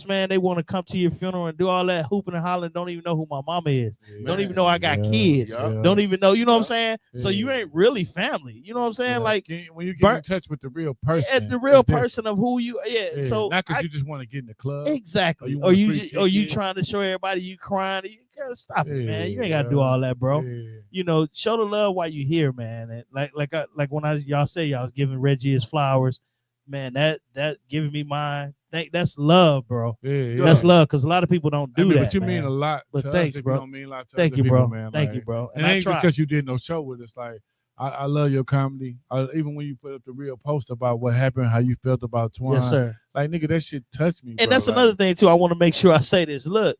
S3: man, they want to come to your funeral and do all that hooping and hollering. Don't even know who my mama is. Don't even know I got kids. Don't even know. You know what I'm saying? So you ain't really family. You know what I'm saying? Like
S2: when you get in touch with the real person,
S3: the real person of who you. Yeah. So
S2: not because you just want to get in the club.
S3: Exactly. Or you trying to show everybody you crying. You gotta stop it, man. You ain't gotta do all that, bro. You know, show the love while you here, man. And like when y'all say y'all was giving Reggie his flowers. Man, that giving me mine. That's love, bro. That's love, because a lot of people don't do that.
S2: But you mean a lot.
S3: But thanks, bro.
S2: You don't mean a lot to
S3: Thank you,
S2: people,
S3: bro.
S2: Man.
S3: Thank you, bro.
S2: And it ain't just because you did no show with us. Like I love your comedy. Even when you put up the real post about what happened, how you felt about Twan.
S3: Yes, sir.
S2: Like nigga, that shit touched me.
S3: And that's another thing too. I want to make sure I say this. Look,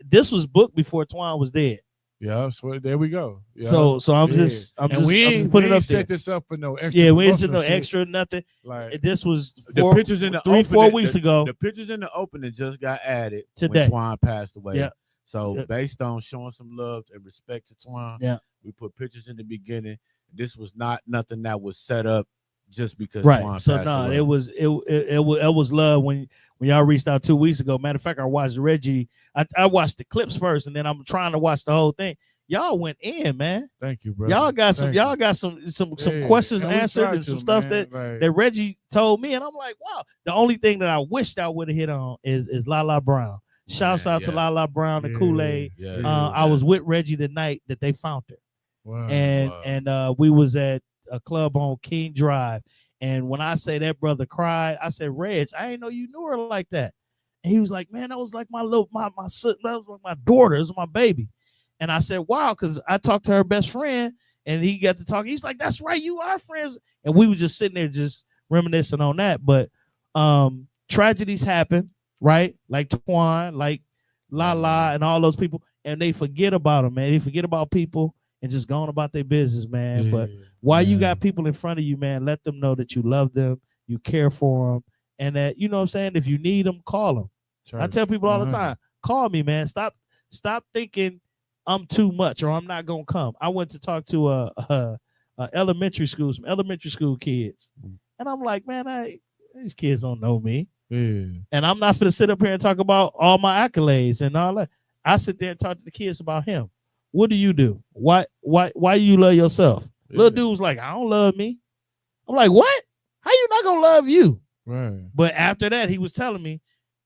S3: this was booked before Twan was dead.
S2: Yeah, so there we go. Yeah.
S3: So I'm just putting it up there.
S2: Set this up for no extra.
S3: Yeah, we ain't set no extra nothing. Like this was
S1: the pictures in the
S3: 3-4 weeks ago.
S1: The pictures in the opening just got added
S3: today
S1: when Twan passed away.
S3: Yeah.
S1: So based on showing some love and respect to Twan, we put pictures in the beginning. This was not nothing that was set up just because Twan
S3: so
S1: passed away.
S3: it was love when y'all reached out 2 weeks ago. Matter of fact, I watched Reggie. I watched the clips first, and then I'm trying to watch the whole thing. y'all went in, man.
S2: Thank you, bro.
S3: Y'all got some questions
S2: And we
S3: answered
S2: tried
S3: and some
S2: to,
S3: stuff
S2: man.
S3: that Reggie told me, and I'm like, wow. The only thing that I wished I would have hit on is Lala Brown. Shouts out to Lala Brown and Kool-Aid. I was with Reggie the night that they found her.
S2: Wow.
S3: And we was at a club on King Drive. And when I say that brother cried, I said, Reg, I didn't know you knew her like that. And he was like, man, that was like my son, that was like my daughter, it was my baby. And I said, wow, because I talked to her best friend and he got to talk. He's like, that's right, you are friends. And we were just sitting there just reminiscing on that. But tragedies happen, right? Like Twan, like Lala, and all those people, and they forget about them, man. They forget about people and just going about their business, man. But while you got people in front of you, man, let them know that you love them, you care for them, and that, you know what I'm saying, if you need them, call them. I tell people all the time, call me, man. Stop thinking I'm too much or I'm not gonna come. I went to talk to some elementary school kids, and I'm like, man, these kids don't know me, and I'm not gonna sit up here and talk about all my accolades and all that. I sit there and talk to the kids about him. What do you do? Why you love yourself? Little dude was like, I don't love me. I'm like, what? How you not gonna love you?
S2: Right.
S3: But after that, he was telling me,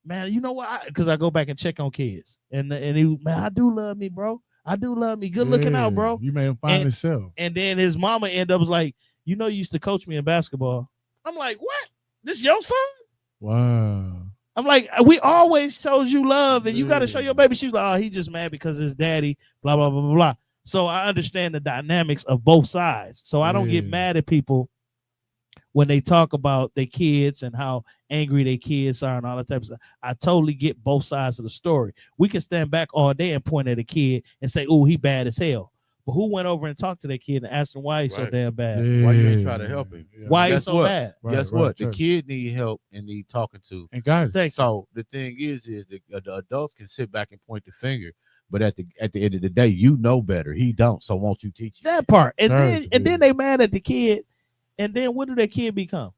S3: man, you know what? Because I go back and check on kids, and he, man, I do love me, bro. I do love me. Good looking out, bro.
S2: You made him find himself.
S3: And then his mama ended up was like, you know, you used to coach me in basketball. I'm like, what? This your son?
S2: Wow.
S3: I'm like, we always showed you love, and you got to show your baby. She was like, oh, he just mad because his daddy, blah, blah, blah, blah, blah. So I understand the dynamics of both sides. So I don't get mad at people when they talk about their kids and how angry their kids are and all that type of stuff. I totally get both sides of the story. We can stand back all day and point at a kid and say, oh, he bad as hell. But who went over and talked to that kid and asked him why he's so damn bad?
S4: Why you ain't try to help him?
S3: Why he's so bad?
S4: Guess what? The kid need help and need talking to.
S2: And guys,
S4: so the thing is the adults can sit back and point the finger, but at the end of the day, you know better. He don't. So won't you teach
S3: that part? And then they mad at the kid, and then what do that kid become?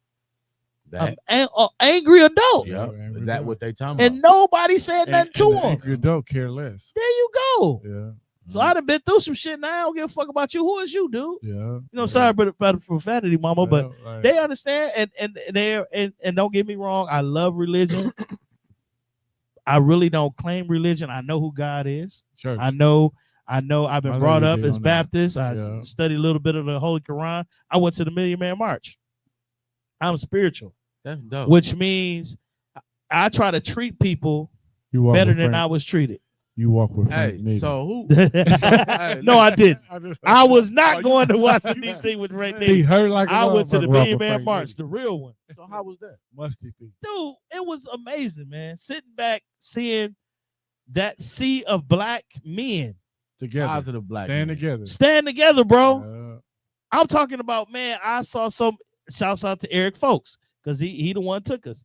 S3: An angry adult.
S4: Yeah, is that what they talking
S3: about? And nobody said nothing to him.
S2: Angry adult care less.
S3: There you go.
S2: Yeah.
S3: So I done been through some shit now. I don't give a fuck about you. Who is you, dude?
S2: Yeah.
S3: You know, sorry about the profanity, mama, but they understand and don't get me wrong. I love religion. I really don't claim religion. I know who God is.
S2: Church.
S3: I know I've been brought up as Baptist. I studied a little bit of the Holy Quran. I went to the Million Man March. I'm spiritual.
S4: That's dope.
S3: Which means I try to treat people better than I was treated.
S2: You walk with
S4: Frank. So who?
S3: No, I didn't. I was not going to Washington, D.C. with Frank Nitty.
S2: He hurt like
S3: I went to the Million Man March, the real one.
S4: So how was that?
S2: Musty feet.
S3: Dude, it was amazing, man. Sitting back, seeing that sea of black men.
S2: Together.
S4: Positive black
S2: Stand
S4: men.
S2: together.
S3: Stand together, bro. I'm talking about, man, I saw some, shouts out to Eric Folks, because he the one took us.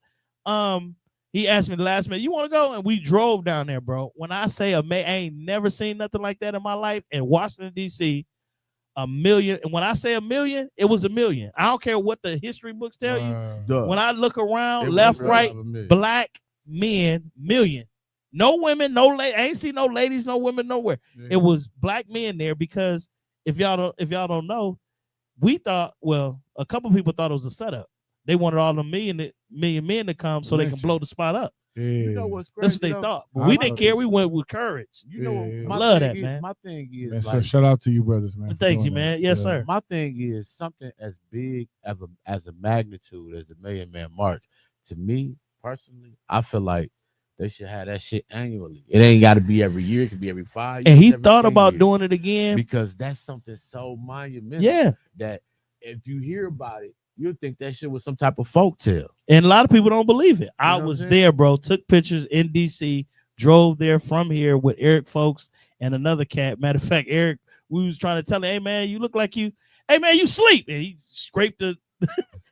S3: He asked me the last minute, you want to go? And we drove down there, bro. When I say I ain't never seen nothing like that in my life. In Washington, D.C., 1 million. And when I say 1 million, it was 1 million. I don't care what the history books tell you. When I look around, left, right, black men, million. No women, no ladies. I ain't see no ladies, no women nowhere. Yeah. It was black men there because if y'all don't know, we thought, well, a couple people thought it was a setup. They wanted all the million men to come so they can blow the spot up.
S2: Yeah.
S4: You know what's crazy?
S3: That's what they thought. But we didn't care. We went with courage.
S4: You know,
S3: I love that, man.
S4: My thing is,
S2: man, so shout out to you, brothers, man.
S3: Thank you, man. Yes, sir.
S4: My thing is something as big as a magnitude as the Million Man March. To me personally, I feel like they should have that shit annually. It ain't got to be every year. It could be every 5 years.
S3: And he thought about doing it again
S4: because that's something so monumental.
S3: Yeah.
S4: That if you hear about it, you'll think that shit was some type of folk tale.
S3: And a lot of people don't believe it. I was there, bro. Took pictures in DC, drove there from here with Eric Folks and another cat. Matter of fact, Eric, we was trying to tell him, hey, man, you look like you, hey, man, you sleep. And he scraped the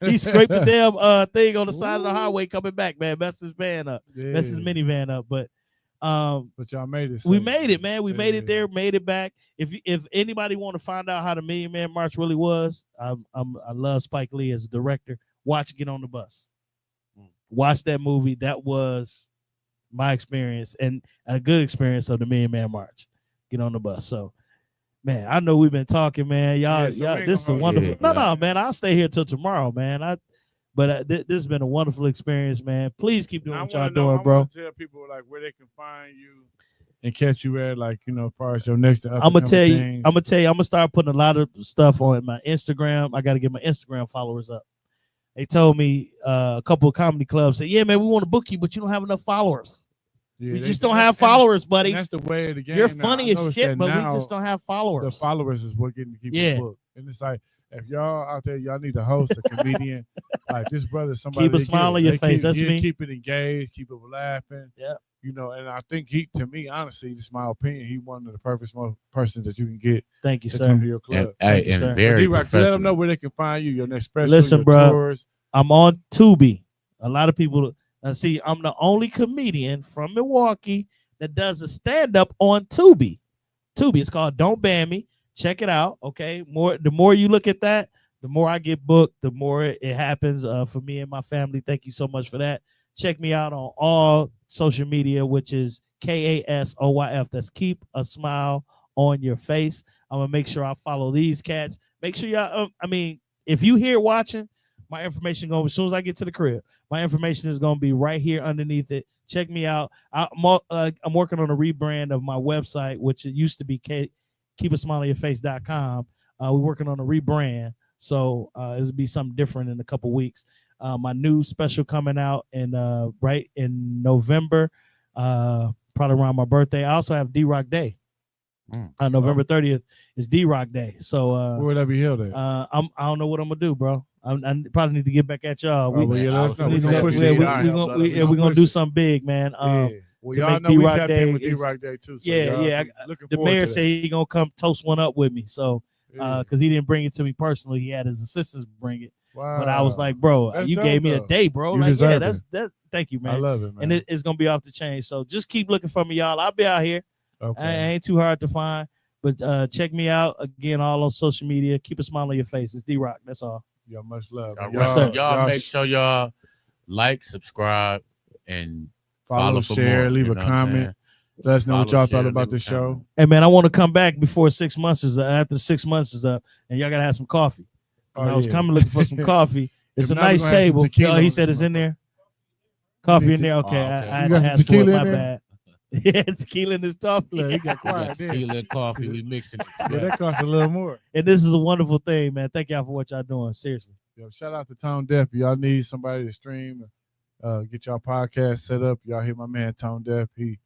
S3: damn thing on the side of the highway coming back, man. Messed his van up. Messed his minivan up. But
S2: y'all made it.
S3: We made it, man. We made it there, made it back. If anybody want to find out how the Million Man March really was, I love Spike Lee as a director. Watch Get on the Bus. Watch that movie. That was my experience and a good experience of the Million Man March. Get on the Bus. So Man, I know we've been talking, man.
S2: Yeah, so we
S3: Y'all,
S2: ain't
S3: this is a
S2: gonna hold
S3: wonderful.
S1: you.
S3: No,
S1: Yeah.
S3: no, man, I'll stay here till tomorrow, man. But this has been a wonderful experience, man. Please keep doing
S2: I
S3: what y'all
S2: want to know.
S3: doing,
S2: I
S3: bro.
S2: want to tell people like where they can find you and catch you at, like as far as your next.
S3: I'm gonna tell you. I'm gonna start putting a lot of stuff on my Instagram. I got to get my Instagram followers up. They told me a couple of comedy clubs said, "Yeah, man, we want to book you, but you don't have enough followers.
S2: Yeah,
S3: We just don't have followers, buddy.
S2: And that's the way of the game.
S3: You're
S2: now.
S3: funny
S2: I
S3: as
S2: noticed
S3: shit,
S2: that
S3: but we
S2: now
S3: just don't have
S2: the
S3: followers."
S2: followers is what getting people
S3: Yeah.
S2: booked. And it's like if y'all out there, y'all need to host a comedian like this brother. Somebody
S3: Keep a
S2: that
S3: smile on your face. That's
S2: he'll
S3: me.
S2: Keep it engaged. Keep it laughing.
S3: Yeah.
S2: And I think to me, honestly, just my opinion, he one of the perfect persons that you can get
S3: Thank you,
S2: to
S3: sir.
S2: come to your club.
S1: And,
S3: you, sir.
S1: and very
S2: D-Rock, let
S1: professional.
S2: them know where they can find you. Your next special.
S3: Listen,
S2: your
S3: bro.
S2: tours.
S3: I'm on Tubi. A lot of people see I'm the only comedian from Milwaukee that does a stand-up on Tubi. Tubi. It's called Don't Ban Me. Check it out. Okay. The more you look at that, the more I get booked, the more it happens for me and my family. Thank you so much for that. Check me out on all social media, which is KASOYF. That's Keep a Smile on Your Face. I'm gonna make sure I follow these cats. Make sure y'all. If you here watching, my information going as soon as I get to the crib. My information is gonna be right here underneath it. Check me out. I'm working on a rebrand of my website, which it used to be keepasmileonyourface.com. We're working on a rebrand, so it'll be something different in a couple weeks. My new special coming out right in November, probably around my birthday. I also have D-Rock Day. November 30th is D-Rock Day. So
S2: where would that be held at?
S3: I don't know what I'm gonna do, bro. I probably need to get back at y'all.
S2: Let us know.
S3: We're gonna do something big, man.
S2: Well,
S3: to
S2: y'all
S3: make
S2: know we
S3: D-Rock
S2: tapped
S3: Day
S2: in with D-Rock Day too. So
S3: yeah. The mayor said he gonna come toast one up with me. So because he didn't bring it to me personally, he had his assistants bring it.
S2: Wow.
S3: But I was like, bro,
S2: That's
S3: you
S2: dope,
S3: gave me
S2: though.
S3: a day, bro.
S2: You
S3: like,
S2: deserve
S3: yeah,
S2: it.
S3: that's thank you, man.
S2: I love it, man.
S3: And it's gonna be off the chain. So just keep looking for me, y'all. I'll be out here.
S2: Okay.
S3: I ain't too hard to find. But check me out again, all on social media. Keep a smile on your face. It's D-Rock. That's all.
S2: Y'all much love.
S1: Y'all make sure y'all like, subscribe, and
S2: follow,
S1: for
S2: share,
S1: more,
S2: leave a comment. Let us know what y'all thought about the show.
S3: Hey man, I want to come back before 6 months is after 6 months is up, and y'all gotta have some coffee. I was coming looking for some coffee. It's a nice table. He said it's in there. Coffee in there. Okay, I had to ask for it. My bad. Yeah, tequila in his coffee.
S2: He got quiet.
S1: Tequila and coffee. We mixing it.
S2: Yeah, that costs a little more.
S3: And this is a wonderful thing, man. Thank y'all for what y'all doing. Seriously.
S2: Yo, shout out to Tone Deaf. Y'all need somebody to stream, get y'all podcast set up. Y'all hear my man Tone Deaf. He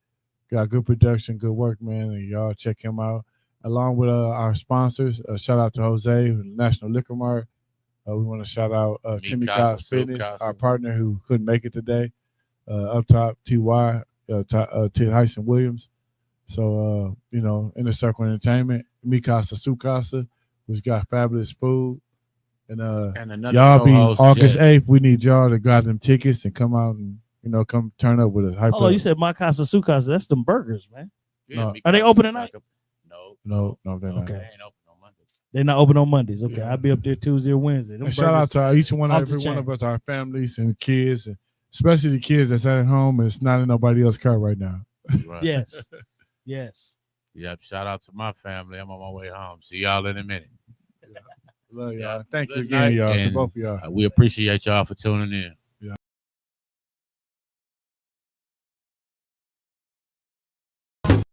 S2: got good production, good work, man. And y'all check him out. Along with our sponsors, shout out to Jose, National Liquor Mart. We want to shout out Timmy Cobb's Fitness, our partner who couldn't make it today. Up top, TY. Tyson Williams. So, Inner Circle Entertainment, Mikasa Sukasa, which got fabulous food. And y'all be August 8th. We need y'all to got them tickets and come out and, come turn up with us.
S3: Oh, you said Mikasa Sukasa. That's them burgers, man.
S1: Yeah,
S3: are they open tonight?
S2: No, they're not.
S1: Okay. They ain't open on Monday.
S3: They're not open on Mondays. Okay, I'll be up there Tuesday or Wednesday.
S2: And shout out to each one, every one of us, our families and kids, and especially the kids that's at home and it's not in nobody else's car right now.
S1: Right.
S3: Yes. Yes.
S1: Yep. Shout out to my family. I'm on my way home. See y'all in a minute.
S2: Love y'all. Thank you again, y'all. To both of y'all.
S1: We appreciate y'all for tuning in.